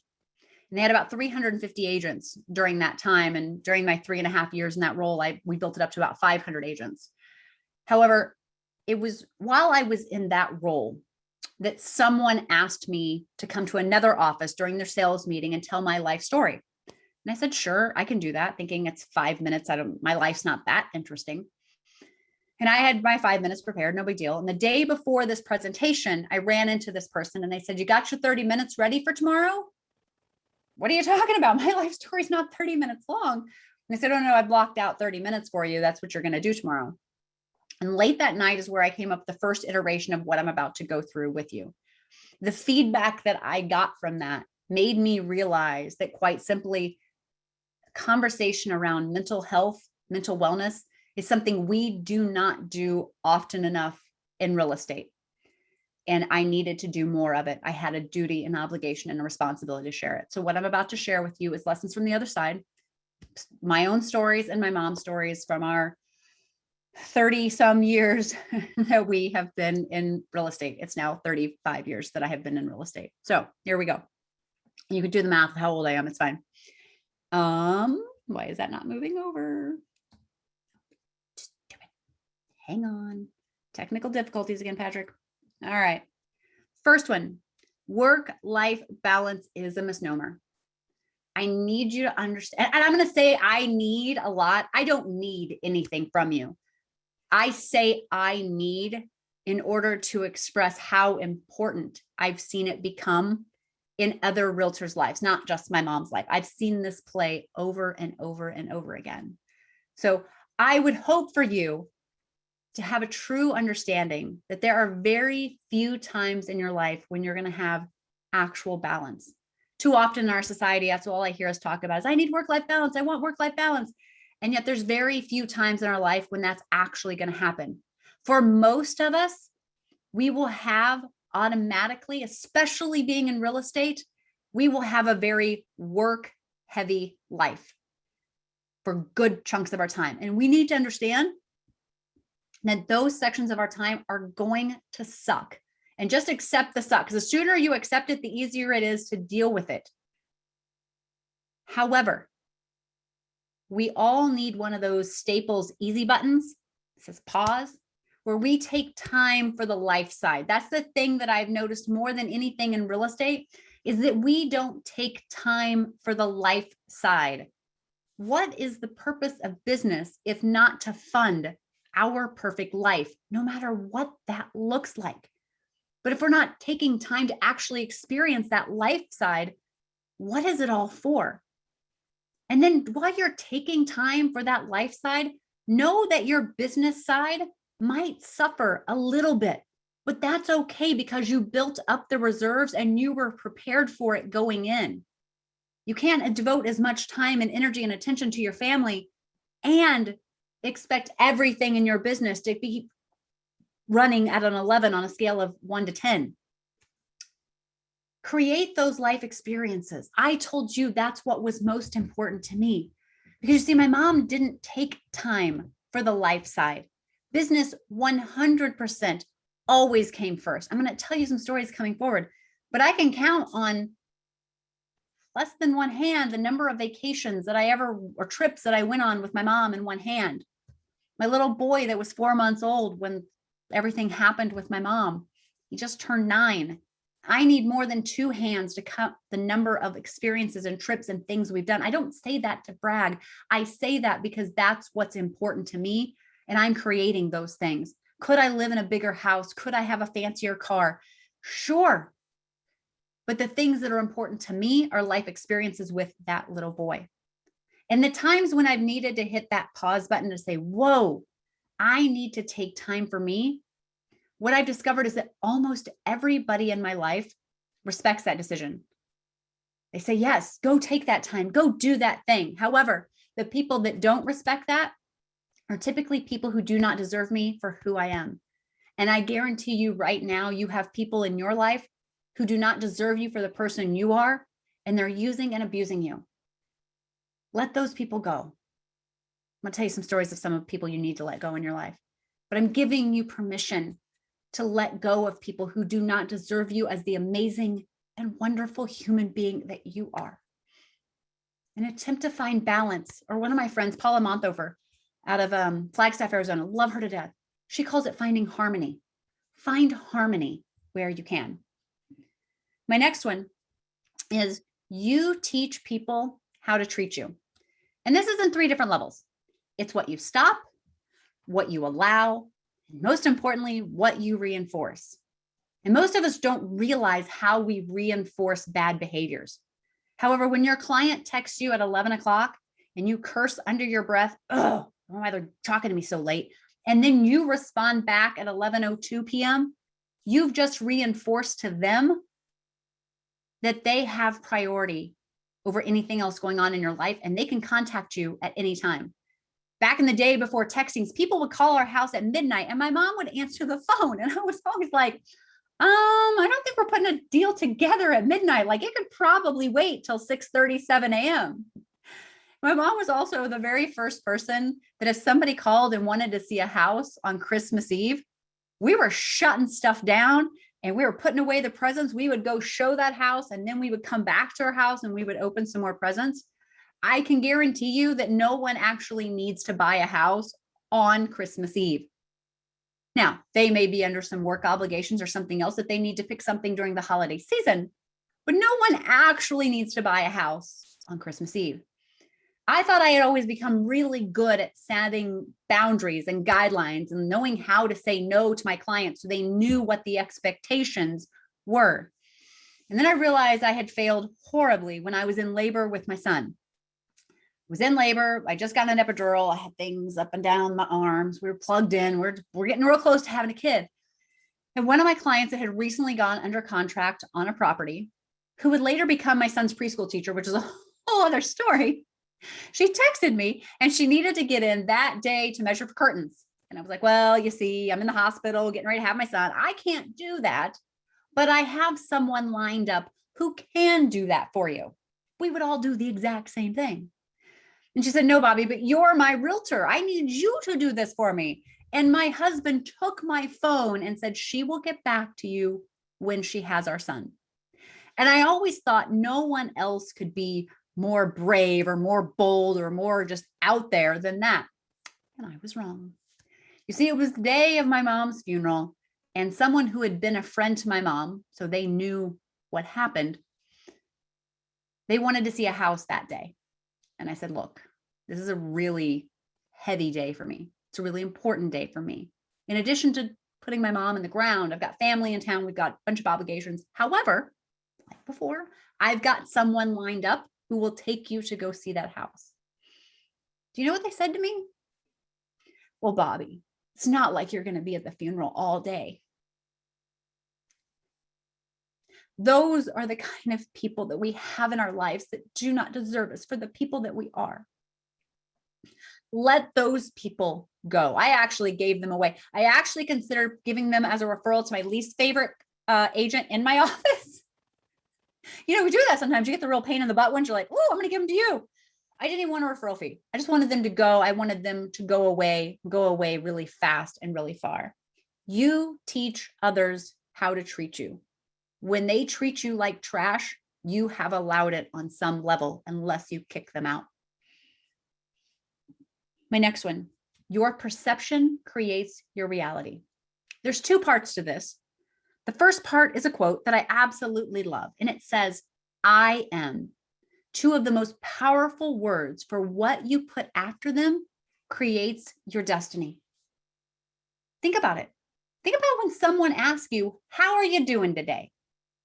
And they had about 350 agents during that time. And during my 3.5 years in that role, we built it up to about 500 agents. However, it was while I was in that role that someone asked me to come to another office during their sales meeting and tell my life story. And I said, sure, I can do that, thinking it's 5 minutes. My life's not that interesting. And I had my 5 minutes prepared, no big deal. And the day before this presentation, I ran into this person and they said, "You got your 30 minutes ready for tomorrow?" "What are you talking about? My life story is not 30 minutes long." And I said, "Oh no, I blocked out 30 minutes for you. That's what you're going to do tomorrow." And late that night is where I came up with the first iteration of what I'm about to go through with you. The feedback that I got from that made me realize that, quite simply, conversation around mental health, mental wellness is something we do not do often enough in real estate. And I needed to do more of it. I had a duty, an obligation, and a responsibility to share it. So what I'm about to share with you is lessons from the other side, my own stories and my mom's stories from our 30 some years that we have been in real estate. It's now 35 years that I have been in real estate. So here we go. You can do the math of how old I am. It's fine. Why is that not moving over? Just do it. Hang on. Technical difficulties again, Patrick. All right. First one, work-life balance is a misnomer. I need you to understand. And I'm going to say I need a lot. I don't need anything from you. I say I need in order to express how important I've seen it become in other realtors' lives, not just my mom's life. I've seen this play over and over and over again. So I would hope for you to have a true understanding that there are very few times in your life when you're going to have actual balance. Too often in our society, that's all I hear us talk about is I need work-life balance. I want work-life balance. And yet there's very few times in our life when that's actually going to happen. For most of us, we will have automatically, especially being in real estate, we will have a very work-heavy life for good chunks of our time. And we need to understand that those sections of our time are going to suck. And just accept the suck, because the sooner you accept it, the easier it is to deal with it. However, we all need one of those Staples easy buttons. It says pause, where we take time for the life side. That's the thing that I've noticed more than anything in real estate is that we don't take time for the life side. What is the purpose of business if not to fund our perfect life, no matter what that looks like? But if we're not taking time to actually experience that life side, what is it all for? And then while you're taking time for that life side, know that your business side might suffer a little bit, but that's okay because you built up the reserves and you were prepared for it going in. You can't devote as much time and energy and attention to your family and expect everything in your business to be running at an 11 on a scale of 1 to 10. Create those life experiences. I told you that's what was most important to me. Because you see, my mom didn't take time for the life side. Business 100% always came first. I'm going to tell you some stories coming forward, but I can count on less than one hand the number of vacations that or trips that I went on with my mom in one hand. My little boy that was 4 months old when everything happened with my mom, he just turned 9. I need more than 2 hands to count the number of experiences and trips and things we've done. I don't say that to brag. I say that because that's what's important to me. And I'm creating those things. Could I live in a bigger house? Could I have a fancier car? Sure. But the things that are important to me are life experiences with that little boy. And the times when I've needed to hit that pause button to say, whoa, I need to take time for me. What I've discovered is that almost everybody in my life respects that decision. They say, yes, go take that time, go do that thing. However, the people that don't respect that are typically people who do not deserve me for who I am. And I guarantee you right now, you have people in your life who do not deserve you for the person you are, and they're using and abusing you. Let those people go. I'm going to tell you some stories of some of the people you need to let go in your life, but I'm giving you permission to let go of people who do not deserve you as the amazing and wonderful human being that you are. An attempt to find balance, or one of my friends, Paula Monthofer, out of Flagstaff, Arizona, love her to death. She calls it finding harmony. Find harmony where you can. My next one is you teach people how to treat you. And this is in 3 different levels. It's what you stop, what you allow, and most importantly, what you reinforce. And most of us don't realize how we reinforce bad behaviors. However, when your client texts you at 11 o'clock and you curse under your breath, oh, why they're talking to me so late, and then you respond back at 11:02 p.m., you've just reinforced to them that they have priority over anything else going on in your life, and they can contact you at any time. Back in the day before textings, people would call our house at midnight and my mom would answer the phone. And I was always like, I don't think we're putting a deal together at midnight. Like it could probably wait till 6:37 a.m. My mom was also the very first person that if somebody called and wanted to see a house on Christmas Eve, we were shutting stuff down and we were putting away the presents. We would go show that house and then we would come back to our house and we would open some more presents. I can guarantee you that no one actually needs to buy a house on Christmas Eve. Now, they may be under some work obligations or something else that they need to fix something during the holiday season, but no one actually needs to buy a house on Christmas Eve. I thought I had always become really good at setting boundaries and guidelines and knowing how to say no to my clients so they knew what the expectations were. And then I realized I had failed horribly when I was in labor with my son. I was in labor. I just got an epidural. I had things up and down my arms. We were plugged in. We're getting real close to having a kid. And one of my clients that had recently gone under contract on a property, who would later become my son's preschool teacher, which is a whole other story. She texted me and she needed to get in that day to measure for curtains. And I was like, well, you see, I'm in the hospital getting ready to have my son. I can't do that, but I have someone lined up who can do that for you. We would all do the exact same thing. And she said, no, Bobbi, but you're my realtor. I need you to do this for me. And my husband took my phone and said, she will get back to you when she has our son. And I always thought no one else could be more brave or more bold or more just out there than that. And I was wrong. You see, it was the day of my mom's funeral, and someone who had been a friend to my mom, so they knew what happened, they wanted to see a house that day. And I said, look, this is a really heavy day for me. It's a really important day for me. In addition to putting my mom in the ground, I've got family in town. We've got a bunch of obligations. However, like before, I've got someone lined up who will take you to go see that house. Do you know what they said to me? Well, Bobbi, it's not like you're going to be at the funeral all day. Those are the kind of people that we have in our lives that do not deserve us for the people that we are. Let those people go. I actually gave them away. I actually considered giving them as a referral to my least favorite agent in my office. You know, we do that sometimes. You get the real pain in the butt ones. You're like, oh, I'm going to give them to you. I didn't even want a referral fee. I just wanted them to go. I wanted them to go away really fast and really far. You teach others how to treat you. When they treat you like trash, you have allowed it on some level unless you kick them out. My next one, your perception creates your reality. There's two parts to this. The first part is a quote that I absolutely love, and it says, I am. Two of the most powerful words for what you put after them creates your destiny. Think about it. Think about when someone asks you, how are you doing today?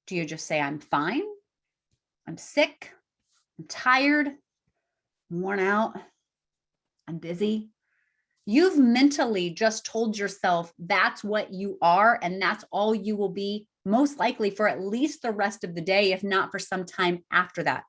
Do you just say, I'm fine? I'm sick. I'm tired. I'm worn out. I'm busy. You've mentally just told yourself that's what you are, and that's all you will be, most likely for at least the rest of the day, if not for some time after that.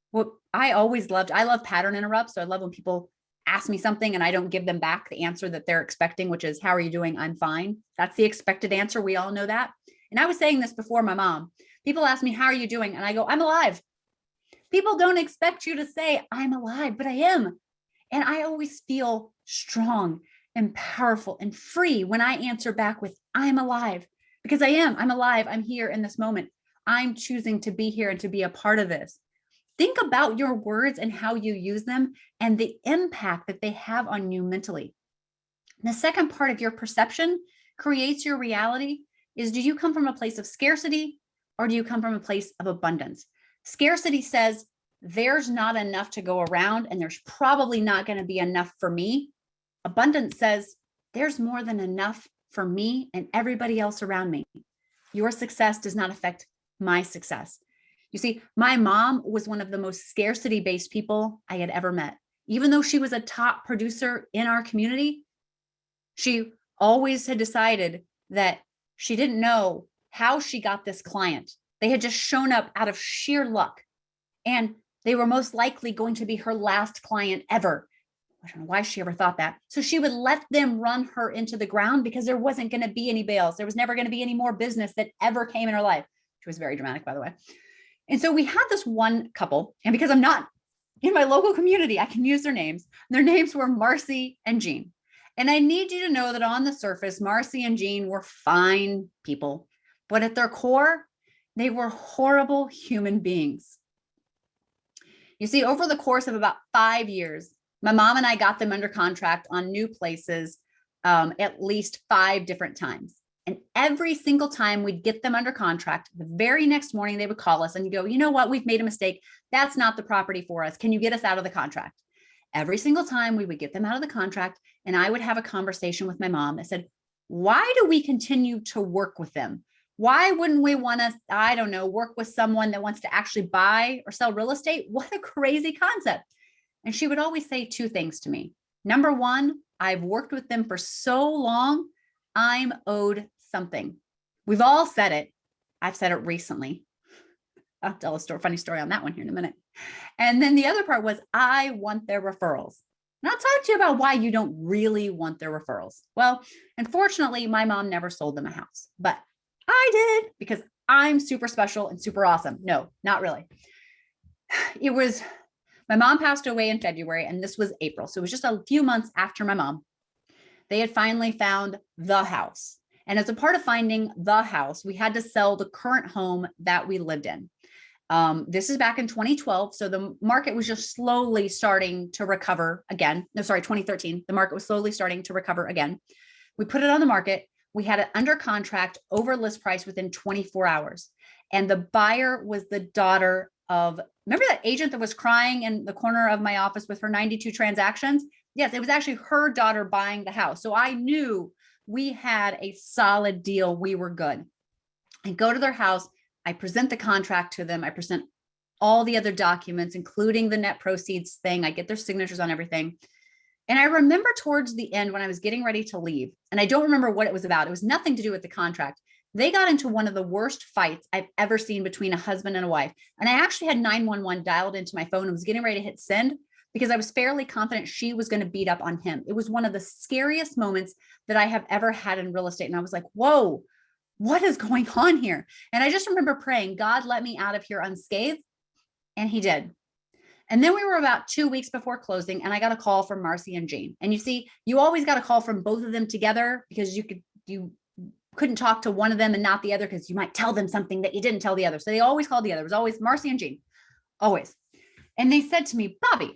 What I love pattern interrupts. So I love when people ask me something and I don't give them back the answer that they're expecting, which is, how are you doing? I'm fine. That's the expected answer. We all know that. And I was saying this before my mom. People ask me, how are you doing? And I go, I'm alive. People don't expect you to say, I'm alive, but I am. And I always feel strong and powerful and free when I answer back with, I'm alive, because I am. I'm alive. I'm here in this moment. I'm choosing to be here and to be a part of this. Think about your words and how you use them and the impact that they have on you mentally. The second part of your perception creates your reality is, do you come from a place of scarcity or do you come from a place of abundance? Scarcity says, there's not enough to go around and there's probably not going to be enough for me. Abundance says there's more than enough for me and everybody else around me. Your success does not affect my success. You see, my mom was one of the most scarcity-based people I had ever met. Even though she was a top producer in our community, she always had decided that she didn't know how she got this client. They had just shown up out of sheer luck. And they were most likely going to be her last client ever. I don't know why she ever thought that. So she would let them run her into the ground because there wasn't going to be any bails. There was never going to be any more business that ever came in her life. She was very dramatic, by the way. And so we had this one couple, and because I'm not in my local community, I can use their names. Their names were Marcy and Jean. And I need you to know that on the surface, Marcy and Jean were fine people, but at their core, they were horrible human beings. You see, over the course of about 5 years, my mom and I got them under contract on new places at least 5 different times. And every single time we'd get them under contract, the very next morning they would call us and go, you know what, we've made a mistake. That's not the property for us. Can you get us out of the contract? Every single time we would get them out of the contract, and I would have a conversation with my mom that said, why do we continue to work with them? Why wouldn't we want to, I don't know, work with someone that wants to actually buy or sell real estate? What a crazy concept. And she would always say two things to me. Number one, I've worked with them for so long, I'm owed something. We've all said it. I've said it recently. I'll tell a funny story on that one here in a minute. And then the other part was, I want their referrals. And I'll talk to you about why you don't really want their referrals. Well, unfortunately, my mom never sold them a house, but I did because I'm super special and super awesome. No, not really. It was, my mom passed away in February and this was April. So it was just a few months after my mom. They had finally found the house. And as a part of finding the house, we had to sell the current home that we lived in. This is back in 2012. So the market was just slowly starting to recover again. No, sorry, 2013. The market was slowly starting to recover again. We put it on the market. We had it under contract over list price within 24 hours. And the buyer was the daughter of, remember that agent that was crying in the corner of my office with her 92 transactions? Yes, it was actually her daughter buying the house. So I knew we had a solid deal. We were good. I go to their house. I present the contract to them. I present all the other documents, including the net proceeds thing. I get their signatures on everything. And I remember towards the end when I was getting ready to leave, and I don't remember what it was about. It was nothing to do with the contract. They got into one of the worst fights I've ever seen between a husband and a wife. And I actually had 911 dialed into my phone and was getting ready to hit send because I was fairly confident she was going to beat up on him. It was one of the scariest moments that I have ever had in real estate. And I was like, whoa, what is going on here? And I just remember praying, God, let me out of here unscathed. And he did. And then we were about 2 weeks before closing and I got a call from Marcy and Jean. And you see, you always got a call from both of them together because you couldn't talk to one of them and not the other because you might tell them something that you didn't tell the other. So they always called the other. It was always Marcy and Jean, always. And they said to me, Bobbi,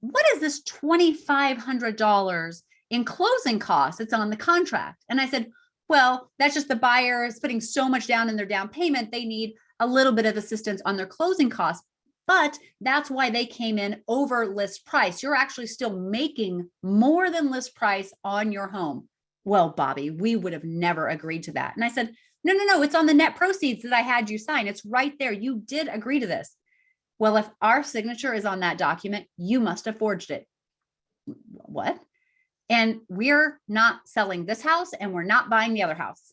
what is this $2,500 in closing costs? It's on the contract. And I said, well, that's just the buyer is putting so much down in their down payment. They need a little bit of assistance on their closing costs, but that's why they came in over list price. You're actually still making more than list price on your home. Well, Bobbi, we would have never agreed to that. And I said, no, it's on the net proceeds that I had you sign. It's right there. You did agree to this. Well, if our signature is on that document, you must have forged it. What? And we're not selling this house and we're not buying the other house.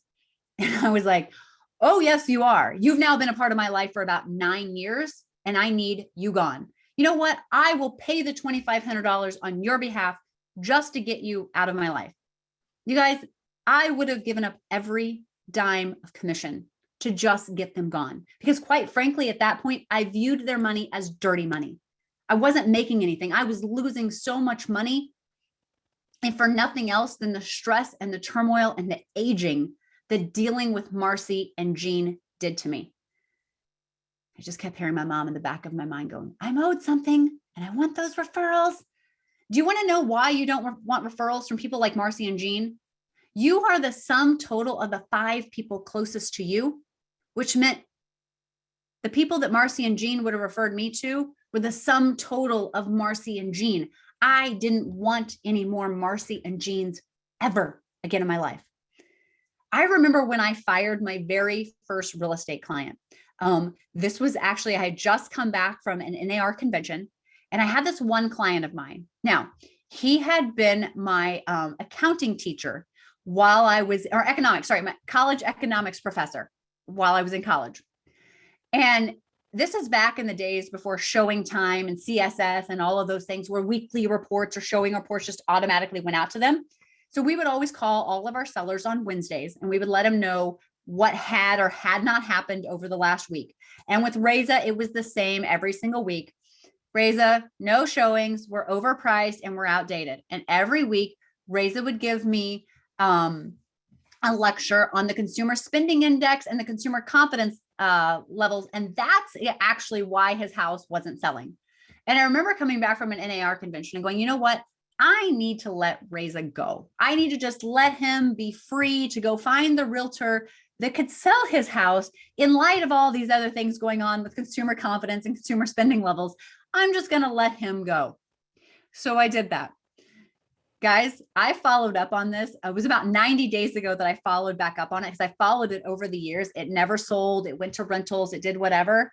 And I was like, oh, yes, you are. You've now been a part of my life for about 9 years and I need you gone. You know what? I will pay the $2,500 on your behalf just to get you out of my life. You guys, I would have given up every dime of commission to just get them gone. Because quite frankly, at that point, I viewed their money as dirty money. I wasn't making anything. I was losing so much money. And for nothing else than the stress and the turmoil and the aging that dealing with Marcy and Jean did to me. I just kept hearing my mom in the back of my mind going, I'm owed something and I want those referrals. Do you want to know why you don't want referrals from people like Marcy and Jean? You are the sum total of the 5 people closest to you, which meant the people that Marcy and Jean would have referred me to were the sum total of Marcy and Jean. I didn't want any more Marcy and Jeans ever again in my life. I remember when I fired my very first real estate client. This was actually, I had just come back from an NAR convention and I had this one client of mine. Now, he had been my accounting teacher while I was, or economics, sorry, my college economics professor while I was in college. And this is back in the days before showing time and CSS and all of those things where weekly reports or showing reports just automatically went out to them. So we would always call all of our sellers on Wednesdays and we would let them know what had or had not happened over the last week. And with Reza, it was the same every single week. Reza, no showings, we're overpriced and we're outdated. And every week, Reza would give me a lecture on the consumer spending index and the consumer confidence levels. And that's actually why his house wasn't selling. And I remember coming back from an NAR convention and going, you know what? I need to let Reza go. I need to just let him be free to go find the realtor that could sell his house in light of all these other things going on with consumer confidence and consumer spending levels. I'm just going to let him go. So I did that. Guys, I followed up on this. It was about 90 days ago that I followed back up on it because I followed it over the years. It never sold. It went to rentals. It did whatever.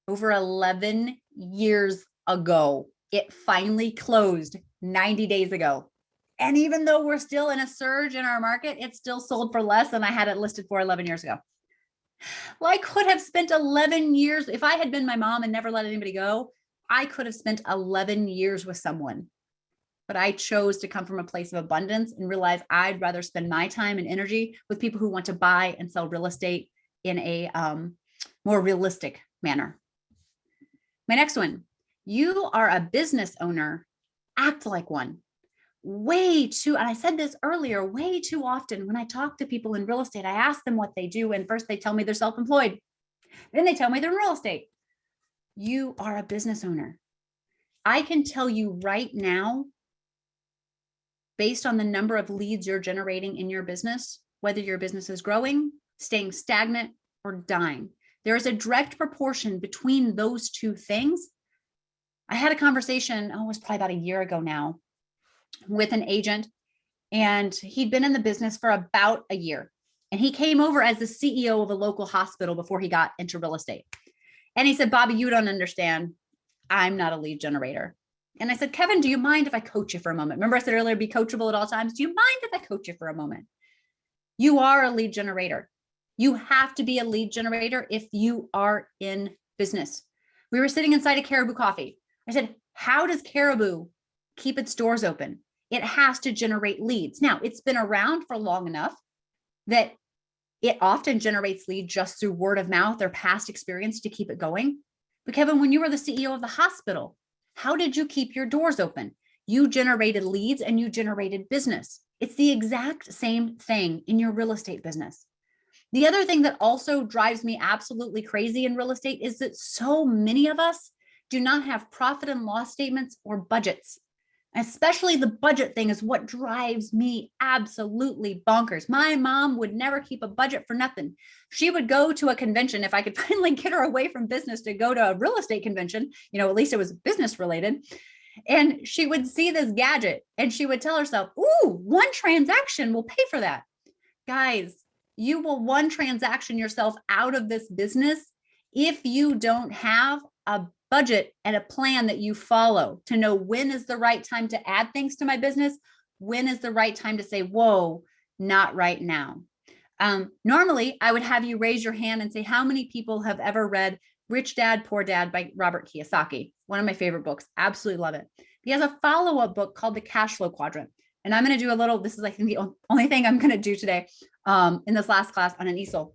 Over 11 years ago, it finally closed 90 days ago. And even though we're still in a surge in our market, it still sold for less than I had it listed for 11 years ago. Well, I could have spent 11 years. If I had been my mom and never let anybody go, I could have spent 11 years with someone. But I chose to come from a place of abundance and realize I'd rather spend my time and energy with people who want to buy and sell real estate in a more realistic manner. My next one, you are a business owner, act like one. Way too, and I said this earlier, way too often when I talk to people in real estate, I ask them what they do. And first they tell me they're self-employed. Then they tell me they're in real estate. You are a business owner. I can tell you right now, based on the number of leads you're generating in your business, whether your business is growing, staying stagnant, or dying. There is a direct proportion between those two things. I had a conversation, it was probably about a year ago now, with an agent, and he'd been in the business for about a year. And he came over as the CEO of a local hospital before he got into real estate. And he said, Bobbi, you don't understand. I'm not a lead generator. And I said, Kevin, do you mind if I coach you for a moment? Remember I said earlier, be coachable at all times. Do you mind if I coach you for a moment? You are a lead generator. You have to be a lead generator if you are in business. We were sitting inside a Caribou Coffee. I said, how does Caribou keep its doors open? It has to generate leads. Now, it's been around for long enough that it often generates leads just through word of mouth or past experience to keep it going. But Kevin, when you were the CEO of the hospital, how did you keep your doors open? You generated leads and you generated business. It's the exact same thing in your real estate business. The other thing that also drives me absolutely crazy in real estate is that so many of us do not have profit and loss statements or budgets. Especially the budget thing is what drives me absolutely bonkers. My mom would never keep a budget for nothing. She would go to a convention. If I could finally get her away from business to go to a real estate convention, at least it was business related. And she would see this gadget and she would tell herself, ooh, one transaction will pay for that. Guys, you will one transaction yourself out of this business if you don't have a budget and a plan that you follow to know when is the right time to add things to my business, when is the right time to say, whoa, not right now. Normally, I would have you raise your hand and say, how many people have ever read Rich Dad, Poor Dad by Robert Kiyosaki? One of my favorite books. Absolutely love it. He has a follow-up book called The Cash Flow Quadrant. And I'm going to do a little, this is I think the only thing I'm going to do today in this last class on an easel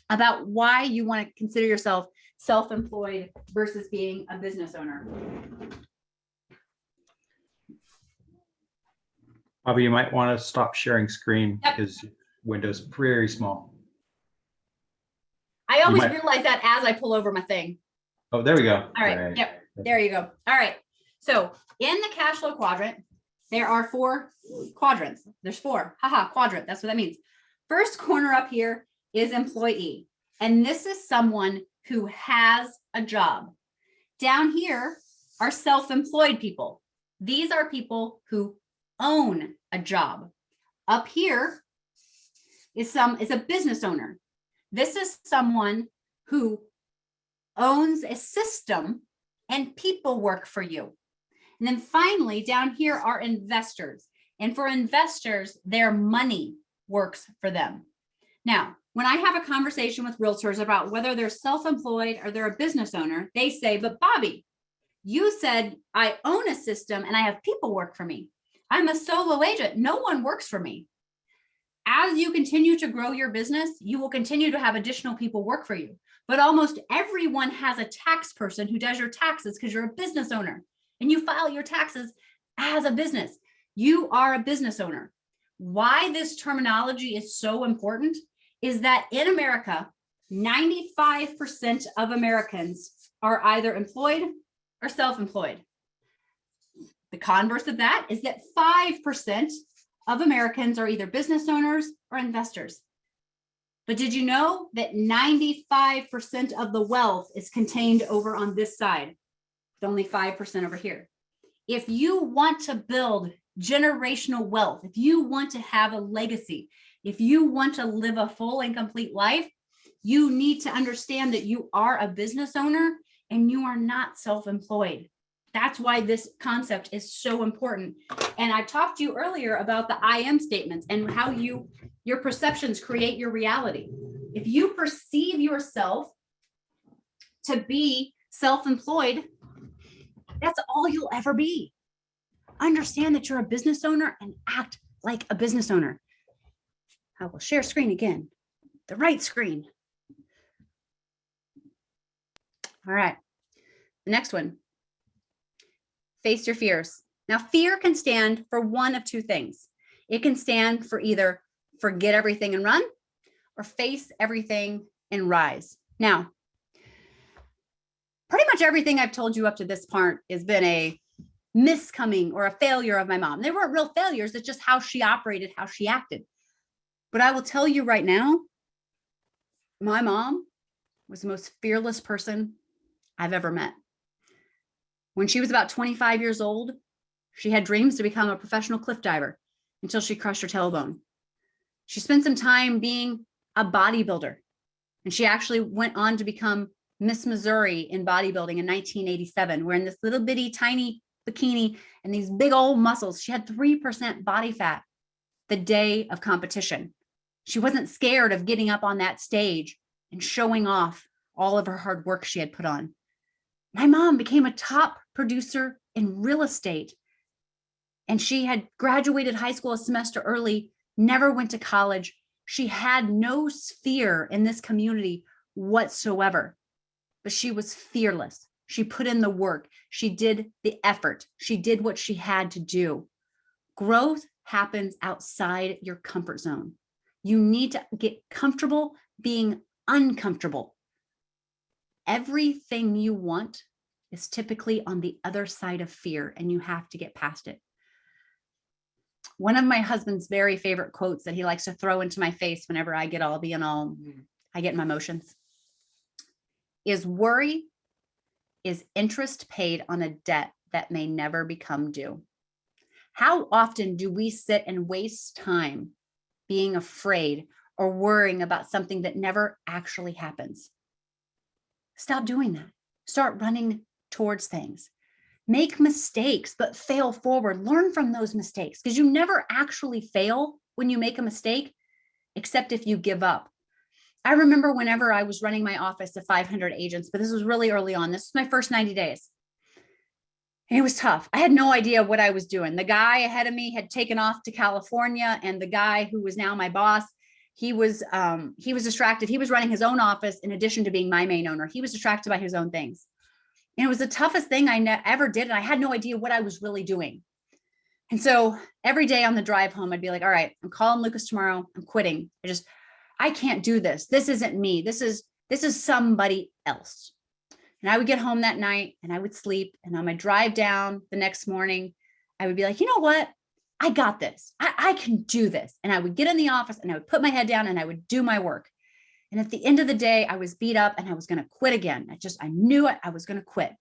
about why you want to consider yourself self-employed versus being a business owner. Bobbi, you might want to stop sharing screen because Windows very small. I always realize that as I pull over my thing. Oh, there we go. All right. Yep. There you go. All right. So in the cash flow quadrant, there are 4 quadrants. There's 4. Quadrant. That's what that means. First corner up here is employee. And this is someone who has a job. Down here are self-employed people. These are people who own a job. Up here is a business owner. This is someone who owns a system and people work for you. And then finally, down here are investors. And for investors, their money works for them. Now, when I have a conversation with realtors about whether they're self-employed or they're a business owner, they say, but Bobbi, you said I own a system and I have people work for me. I'm a solo agent. No one works for me. As you continue to grow your business, you will continue to have additional people work for you. But almost everyone has a tax person who does your taxes because you're a business owner and you file your taxes as a business. You are a business owner. Why this terminology is so important is that in America, 95% of Americans are either employed or self-employed. The converse of that is that 5% of Americans are either business owners or investors. But did you know that 95% of the wealth is contained over on this side, with only 5% over here? If you want to build generational wealth, if you want to have a legacy, if you want to live a full and complete life, you need to understand that you are a business owner and you are not self-employed. That's why this concept is so important. And I talked to you earlier about the I am statements and how your perceptions create your reality. If you perceive yourself to be self-employed, that's all you'll ever be. Understand that you're a business owner and act like a business owner. I will share screen again, the right screen. All right, the next one. Face your fears. Now, fear can stand for one of two things. It can stand for either forget everything and run, or face everything and rise. Now, pretty much everything I've told you up to this part has been a miscoming or a failure of my mom. They weren't real failures. It's just how she operated, how she acted. But I will tell you right now, my mom was the most fearless person I've ever met. When she was about 25 years old, she had dreams to become a professional cliff diver until she crushed her tailbone. She spent some time being a bodybuilder, and she actually went on to become Miss Missouri in bodybuilding in 1987, wearing this little bitty tiny bikini and these big old muscles. She had 3% body fat the day of competition. She wasn't scared of getting up on that stage and showing off all of her hard work she had put on. My mom became a top producer in real estate, and she had graduated high school a semester early, never went to college. She had no sphere in this community whatsoever, but she was fearless. She put in the work. She did the effort. She did what she had to do. Growth happens outside your comfort zone. You need to get comfortable being uncomfortable. Everything you want is typically on the other side of fear, and you have to get past it. One of my husband's very favorite quotes that he likes to throw into my face whenever I get I get in my emotions, is worry is interest paid on a debt that may never become due. How often do we sit and waste time being afraid or worrying about something that never actually happens? Stop doing that. Start running towards things. Make mistakes, but fail forward. Learn from those mistakes, because you never actually fail when you make a mistake, except if you give up. I remember whenever I was running my office to 500 agents, but this was really early on. This was my first 90 days. And it was tough. I had no idea what I was doing. The guy ahead of me had taken off to California, and the guy who was now my boss, he was distracted. He was running his own office in addition to being my main owner. He was distracted by his own things. And it was the toughest thing I ever did. And I had no idea what I was really doing. And so every day on the drive home, I'd be like, all right, I'm calling Lucas tomorrow. I'm quitting. I can't do this. This isn't me. This is somebody else. And I would get home that night and I would sleep. And on my drive down the next morning, I would be like, you know what? I got this. I can do this. And I would get in the office and I would put my head down and I would do my work. And at the end of the day, I was beat up and I was going to quit again. I knew it. I was going to quit.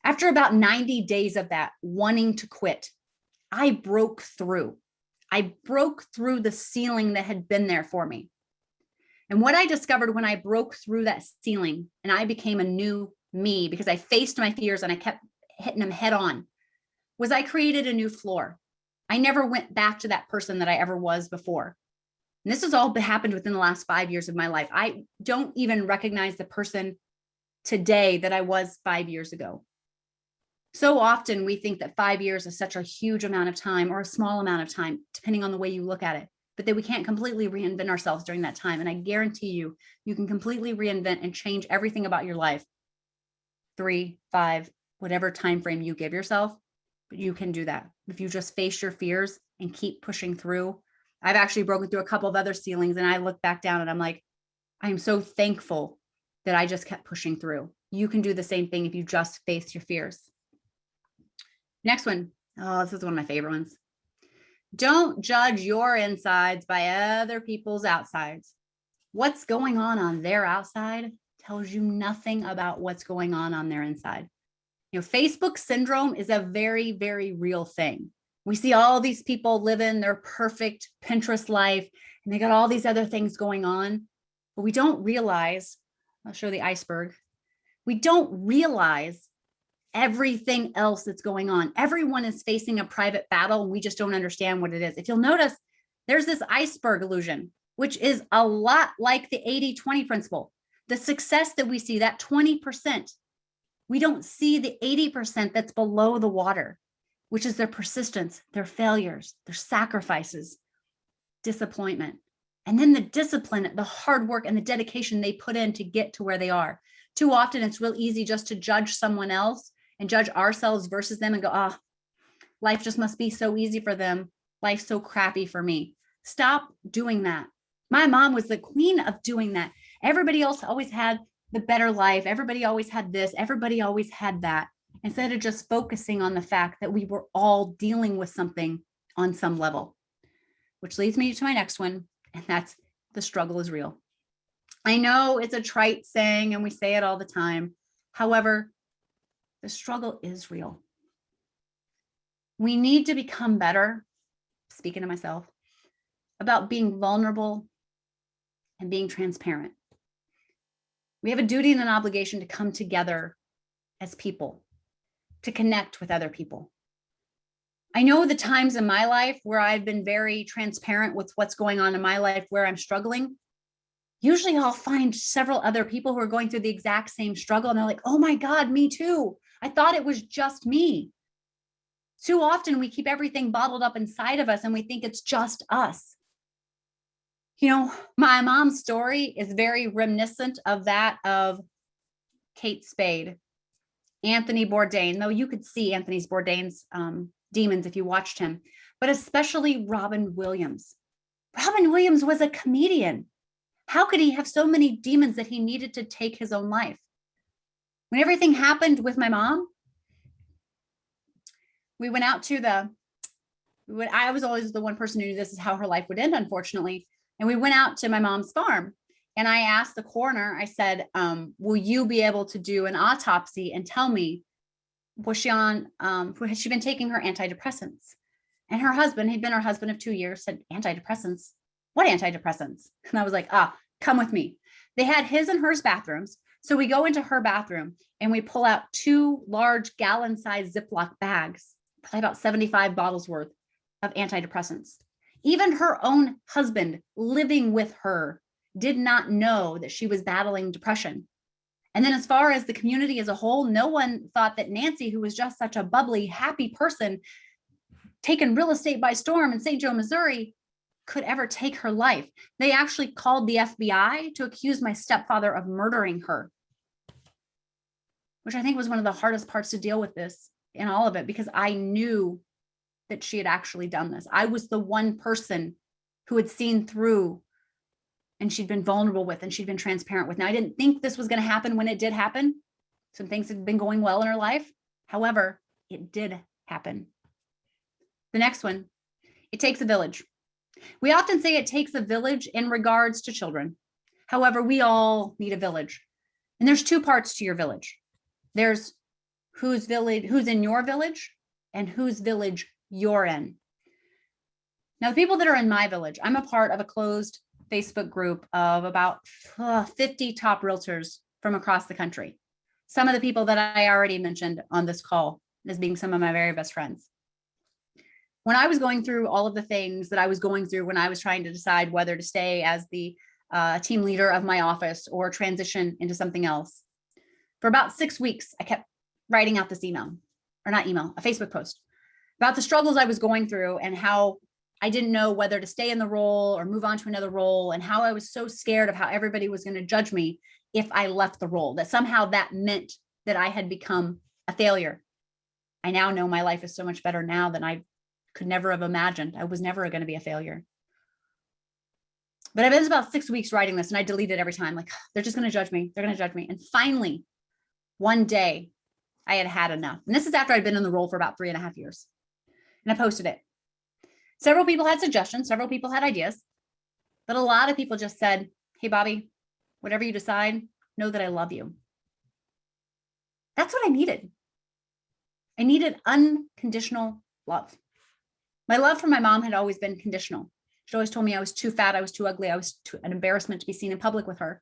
After about 90 days of that, wanting to quit, I broke through. I broke through the ceiling that had been there for me. And what I discovered when I broke through that ceiling and I became a new me, because I faced my fears and I kept hitting them head on, was I created a new floor. I never went back to that person that I ever was before. And this has all happened within the last 5 years of my life. I don't even recognize the person today that I was 5 years ago. So often we think that 5 years is such a huge amount of time or a small amount of time, depending on the way you look at it, but that we can't completely reinvent ourselves during that time. And I guarantee you, you can completely reinvent and change everything about your life. 3, 5, whatever time frame you give yourself, but you can do that if you just face your fears and keep pushing through. I've actually broken through a couple of other ceilings and I look back down and I'm like, I am so thankful that I just kept pushing through. You can do the same thing if you just face your fears. Next one. Oh, this is one of my favorite ones. Don't judge your insides by other people's outsides. What's going on their outside tells you nothing about what's going on their inside. You know, Facebook syndrome is a very, very real thing. We see all these people living their perfect Pinterest life, and they got all these other things going on, but we don't realize, I'll show the iceberg. We don't realize everything else that's going on. Everyone is facing a private battle, and we just don't understand what it is. If you'll notice, there's this iceberg illusion, which is a lot like the 80-20 principle. The success that we see, that 20%, we don't see the 80% that's below the water, which is their persistence, their failures, their sacrifices, disappointment, and then the discipline, the hard work, and the dedication they put in to get to where they are. Too often, it's real easy just to judge someone else and judge ourselves versus them and go, oh, life just must be so easy for them. Life's so crappy for me. Stop doing that. My mom was the queen of doing that. Everybody else always had the better life. Everybody always had this. Everybody always had that. Instead of just focusing on the fact that we were all dealing with something on some level, which leads me to my next one. And that's the struggle is real. I know it's a trite saying and we say it all the time. However, the struggle is real. We need to become better, speaking to myself, about being vulnerable and being transparent. We have a duty and an obligation to come together as people, to connect with other people. I know the times in my life where I've been very transparent with what's going on in my life, where I'm struggling. Usually I'll find several other people who are going through the exact same struggle. And they're like, oh my God, me too. I thought it was just me. Too often we keep everything bottled up inside of us and we think it's just us. You know, my mom's story is very reminiscent of that of Kate Spade, Anthony Bourdain, though you could see Anthony Bourdain's demons if you watched him, but especially Robin Williams. Robin Williams was a comedian. How could he have so many demons that he needed to take his own life? When everything happened with my mom, we went out to I was always the one person who knew this is how her life would end, unfortunately. And we went out to my mom's farm and I asked the coroner, I said, will you be able to do an autopsy and tell me, was she on, had she been taking her antidepressants? And her husband, he'd been her husband of 2 years, said, antidepressants? What antidepressants? And I was like, come with me. They had his and hers bathrooms. So we go into her bathroom and we pull out 2 large gallon-sized Ziploc bags, probably about 75 bottles worth of antidepressants. Even her own husband living with her did not know that she was battling depression. And then as far as the community as a whole, no one thought that Nancy, who was just such a bubbly, happy person, taken real estate by storm in St. Joe, Missouri, could ever take her life. They actually called the FBI to accuse my stepfather of murdering her, which I think was one of the hardest parts to deal with this in all of it, because I knew that she had actually done this. I was the one person who had seen through and she'd been vulnerable with and she'd been transparent with. Now, I didn't think this was going to happen when it did happen. Some things had been going well in her life. However, it did happen. The next one, it takes a village. We often say it takes a village in regards to children. However, we all need a village. And there's 2 parts to your village. There's who's in your village and whose village you're in. Now, the people that are in my village, I'm a part of a closed Facebook group of about 50 top realtors from across the country. Some of the people that I already mentioned on this call as being some of my very best friends. When I was going through all of the things that I was going through when I was trying to decide whether to stay as the team leader of my office or transition into something else, for about 6 weeks, I kept writing out this a Facebook post about the struggles I was going through and how I didn't know whether to stay in the role or move on to another role, and how I was so scared of how everybody was going to judge me if I left the role, that somehow that meant that I had become a failure. I now know my life is so much better now than I could never have imagined. I was never going to be a failure. But I've been about 6 weeks writing this and I delete it every time. Like, they're just going to judge me. They're going to judge me. And finally, one day, I had had enough. And this is after I'd been in the role for about 3.5 years. And I posted it. Several people had suggestions. Several people had ideas. But a lot of people just said, hey, Bobbi, whatever you decide, know that I love you. That's what I needed. I needed unconditional love. My love for my mom had always been conditional. She always told me I was too fat, I was too ugly, I was an embarrassment to be seen in public with her.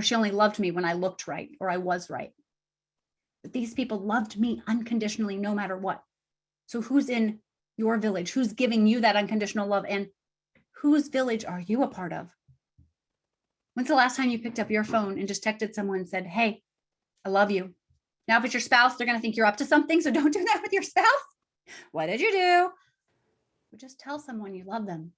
She only loved me when I looked right or I was right. But these people loved me unconditionally no matter what. So who's in your village? Who's giving you that unconditional love? And whose village are you a part of? When's the last time you picked up your phone and just texted someone and said, hey, I love you? Now, if it's your spouse, they're going to think you're up to something. So don't do that with your spouse. What did you do? But just tell someone you love them.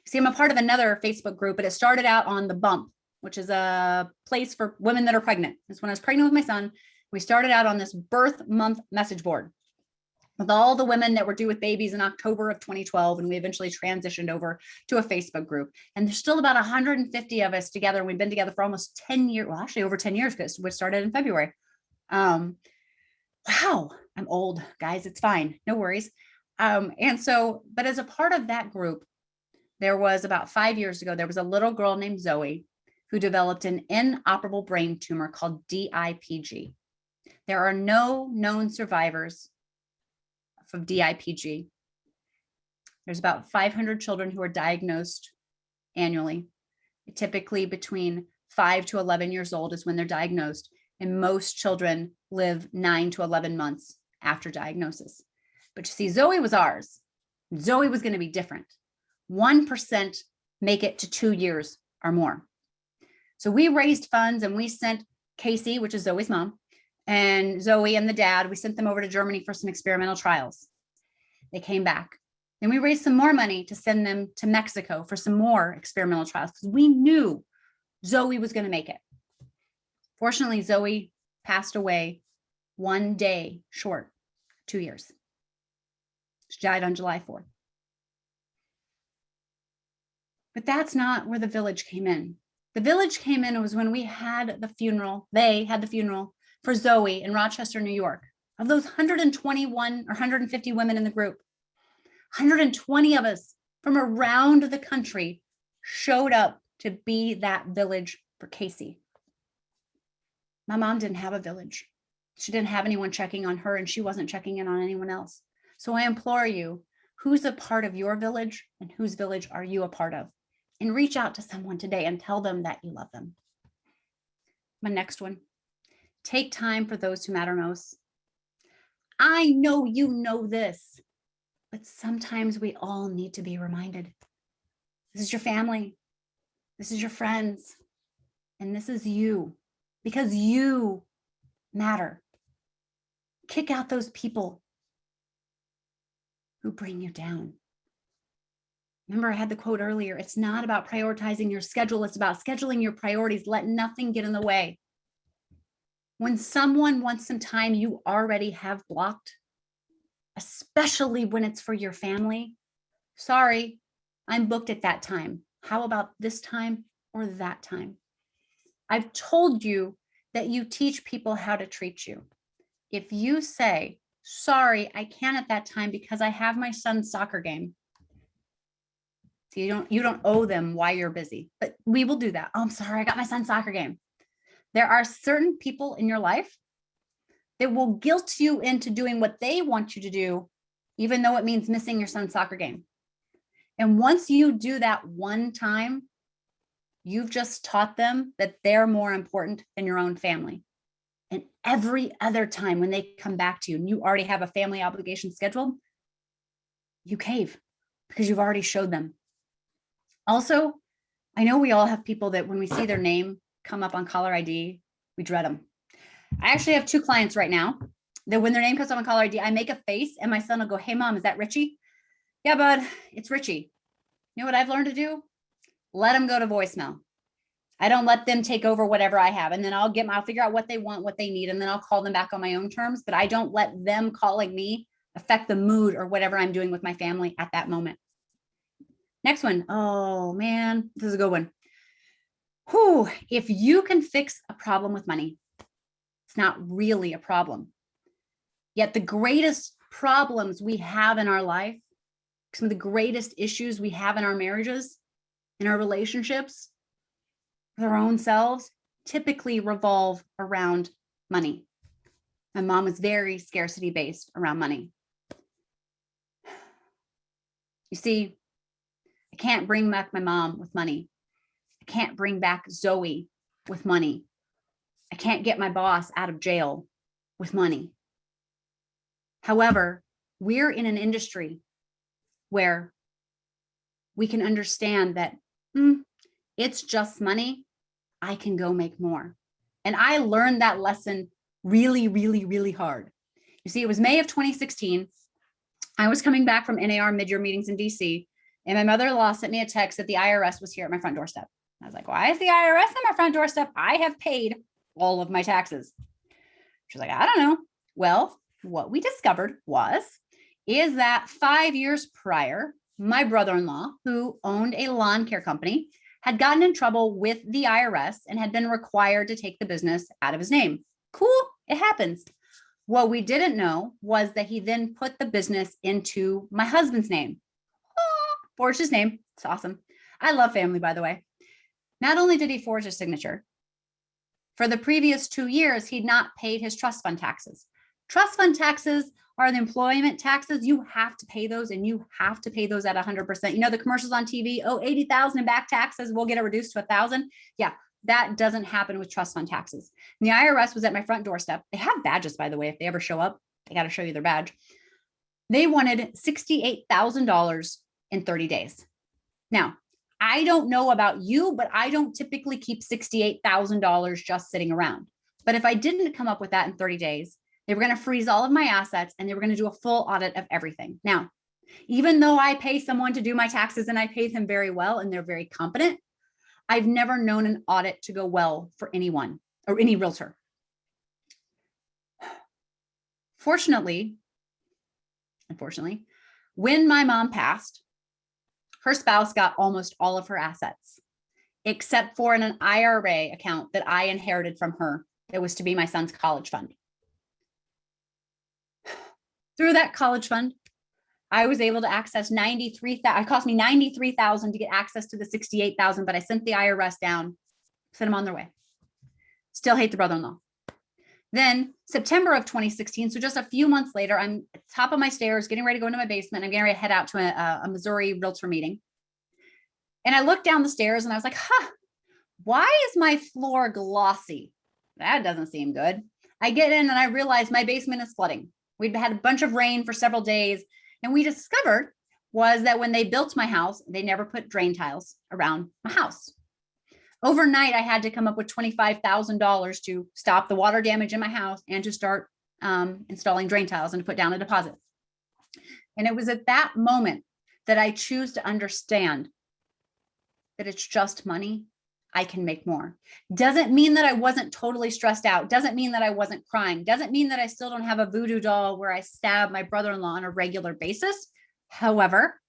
See, I'm a part of another Facebook group, but it started out on The Bump, which is a place for women that are pregnant. It's when I was pregnant with my son. We started out on this birth month message board with all the women that were due with babies in October of 2012. And we eventually transitioned over to a Facebook group. And there's still about 150 of us together. We've been together for almost 10 years. Well, actually over 10 years because we started in February. Wow, I'm old, guys. It's fine. No worries. But as a part of that group, there was about 5 years ago, there was a little girl named Zoe who developed an inoperable brain tumor called DIPG. There are no known survivors of DIPG. There's about 500 children who are diagnosed annually. Typically between 5 to 11 years old is when they're diagnosed. And most children live 9 to 11 months after diagnosis. But you see, Zoe was ours. Zoe was going to be different. 1% make it to 2 years or more. So we raised funds and we sent Casey, which is Zoe's mom, and Zoe and the dad, we sent them over to Germany for some experimental trials. They came back. Then we raised some more money to send them to Mexico for some more experimental trials because we knew Zoe was going to make it. Fortunately, Zoe passed away 1 day short, 2 years. She died on July 4th. But that's not where the village came in. The village came in was when we had the funeral. They had the funeral for Zoe in Rochester, New York. Of those 121 or 150 women in the group, 120 of us from around the country showed up to be that village for Casey. My mom didn't have a village. She didn't have anyone checking on her, and she wasn't checking in on anyone else. So I implore you, who's a part of your village and whose village are you a part of? And reach out to someone today and tell them that you love them. My next one, take time for those who matter most. I know you know this, but sometimes we all need to be reminded. This is your family. This is your friends. And this is you, because you matter. Kick out those people who bring you down. Remember, I had the quote earlier. It's not about prioritizing your schedule. It's about scheduling your priorities. Let nothing get in the way. When someone wants some time you already have blocked, especially when it's for your family, sorry, I'm booked at that time. How about this time or that time? I've told you that you teach people how to treat you. If you say, sorry, I can't at that time because I have my son's soccer game. So you don't owe them why you're busy, but we will do that. Oh, I'm sorry, I got my son's soccer game. There are certain people in your life that will guilt you into doing what they want you to do, even though it means missing your son's soccer game. And once you do that one time, you've just taught them that they're more important than your own family. And every other time when they come back to you and you already have a family obligation scheduled, you cave because you've already showed them. Also, I know we all have people that when we see their name come up on caller ID, we dread them. I actually have 2 clients right now that when their name comes up on caller ID, I make a face and my son will go, hey mom, is that Richie? Yeah, bud, it's Richie. You know what I've learned to do? Let them go to voicemail. I don't let them take over whatever I have. And then I'll figure out what they want, what they need. And then I'll call them back on my own terms, but I don't let them calling me affect the mood or whatever I'm doing with my family at that moment. Next one. Oh man, this is a good one. If you can fix a problem with money, It's not really a problem. Yet the greatest problems we have in our life, some of the greatest issues we have in our marriages, in our relationships, with our own selves, typically revolve around money. My mom was very scarcity based around money. You see, I can't bring back my mom with money. I can't bring back Zoe with money. I can't get my boss out of jail with money. However, we're in an industry where we can understand that it's just money. I can go make more. And I learned that lesson really, really, really hard. You see, it was May of 2016. I was coming back from NAR mid-year meetings in DC, and my mother-in-law sent me a text that the IRS was here at my front doorstep. I was like, why is the IRS at my front doorstep? I have paid all of my taxes. She's like, I don't know. Well, what we discovered is that 5 years prior, my brother-in-law, who owned a lawn care company, had gotten in trouble with the IRS and had been required to take the business out of his name. Cool, it happens. What we didn't know was that he then put the business into my husband's name. Forged his name. It's awesome. I love family, by the way. Not only did he forge his signature, for the previous 2 years, he'd not paid his trust fund taxes. Trust fund taxes are the employment taxes. You have to pay those, and you have to pay those at 100%. You know, the commercials on TV, oh, 80,000 in back taxes, we'll get it reduced to 1,000. Yeah, that doesn't happen with trust fund taxes. And the IRS was at my front doorstep. They have badges, by the way. If they ever show up, they got to show you their badge. They wanted $68,000 in 30 days. Now, I don't know about you, but I don't typically keep $68,000 just sitting around. But if I didn't come up with that in 30 days, they were going to freeze all of my assets and they were going to do a full audit of everything. Now, even though I pay someone to do my taxes and I pay them very well and they're very competent, I've never known an audit to go well for anyone or any realtor. Unfortunately, when my mom passed, her spouse got almost all of her assets, except for an IRA account that I inherited from her. That was to be my son's college fund. Through that college fund, I was able to access $93,000. It cost me $93,000 to get access to the $68,000, but I sent the IRS down, sent them on their way. Still hate the brother-in-law. Then September of 2016, so just a few months later, I'm at the top of my stairs, getting ready to go into my basement. I'm getting ready to head out to a Missouri realtor meeting. And I looked down the stairs and I was like, why is my floor glossy? That doesn't seem good. I get in and I realize my basement is flooding. We'd had a bunch of rain for several days. And we discovered was that when they built my house, they never put drain tiles around my house. Overnight, I had to come up with $25,000 to stop the water damage in my house and to start installing drain tiles and to put down a deposit. And it was at that moment that I choose to understand that it's just money. I can make more. Doesn't mean that I wasn't totally stressed out. Doesn't mean that I wasn't crying. Doesn't mean that I still don't have a voodoo doll where I stab my brother-in-law on a regular basis. However,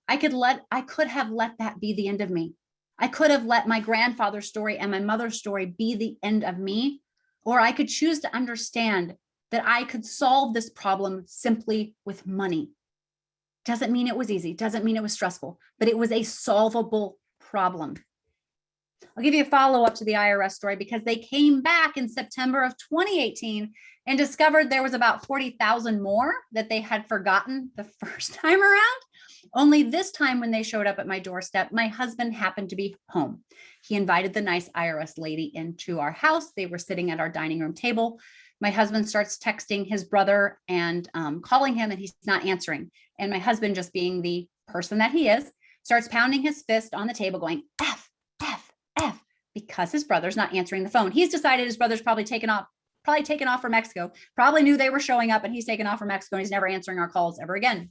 I could have let that be the end of me. I could have let my grandfather's story and my mother's story be the end of me, or I could choose to understand that I could solve this problem simply with money. Doesn't mean it was easy. Doesn't mean it was stressful, but it was a solvable problem. I'll give you a follow-up to the IRS story because they came back in September of 2018 and discovered there was about 40,000 more that they had forgotten the first time around. Only this time when they showed up at my doorstep, my husband happened to be home. He invited the nice IRS lady into our house. They were sitting at our dining room table. My husband starts texting his brother and calling him, and he's not answering. And my husband, just being the person that he is, starts pounding his fist on the table going, F, F, F, because his brother's not answering the phone. He's decided his brother's probably taken off for Mexico, probably knew they were showing up, and he's taken off for Mexico, and he's never answering our calls ever again.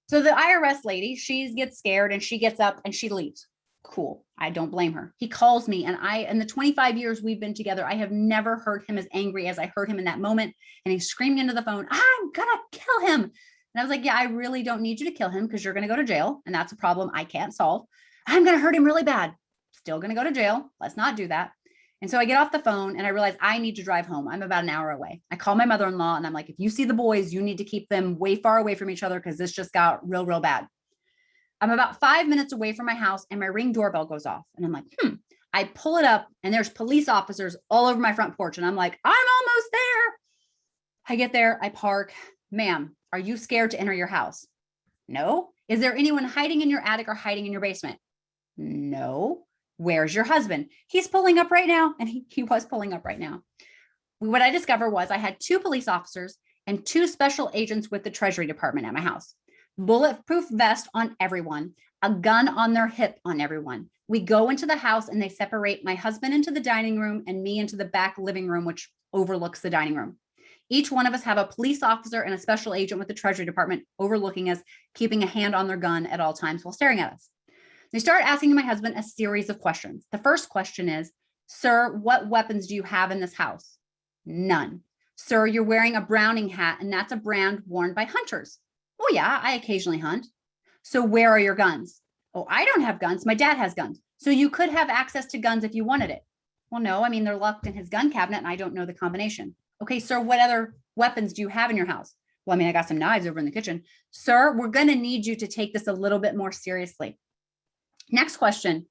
So the IRS lady, she gets scared and she gets up and she leaves. Cool. I don't blame her. He calls me, and in the 25 years we've been together, I have never heard him as angry as I heard him in that moment. And he's screaming into the phone, I'm gonna kill him. And I was like, yeah, I really don't need you to kill him because you're going to go to jail. And that's a problem I can't solve. I'm going to hurt him really bad. Still going to go to jail. Let's not do that. And so I get off the phone and I realize I need to drive home. I'm about an hour away. I call my mother-in-law and I'm like, if you see the boys, you need to keep them way far away from each other because this just got real, real bad. I'm about 5 minutes away from my house and my Ring doorbell goes off. And I'm like, I pull it up and there's police officers all over my front porch. And I'm like, I'm almost there. I get there, I park. Ma'am, are you scared to enter your house? No. Is there anyone hiding in your attic or hiding in your basement? No. Where's your husband? He's pulling up right now. And he was pulling up right now. What I discovered was I had 2 police officers and 2 special agents with the Treasury Department at my house. Bulletproof vest on everyone, a gun on their hip on everyone. We go into the house and they separate my husband into the dining room and me into the back living room, which overlooks the dining room. Each one of us have a police officer and a special agent with the Treasury Department overlooking us, keeping a hand on their gun at all times while staring at us. They start asking my husband a series of questions. The first question is, sir, what weapons do you have in this house? None. Sir, you're wearing a Browning hat and that's a brand worn by hunters. Oh yeah, I occasionally hunt. So where are your guns? Oh, I don't have guns. My dad has guns. So you could have access to guns if you wanted it. Well, no, I mean, they're locked in his gun cabinet and I don't know the combination. Okay, sir, what other weapons do you have in your house? Well, I mean, I got some knives over in the kitchen. Sir, we're going to need you to take this a little bit more seriously. Next question.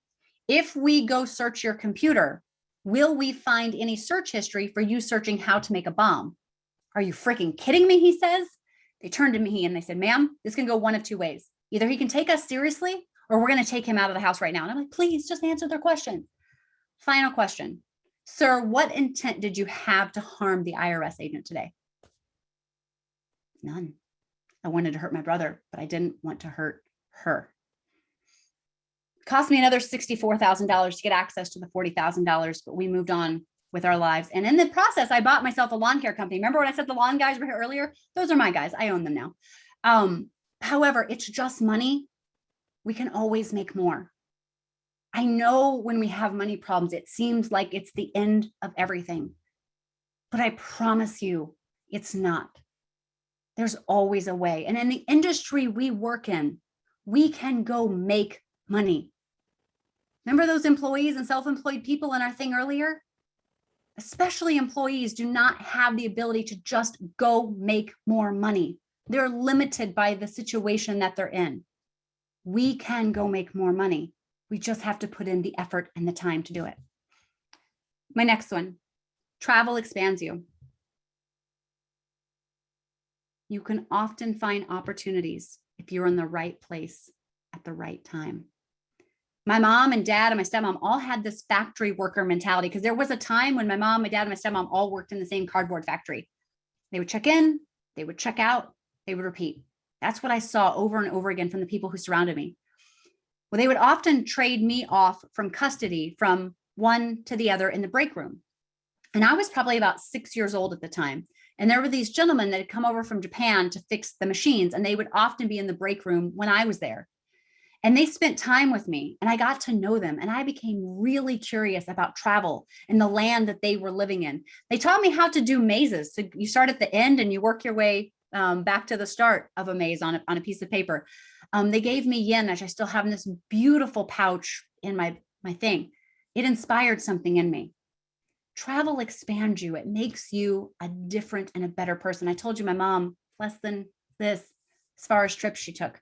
If we go search your computer, will we find any search history for you searching how to make a bomb? Are you freaking kidding me? He says. They turned to me and they said, ma'am, this can go one of 2 ways. Either he can take us seriously or we're going to take him out of the house right now. And I'm like, please just answer their question. Final question. Sir, what intent did you have to harm the IRS agent today? None. I wanted to hurt my brother, but I didn't want to hurt her. Cost me another $64,000 to get access to the $40,000, but we moved on with our lives. And in the process, I bought myself a lawn care company. Remember when I said the lawn guys were here earlier? Those are my guys. I own them now. However, it's just money. We can always make more. I know when we have money problems, it seems like it's the end of everything, but I promise you it's not. There's always a way. And in the industry we work in, we can go make money. Remember those employees and self-employed people in our thing earlier? Especially employees do not have the ability to just go make more money. They're limited by the situation that they're in. We can go make more money. We just have to put in the effort and the time to do it. My next one, travel expands you. You can often find opportunities if you're in the right place at the right time. My mom and dad and my stepmom all had this factory worker mentality because there was a time when my mom, my dad, and my stepmom all worked in the same cardboard factory. They would check in, they would check out, they would repeat. That's what I saw over and over again from the people who surrounded me. Well, they would often trade me off from custody from one to the other in the break room. And I was probably about 6 years old at the time. And there were these gentlemen that had come over from Japan to fix the machines, and they would often be in the break room when I was there. And they spent time with me and I got to know them. And I became really curious about travel and the land that they were living in. They taught me how to do mazes. So you start at the end and you work your way back to the start of a maze on a piece of paper. They gave me yen, which I still have in this beautiful pouch in my thing. It inspired something in me. Travel expands you. It makes you a different and a better person. I told you my mom, less than this, as far as trips she took.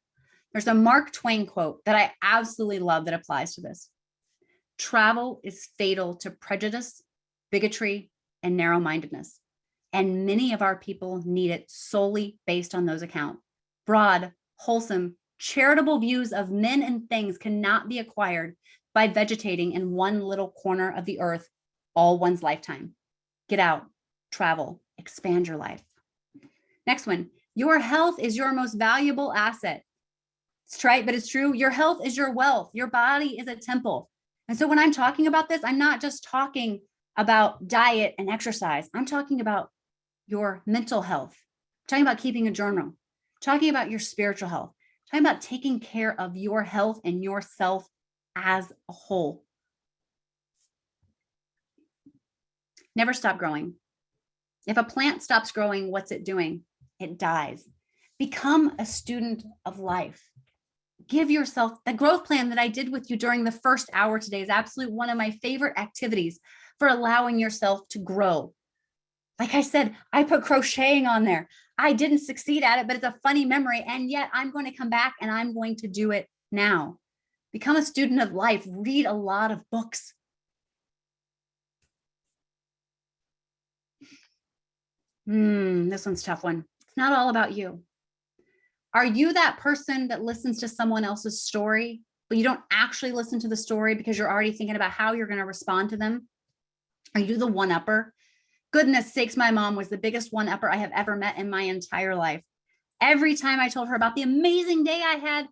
There's a Mark Twain quote that I absolutely love that applies to this. Travel is fatal to prejudice, bigotry, and narrow-mindedness. And many of our people need it solely based on those accounts. Broad, wholesome, charitable views of men and things cannot be acquired by vegetating in one little corner of the earth all one's lifetime. Get out, travel, expand your life. Next one, your health is your most valuable asset. It's trite, but it's true. Your health is your wealth. Your body is a temple. And so when I'm talking about this, I'm not just talking about diet and exercise. I'm talking about your mental health. I'm talking about keeping a journal. I'm talking about your spiritual health. I'm talking about taking care of your health and yourself as a whole. Never stop growing. If a plant stops growing, what's it doing? It dies. Become a student of life. Give yourself the growth plan that I did with you during the first hour today is absolutely one of my favorite activities. for allowing yourself to grow. Like I said, I put crocheting on there. I didn't succeed at it, but it's a funny memory. And yet I'm going to come back and I'm going to do it now. Become a student of life. Read a lot of books. This one's a tough one. It's not all about you. Are you that person that listens to someone else's story, but you don't actually listen to the story because you're already thinking about how you're going to respond to them? Are you the one-upper? Goodness sakes, my mom was the biggest one-upper I have ever met in my entire life. Every time I told her about the amazing day I had,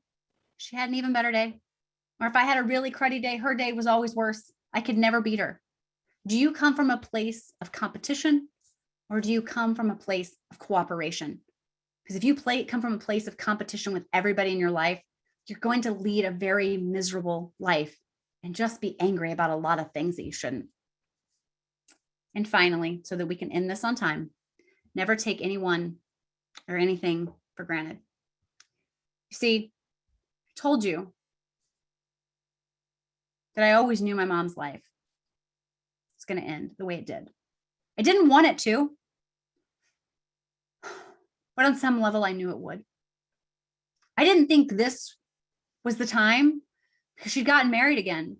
she had an even better day. Or if I had a really cruddy day, her day was always worse. I could never beat her. Do you come from a place of competition, or do you come from a place of cooperation? Because if you come from a place of competition with everybody in your life, you're going to lead a very miserable life and just be angry about a lot of things that you shouldn't. And finally, so that we can end this on time, never take anyone or anything for granted. You see, I told you that I always knew my mom's life was going to end the way it did. I didn't want it to, but on some level I knew it would. I didn't think this was the time because she'd gotten married again.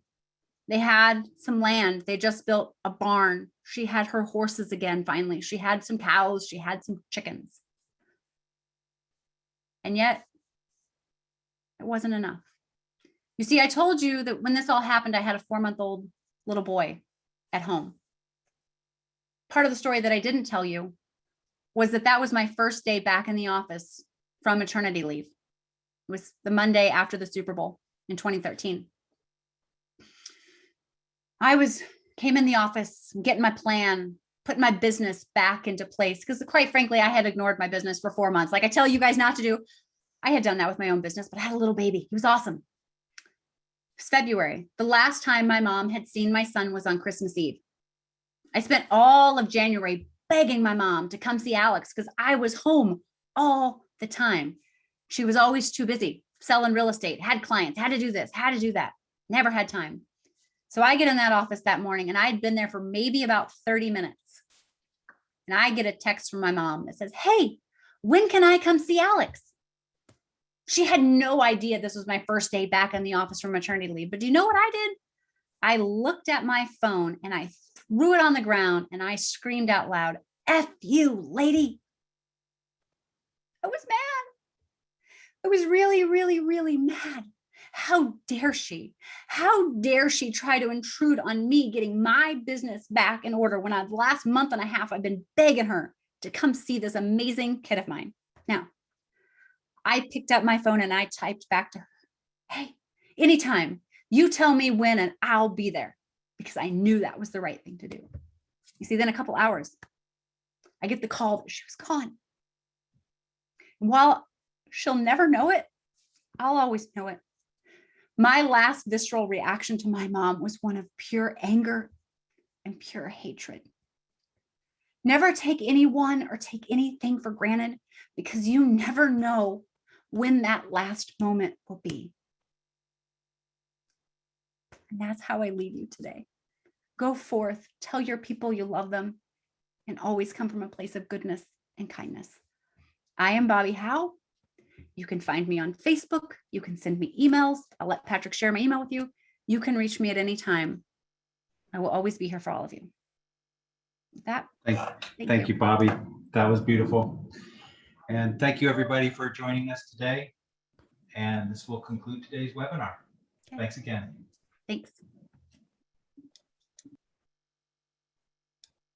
They had some land. They just built a barn. She had her horses again, finally. She had some cows. She had some chickens. And yet, it wasn't enough. You see, I told you that when this all happened, I had a 4-month-old little boy at home. Part of the story that I didn't tell you was that was my first day back in the office from maternity leave. It was the Monday after the Super Bowl in 2013. Came in the office, getting my plan, putting my business back into place. Because quite frankly, I had ignored my business for 4 months. Like I tell you guys not to do. I had done that with my own business, but I had a little baby. He was awesome. It was February. The last time my mom had seen my son was on Christmas Eve. I spent all of January begging my mom to come see Alex because I was home all the time. She was always too busy selling real estate, had clients, had to do this, had to do that. Never had time. So I get in that office that morning and I had been there for maybe about 30 minutes. And I get a text from my mom that says, "Hey, when can I come see Alex?" She had no idea this was my first day back in the office from maternity leave. But do you know what I did? I looked at my phone and I threw it on the ground and I screamed out loud, "F you, lady." I was mad. I was really, really, really mad. How dare she? How dare she try to intrude on me getting my business back in order when the last month and a half I've been begging her to come see this amazing kid of mine. Now, I picked up my phone and I typed back to her, "Hey, anytime, you tell me when and I'll be there," because I knew that was the right thing to do. You see, then a couple hours, I get the call that she was gone. And while she'll never know it, I'll always know it. My last visceral reaction to my mom was one of pure anger and pure hatred. Never take anyone or take anything for granted because you never know when that last moment will be. And that's how I leave you today. Go forth, tell your people you love them, and always come from a place of goodness and kindness. I am Bobbi Howe. You can find me on Facebook. You can send me emails. I'll let Patrick share my email with you. You can reach me at any time. I will always be here for all of you. With that, Thank you, Bobbi. That was beautiful. And thank you, everybody, for joining us today. And this will conclude today's webinar. Okay. Thanks again. Thanks.